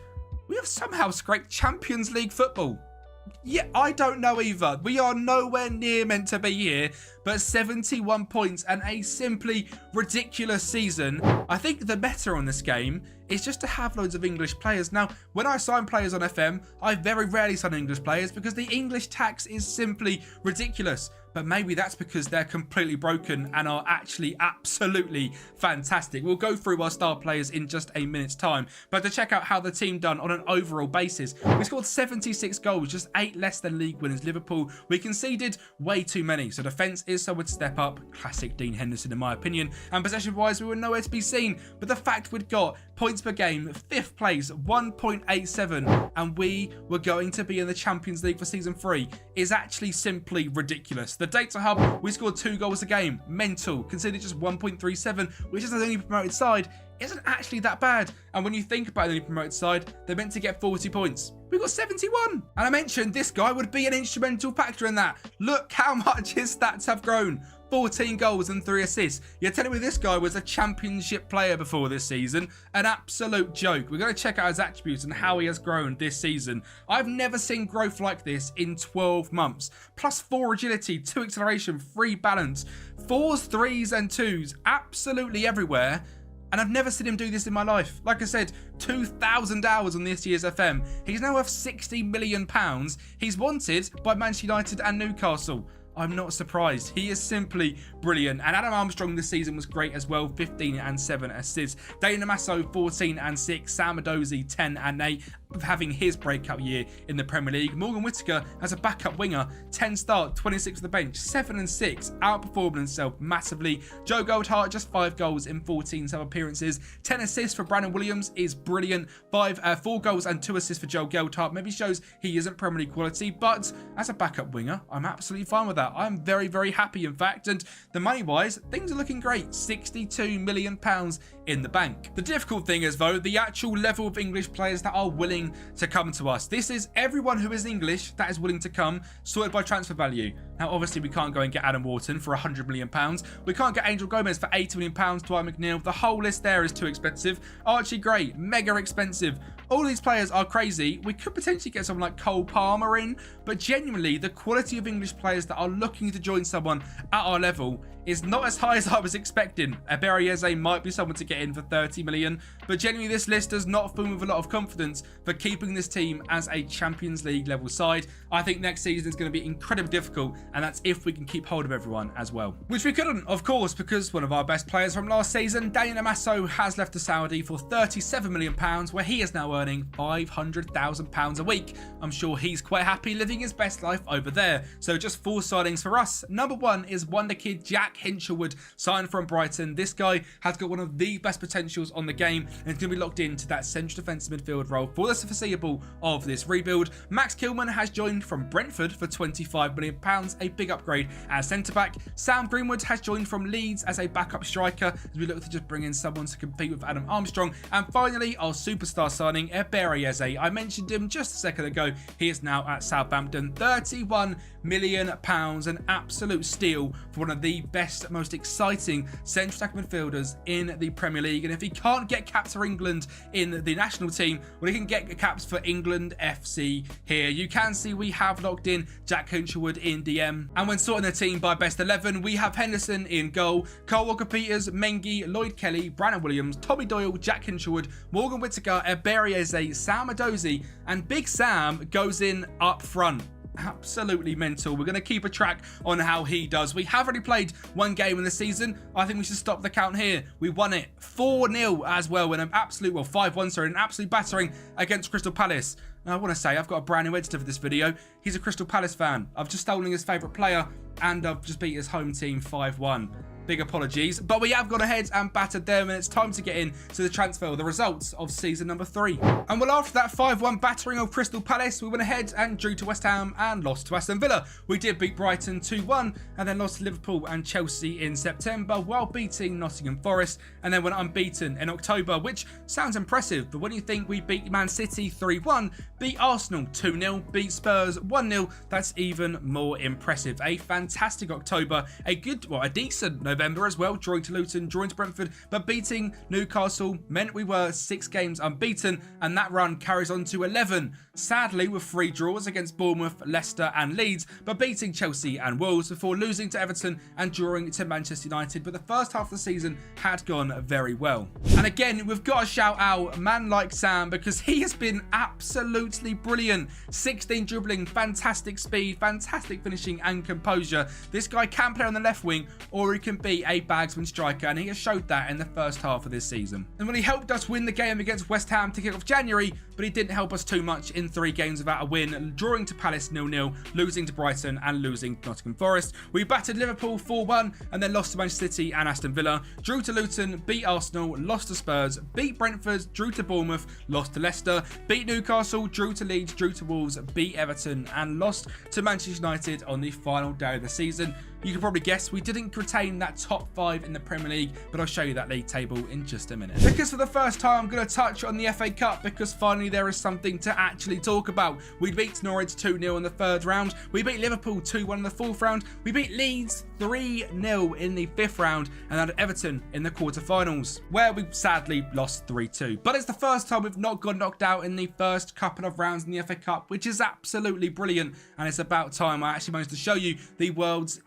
Speaker 1: we have somehow scraped Champions League football. Yeah, I don't know either. We are nowhere near meant to be here, but 71 points and a simply ridiculous season. I think the meta on this game is just to have loads of English players. Now, when I sign players on FM, I very rarely sign English players because the English tax is simply ridiculous. But maybe that's because they're completely broken and are actually absolutely fantastic. We'll go through our star players in just a minute's time. But to check out how the team done on an overall basis, we scored 76 goals, just 8 less than league winners Liverpool. We conceded way too many, so defence is somewhere to step up. Classic Dean Henderson in my opinion. And possession-wise, we were nowhere to be seen. But the fact we'd got points per game, 5th place, 1.87, and we were going to be in the Champions League for Season 3 is actually simply ridiculous. The Data Hub, we scored 2 goals a game. Mental. Conceded just 1.37, which is the only promoted side. Isn't actually that bad. And when you think about the only promoted side, they're meant to get 40 points. We got 71. And I mentioned this guy would be an instrumental factor in that. Look how much his stats have grown. 14 goals and 3 assists. You're telling me this guy was a championship player before this season? An absolute joke. We're going to check out his attributes and how he has grown this season. I've never seen growth like this in 12 months. Plus 4 agility, 2 acceleration, 3 balance, 4s, 3s and 2s absolutely everywhere. And I've never seen him do this in my life. Like I said, 2,000 hours on this year's FM. He's now worth £60 million. He's wanted by Manchester United and Newcastle. I'm not surprised. He is simply brilliant. And Adam Armstrong this season was great as well. 15 and 7 assists. Dane Amaso 14 and 6. Sam Edozie 10 and 8. Having his breakout year in the Premier League. Morgan Whittaker as a backup winger. 10 start, 26 on the bench. 7 and 6. Outperforming himself massively. Joe Goldhart just 5 goals in 14 sub appearances. 10 assists for Brandon Williams is brilliant. 4 goals and 2 assists for Joe Goldhart. Maybe shows he isn't Premier League quality. But as a backup winger, I'm absolutely fine with that. I'm very, very happy, in fact, and the money-wise, things are looking great. £62 million in the bank. The difficult thing is, though, the actual level of English players that are willing to come to us. This is everyone who is English that is willing to come, sorted by transfer value. Now, obviously, we can't go and get Adam Wharton for £100 million. We can't get Angel Gomez for £80 million, Dwight McNeil. The whole list there is too expensive. Archie Gray, mega expensive. All these players are crazy. We could potentially get someone like Cole Palmer in, but genuinely, the quality of English players that are looking to join someone at our level is not as high as I was expecting. Eberieze might be someone to get in for £30 million, but genuinely this list does not fill me with a lot of confidence for keeping this team as a Champions League level side. I think next season is going to be incredibly difficult, and that's if we can keep hold of everyone as well. Which we couldn't, of course, because one of our best players from last season, Daniel Amaso, has left the Saudi for £37 million, where he is now earning £500,000 a week. I'm sure he's quite happy living his best life over there. So just 4 signings for us. Number 1 is wonder kid Jack Hinchelwood, signed from Brighton. This guy has got one of the best potentials on the game and is going to be locked into that central defensive midfield role for the foreseeable of this rebuild. Max Kilman has joined from Brentford for £25 million, a big upgrade as centre-back. Sam Greenwood has joined from Leeds as a backup striker as we look to just bring in someone to compete with Adam Armstrong. And finally, our superstar signing, Eberieze. I mentioned him just a second ago. He is now at Southampton. £31 million, an absolute steal for one of the best, most exciting central attack midfielders in the Premier League. And if he can't get caps for England in the national team, well, he can get caps for England FC here. You can see we have locked in Jack Hinchelwood in DM. And when sorting the team by best 11, we have Henderson in goal, Kyle Walker-Peters, Mengi, Lloyd Kelly, Brandon Williams, Tommy Doyle, Jack Hinchelwood, Morgan Whittaker, Eberieze, Sam Edozie, and Big Sam goes in up front. Absolutely mental. We're going to keep a track on how he does. We have already played 1 game in the season. I think we should stop the count here. We won it 4-0 as well in an absolute, well, 5-1, sorry, an absolute battering against Crystal Palace. Now, I want to say I've got a brand new editor for this video. He's a Crystal Palace fan. I've just stolen his favourite player and I've just beat his home team 5-1. Big apologies, but we have gone ahead and battered them, and it's time to get into the transfer, the results of season number 3. And well, after that 5-1 battering of Crystal Palace, we went ahead and drew to West Ham and lost to Aston Villa. We did beat Brighton 2-1 and then lost to Liverpool and Chelsea in September, while beating Nottingham Forest, and then went unbeaten in October, which sounds impressive, but when you think we beat Man City 3-1, beat Arsenal 2-0, beat Spurs 1-0, that's even more impressive. A fantastic October, a decent November as well, drawing to Luton, drawing to Brentford, but beating Newcastle meant we were 6 games unbeaten, and that run carries on to 11. Sadly, with 3 draws against Bournemouth, Leicester and Leeds, but beating Chelsea and Wolves before losing to Everton and drawing to Manchester United. But the first half of the season had gone very well. And again, we've got to shout out a man like Sam, because he has been absolutely brilliant. 16 dribbling, fantastic speed, fantastic finishing and composure. This guy can play on the left wing, or he can be a bagsman striker, and he has showed that in the first half of this season. And when he helped us win the game against West Ham to kick off January, but he didn't help us too much in 3 games without a win, drawing to Palace 0-0, losing to Brighton and losing to Nottingham Forest. We battered Liverpool 4-1 and then lost to Manchester City and Aston Villa, drew to Luton, beat Arsenal, lost to Spurs, beat Brentford, drew to Bournemouth, lost to Leicester, beat Newcastle, drew to Leeds, drew to Wolves, beat Everton and lost to Manchester United on the final day of the season. You can probably guess we didn't retain that top 5 in the Premier League, but I'll show you that league table in just a minute. Because for the first time, I'm going to touch on the FA Cup, because finally there is something to actually talk about. We beat Norwich 2-0 in the 3rd round. We beat Liverpool 2-1 in the 4th round. We beat Leeds 3-0 in the 5th round, and had Everton in the quarterfinals, where we sadly lost 3-2. But it's the first time we've not got knocked out in the first couple of rounds in the FA Cup, which is absolutely brilliant, and it's about time I actually managed to show you the world's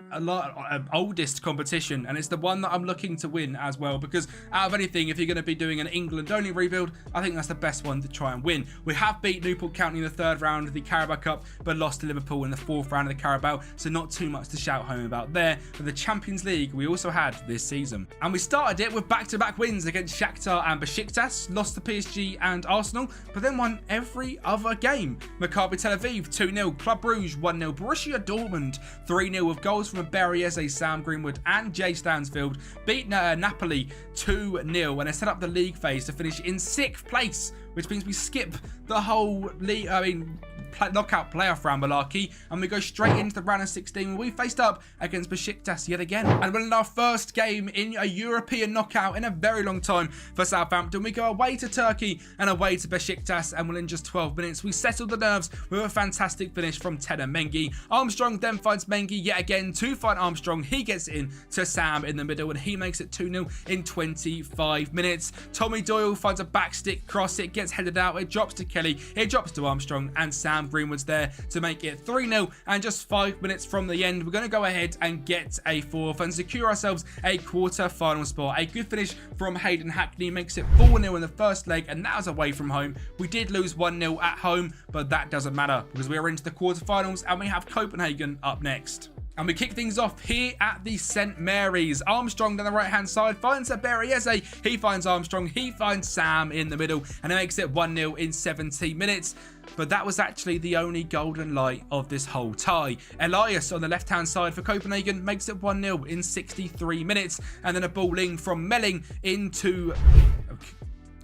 Speaker 1: oldest competition, and it's the one that I'm looking to win as well, because out of anything, if you're going to be doing an England only rebuild, I think that's the best one to try and win. We have beat Newport County in the 3rd round of the Carabao Cup, but lost to Liverpool in the 4th round of the Carabao, so not too much to shout home about there. But the Champions League we also had this season, and we started it with back-to-back wins against Shakhtar and Besiktas, lost to PSG and Arsenal, but then won every other game. Maccabi Tel Aviv 2-0, Club Brugge 1-0, Borussia Dortmund 3-0 with goals from Berriese, Sam Greenwood and Jay Stansfield, beat Napoli 2-0, and they set up the league phase to finish in 6th place, which means we skip the whole league, knockout playoff round malarkey, and we go straight into the round of 16 where we faced up against Besiktas yet again, and winning our first game in a European knockout in a very long time for Southampton. We go away to Turkey and away to Besiktas, and within just 12 minutes we settled the nerves with a fantastic finish from Tena Mengi. Armstrong then finds Mengi yet again to find Armstrong. He gets it in to Sam in the middle, and he makes it 2-0 in 25 minutes. Tommy Doyle finds a backstick cross, it gets headed out, it drops to Kelly, it drops to Armstrong, and Sam Greenwood's there to make it 3-0, and just 5 minutes from the end we're going to go ahead and get a 4th and secure ourselves a quarter-final spot. A good finish from Hayden Hackney makes it 4-0 in the first leg, and that was away from home. We did lose 1-0 at home, but that doesn't matter because we are into the quarterfinals and we have Copenhagen up next. And we kick things off here at the St Mary's. Armstrong down the right-hand side finds Berriese. He finds Armstrong. He finds Sam in the middle, and it makes it 1-0 in 70 minutes. But that was actually the only golden light of this whole tie. Elias on the left-hand side for Copenhagen makes it 1-0 in 63 minutes. And then a ball in from Melling into...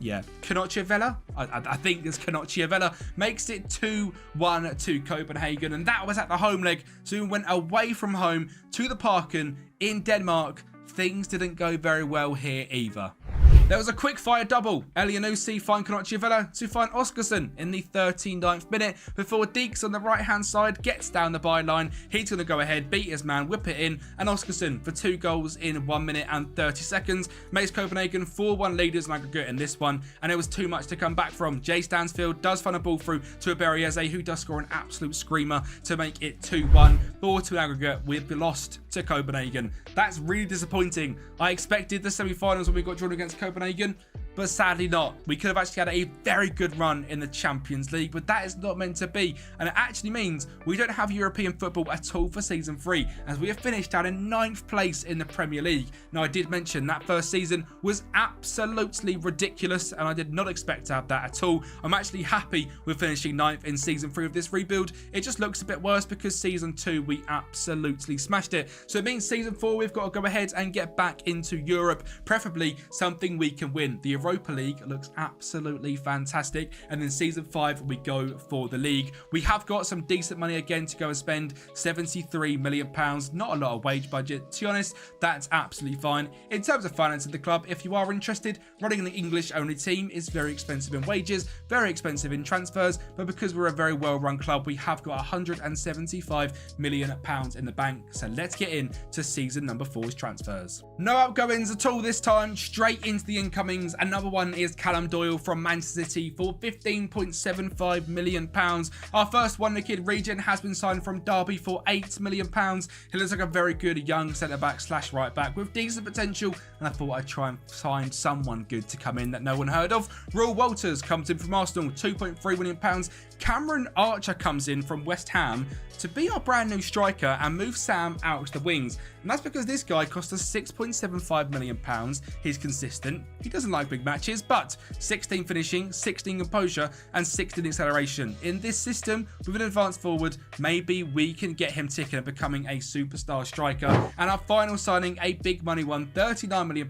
Speaker 1: Konocchia. I think it's Konocchia makes it 2-1 to Copenhagen, and that was at the home leg. So we went away from home to the Parken in Denmark. Things didn't go very well here either. There was a quick fire double. Elianusi find Konocchia to find Oskarsson in the 39th minute before Deeks on the right hand side gets down the byline. He's going to go ahead, beat his man, whip it in, and Oskarsson for 2 goals in 1 minute and 30 seconds makes Copenhagen 4-1 leaders in aggregate in this one, and it was too much to come back from. Jay Stansfield does find a ball through to Berriese, who does score an absolute screamer to make it 2-1. 4-2 aggregate. We've lost to Copenhagen. That's really disappointing. I expected the semi-finals when we got drawn against Copenhagen, but sadly not. We could have actually had a very good run in the Champions League, but that is not meant to be, and it actually means we don't have European football at all for season 3, as we have finished out in 9th place in the Premier League. Now, I did mention that first season was absolutely ridiculous, and I did not expect to have that at all. I'm actually happy with finishing 9th in season 3 of this rebuild. It just looks a bit worse because season 2 we absolutely smashed it. So it means season 4 we've got to go ahead and get back into Europe, preferably something we can win. The Europa League looks absolutely fantastic, and in season 5 we go for the league. We have got some decent money again to go and spend, £73 million. Not a lot of wage budget, to be honest. That's absolutely fine. In terms of financing the club, if you are interested, running an English only team is very expensive in wages, very expensive in transfers, but because we're a very well run club, we have got £175 million in the bank. So let's get into season number 4's transfers. No outgoings at all this time, straight into the incomings. Another one is Callum Doyle from Manchester City for £15.75 million. Our first wonder-kid Regent has been signed from Derby for £8 million. He looks like a very good young centre-back / right-back with decent potential, and I thought I'd try and find someone good to come in that no one heard of. Roel Walters comes in from Arsenal, £2.3 million. Cameron Archer comes in from West Ham to be our brand new striker and move Sam out to the wings. And that's because this guy cost us £6.75 million. He's consistent. He doesn't like big matches, but 16 finishing, 16 composure, and 16 acceleration. In this system, with an advanced forward, maybe we can get him ticking and becoming a superstar striker. And our final signing, a big money one, £39 million.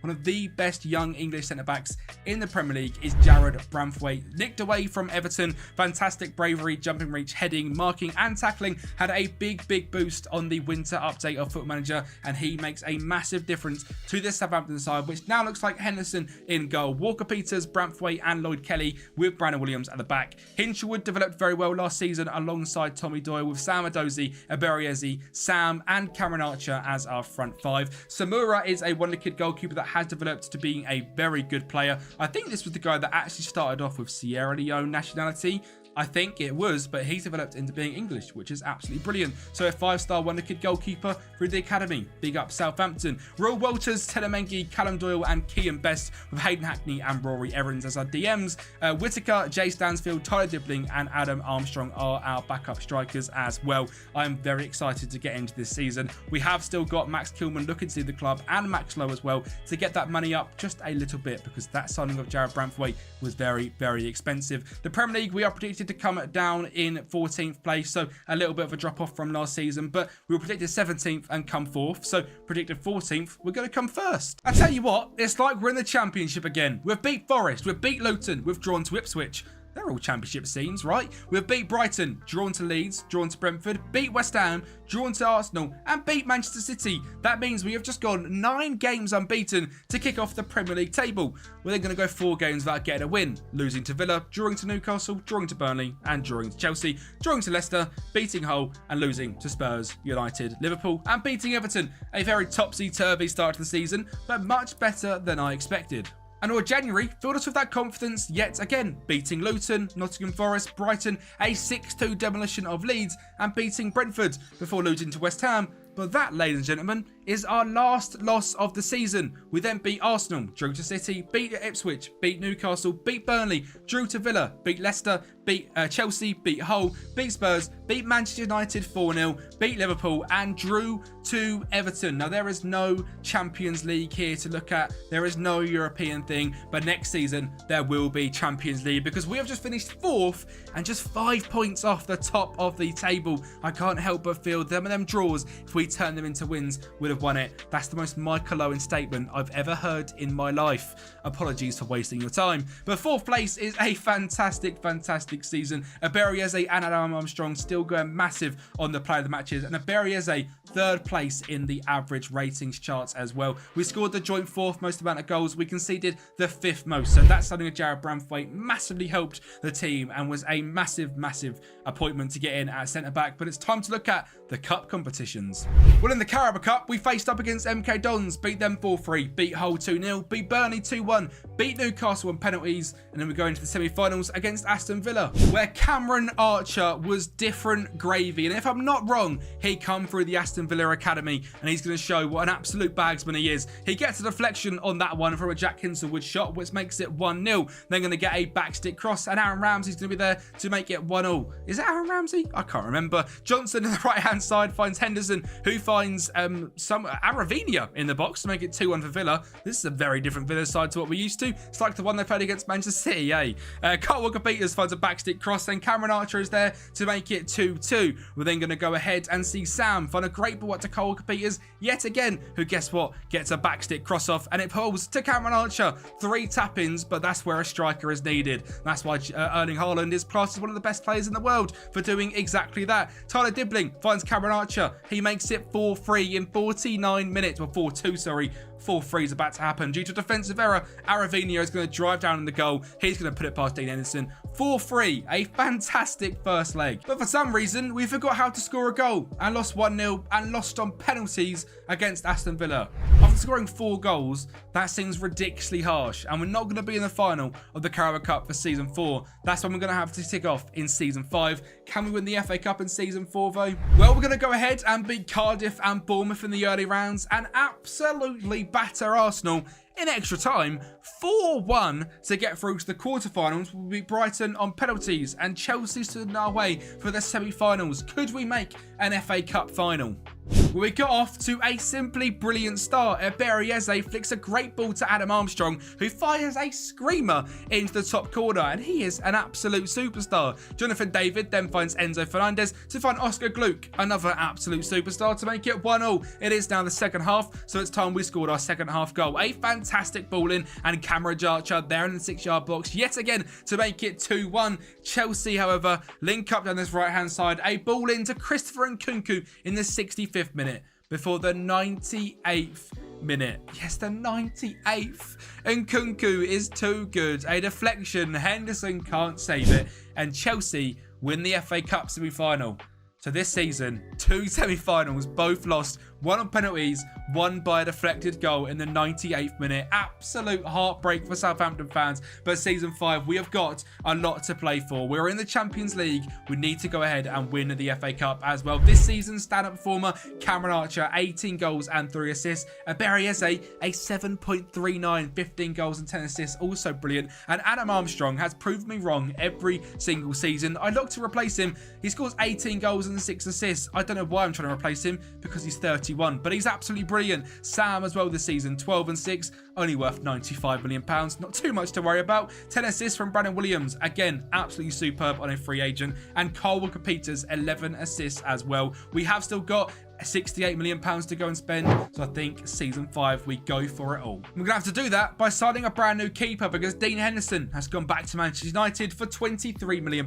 Speaker 1: One of the best young English centre-backs in the Premier League is Jared Bramthwaite. Nicked away from Everton. Fantastic bravery, jumping reach, heading, marking, and tackling. Had a big boost on the winter update of Football Manager, and he makes a massive difference to this Southampton side, which now looks like Henderson in goal, Walker Peters, Bramthwaite, and Lloyd Kelly with Brandon Williams at the back. Hinshelwood developed very well last season alongside Tommy Doyle, with Sam Adozie, Berriese, Sam, and Cameron Archer as our front 5. Samura is a wonder-kid goalkeeper that has developed to being a very good player. I think this was the guy that actually started off with Sierra Leone nationality. I think it was, but he's developed into being English, which is absolutely brilliant. So a 5-star wonder-kid goalkeeper through the academy. Big up Southampton. Will Walters, Telemengi, Callum Doyle and Kean Best, with Hayden Hackney and Rory Evans as our DMs. Whitaker, Jay Stansfield, Tyler Dibbling and Adam Armstrong are our backup strikers as well. I'm very excited to get into this season. We have still got Max Kilman looking to leave the club and Max Lowe as well to get that money up just a little bit, because that signing of Jared Branthwaite was very, very expensive. The Premier League, we are predicted to come down in 14th place, so a little bit of a drop off from last season, but we were predicted 17th and come 4th, so predicted 14th, we're going to come first. I tell you what, it's like we're in the Championship again. We've beat Forest, we've beat Luton, we've drawn to Ipswich. They're all Championship scenes, right? We've beat Brighton, drawn to Leeds, drawn to Brentford, beat West Ham, drawn to Arsenal, and beat Manchester City. That means we have just gone 9 games unbeaten to kick off the Premier League table. We're then going to go 4 games without getting a win, losing to Villa, drawing to Newcastle, drawing to Burnley, and drawing to Chelsea, drawing to Leicester, beating Hull, and losing to Spurs, United, Liverpool, and beating Everton. A very topsy-turvy start to the season, but much better than I expected. And our January filled us with that confidence yet again, beating Luton, Nottingham Forest, Brighton, a 6-2 demolition of Leeds, and beating Brentford before losing to West Ham. But that, ladies and gentlemen, is our last loss of the season. We then beat Arsenal, drew to City, beat Ipswich, beat Newcastle, beat Burnley, drew to Villa, beat Leicester, beat Chelsea, beat Hull, beat Spurs, beat Manchester United 4-0, beat Liverpool, and drew to Everton. Now, there is no Champions League here to look at. There is no European thing, but next season there will be Champions League, because we have just finished 4th and just 5 points off the top of the table. I can't help but feel them draws, if we turn them into wins, would have won it. That's the most Michael Owen statement I've ever heard in my life. Apologies for wasting your time. But 4th place is a fantastic, fantastic season. Aberieze and Adam Armstrong still going massive on the player of the matches, and Aberieze 3rd place in the average ratings charts as well. We scored the joint 4th most amount of goals. We conceded the 5th most. So that signing of Jared Branthwaite massively helped the team and was a massive, massive appointment to get in at centre back. But it's time to look at the cup competitions. Well, in the Carabao Cup, we faced up against MK Dons, beat them 4-3, beat Hull 2-0, beat Burnley 2-1, beat Newcastle on penalties, and then we go into the semi-finals against Aston Villa, where Cameron Archer was different gravy. And if I'm not wrong, he come through the Aston Villa Academy, and he's going to show what an absolute bagsman he is. He gets a deflection on that one from a Jack Hinselwood shot, which makes it 1-0. They're going to get a backstick cross, and Aaron Ramsey's going to be there to make it 1-0. Is it Aaron Ramsey? I can't remember. Johnson on the right-hand side finds Henderson, who finds some Aravinia in the box to make it 2-1 for Villa. This is a very different Villa side to what we're used to. It's like the one they played against Manchester City, eh? Carl Walker-Peters finds a backstick cross, then Cameron Archer is there to make it 2-2. We're then going to go ahead and see Sam find a great ball to Carl Walker-Peters yet again, who, guess what, gets a backstick cross off, and it pulls to Cameron Archer. 3 tap-ins, but that's where a striker is needed. That's why Erling Haaland is classed as one of the best players in the world for doing exactly that. Tyler Dibbling finds Cameron Archer. He makes it 4-3 in 49 minutes. Well, 4-2, sorry. 4-3 is about to happen due to a defensive error. Aravinia is going to drive down in the goal. He's going to put it past Dean Henderson. 4-3, a fantastic first leg. But for some reason, we forgot how to score a goal and lost 1-0 and lost on penalties against Aston Villa. After scoring 4 goals, that seems ridiculously harsh, and we're not going to be in the final of the Carabao Cup for Season 4. That's when we're going to have to tick off in Season 5. Can we win the FA Cup in Season 4, though? Well, we're going to go ahead and beat Cardiff and Bournemouth in the early rounds and absolutely batter Arsenal in extra time 4-1 to get through to the quarterfinals. We'll beat Brighton on penalties, and Chelsea stood in our way for the semi-finals. Could we make an FA Cup final? Well, we got off to a simply brilliant start. Aberieze flicks a great ball to Adam Armstrong, who fires a screamer into the top corner, and he is an absolute superstar. Jonathan David then finds Enzo Fernandez to find Oscar Gluck, another absolute superstar, to make it 1-0. It is now the second half, so it's time we scored our second half goal. A fantastic ball in, and Cameron Archer there in the 6-yard box yet again to make it 2-1. Chelsea, however, link up down this right-hand side. A ball in to Christopher Nkunku in the 65th minute before the 98th minute. Yes, the 98th. Nkunku is too good. A deflection. Henderson can't save it. And Chelsea win the FA Cup semi-final. So this season, 2 semi-finals, both lost, one on penalties, one by a deflected goal in the 98th minute. Absolute heartbreak for Southampton fans. But season 5, we have got a lot to play for. We're in the Champions League. We need to go ahead and win the FA Cup as well. This season's stand-up performer, Cameron Archer, 18 goals and 3 assists. Barry Eze, a 7.39, 15 goals and 10 assists, also brilliant. And Adam Armstrong has proved me wrong every single season. I look to replace him. He scores 18 goals and 6 assists. I don't know why I'm trying to replace him, because he's 31, but he's absolutely brilliant. Sam as well this season, 12 and 6, only worth £95 million. Not too much to worry about. 10 assists from Brandon Williams, again, absolutely superb on a free agent. And Cole Walker-Peters, 11 assists as well. We have still got £68 million to go and spend, so I think season 5 we go for it all. We're gonna have to do that by signing a brand new keeper, because Dean Henderson has gone back to Manchester United for £23 million.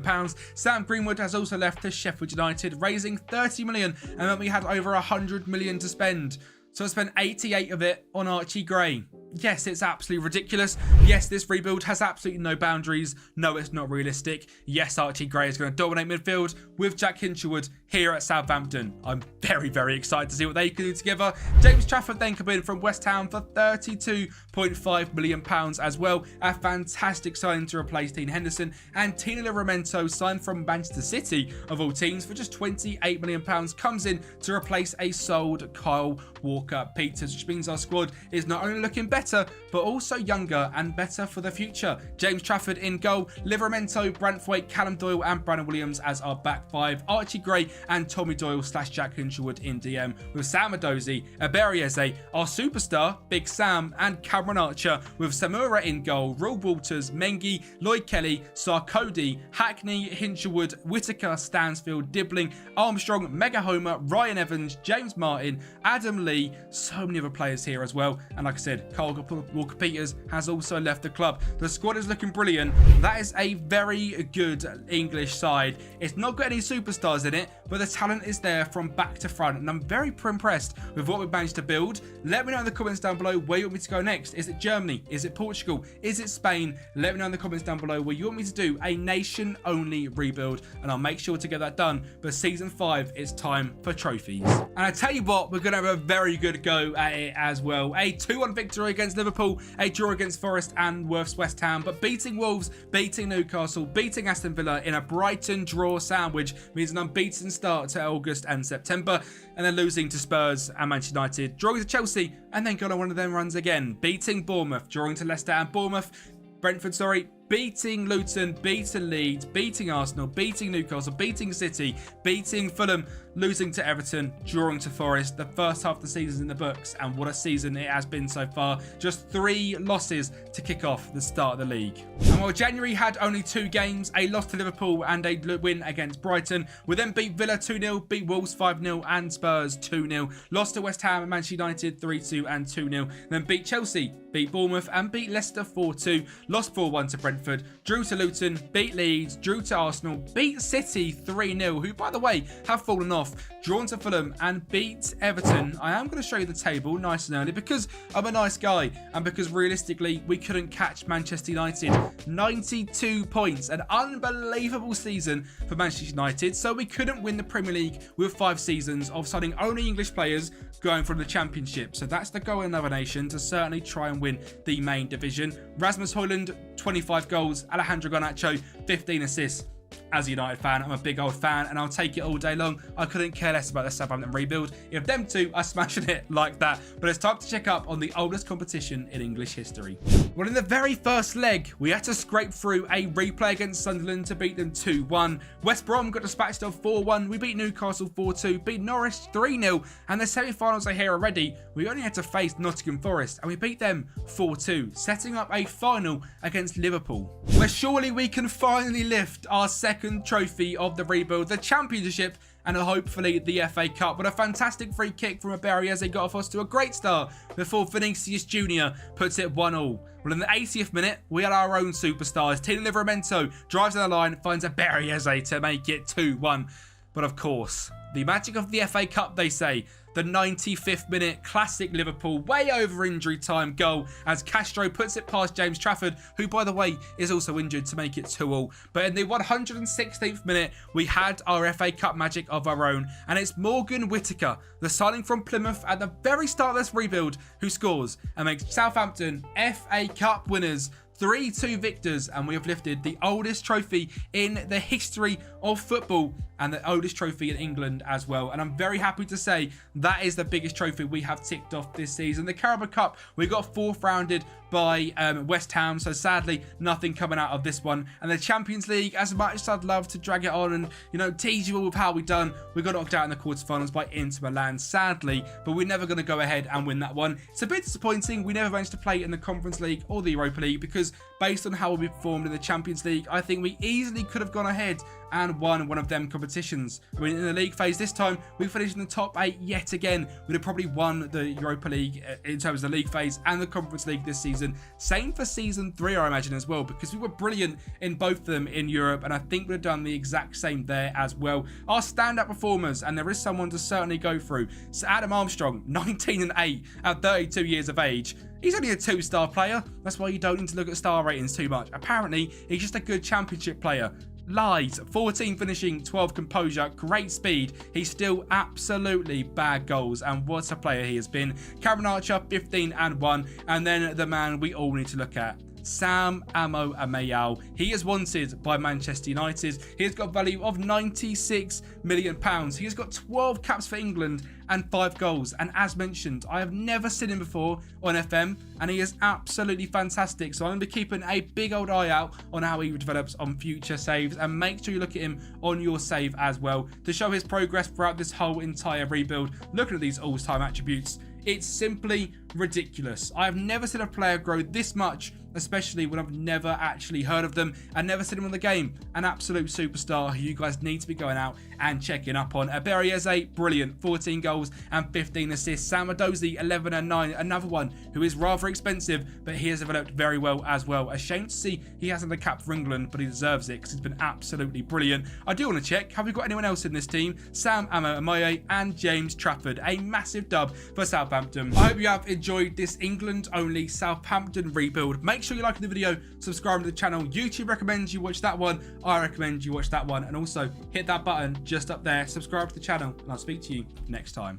Speaker 1: Sam Greenwood has also left to Sheffield United, raising £30 million, and then we had over £100 million to spend. So I spent 88 of it on Archie Gray. Yes, it's absolutely ridiculous. Yes, this rebuild has absolutely no boundaries. No, it's not realistic. Yes, Archie Gray is going to dominate midfield with Jack Hinchelwood here at Southampton. I'm very, very excited to see what they can do together. James Trafford then come in from West Ham for £32.5 million as well. A fantastic signing to replace Dean Henderson. And Tino Livramento, signed from Manchester City, of all teams, for just £28 million, comes in to replace a sold Kyle Walker-Peters, which means our squad is not only looking better, but also younger and better for the future. James Trafford in goal, Livramento, Branthwaite, Callum Doyle and Brandon Williams as our back five, Archie Gray and Tommy Doyle / Jack Hinchelwood in DM, with Sam Edozie, Barry Eze, our superstar, Big Sam, and Cameron Archer, with Samura in goal, Will Walters, Mengi, Lloyd Kelly, Sarkodie, Hackney, Hinchelwood, Whittaker, Stansfield, Dibbling, Armstrong, Mega Homer, Ryan Evans, James Martin, Adam Lee, so many other players here as well. And like I said, Cole Walker-Peters has also left the club. The squad is looking brilliant. That is a very good English side. It's not got any superstars in it, but the talent is there from back to front, and I'm very impressed with what we've managed to build. Let me know in the comments down below where you want me to go next. Is it Germany? Is it Portugal? Is it Spain? Let me know in the comments down below where you want me to do a nation-only rebuild, and I'll make sure to get that done. But season 5, it's time for trophies. And I tell you what, we're going to have a very good go at it as well. A 2-1 victory against Liverpool, a draw against Forest and West Ham, but beating Wolves, beating Newcastle, beating Aston Villa in a Brighton draw sandwich means an unbeaten start to August and September, and then losing to Spurs and Manchester United, drawing to Chelsea, and then going on one of them runs again, beating Bournemouth, drawing to Leicester and Brentford, beating Luton, beating Leeds, beating Arsenal, beating Newcastle, beating City, beating Fulham, losing to Everton, drawing to Forest. The first half of the season in the books, and what a season it has been so far. Just 3 losses to kick off the start of the league. And while January had only 2 games, a loss to Liverpool and a win against Brighton, we then beat Villa 2-0, beat Wolves 5-0 and Spurs 2-0, lost to West Ham and Manchester United 3-2 and 2-0, then beat Chelsea, beat Bournemouth and beat Leicester 4-2, lost 4-1 to Brentford, drew to Luton, beat Leeds, drew to Arsenal, beat City 3-0, who by the way have fallen off, drawn to Fulham and beat Everton. I am going to show you the table nice and early because I'm a nice guy and because realistically we couldn't catch Manchester United. 92 points, an unbelievable season for Manchester United, so we couldn't win the Premier League with 5 seasons of signing only English players going from the Championship. So that's the goal in another nation to certainly try and win the main division. Rasmus Højlund, 25 goals, Alejandro Garnacho, 15 assists. As a United fan, I'm a big old fan and I'll take it all day long. I couldn't care less about the Southampton rebuild if them two are smashing it like that. But it's time to check up on the oldest competition in English history. Well, in the very first leg, we had to scrape through a replay against Sunderland to beat them 2-1. West Brom got dispatched of 4-1. We beat Newcastle 4-2, beat Norwich 3-0, and the semi-finals are here already. We only had to face Nottingham Forest and we beat them 4-2, setting up a final against Liverpool, where surely we can finally lift our second trophy of the rebuild, the Championship, and hopefully the FA Cup. But a fantastic free kick from Barry Eze got us to a great start before Vinicius Jr. puts it 1-1. Well, in the 80th minute, we had our own superstars. Tino Livramento drives down the line, finds a Barry Eze to make it 2-1. But of course, the magic of the FA Cup, they say. the 95th minute classic Liverpool way over injury time goal as Castro puts it past James Trafford, who by the way is also injured, to make it 2-2. But in the 116th minute, we had our FA Cup magic of our own, and it's Morgan Whittaker, the signing from Plymouth at the very start of this rebuild, who scores and makes Southampton FA Cup winners, 3-2 victors, and we have lifted the oldest trophy in the history of football and the oldest trophy in England as well. And I'm very happy to say that is the biggest trophy we have ticked off this season. The Carabao Cup, we got fourth rounded by West Ham, so sadly nothing coming out of this one. And the Champions League, as much as I'd love to drag it on and, you know, tease you all with how we done, we got knocked out in the quarterfinals by Inter Milan, sadly, but we're never going to go ahead and win that one. It's a bit disappointing. We never managed to play in the Conference League or the Europa League, because based on how we performed in the Champions League, I think we easily could have gone ahead and won one of them competitions. I mean, in the league phase this time, we finished in the top 8 yet again. We'd have probably won the Europa League in terms of the league phase and the Conference League this season. Same for season 3, I imagine, as well, because we were brilliant in both of them in Europe, and I think we'd have done the exact same there as well. Our standout performers, and there is someone to certainly go through. So Adam Armstrong, 19-8 at 32 years of age. He's only a 2-star player. That's why you don't need to look at star ratings too much. Apparently, he's just a good championship player. Lies. 14 finishing, 12 composure, great speed. He's still absolutely bad goals, and what a player he has been. Cameron Archer, 15-1, and then the man we all need to look at, Sam Amo Amayal. He is wanted by Manchester United. He has got a value of £96 million. He has got 12 caps for England and 5 goals. And as mentioned, I have never seen him before on FM, and he is absolutely fantastic. So I'm going to be keeping a big old eye out on how he develops on future saves, and make sure you look at him on your save as well to show his progress throughout this whole entire rebuild. Looking at these all-time attributes, it's simply ridiculous. I have never seen a player grow this much, especially when I've never actually heard of them and never seen him on the game. An absolute superstar who you guys need to be going out and checking up on. Aberieze, brilliant, 14 goals and 15 assists. Sam Adozie, 11-9, another one who is rather expensive, but he has developed very well as well. A shame to see he hasn't the cap for England, but he deserves it because he's been absolutely brilliant. I do want to check, have we got anyone else in this team? Sam Amaye and James Trafford. A massive dub for Southampton. I hope you have enjoyed this England-only Southampton rebuild. Make sure you like the video, subscribe to the channel. YouTube recommends you watch that one. I recommend you watch that one. And also hit that button just up there, subscribe to the channel, and I'll speak to you next time.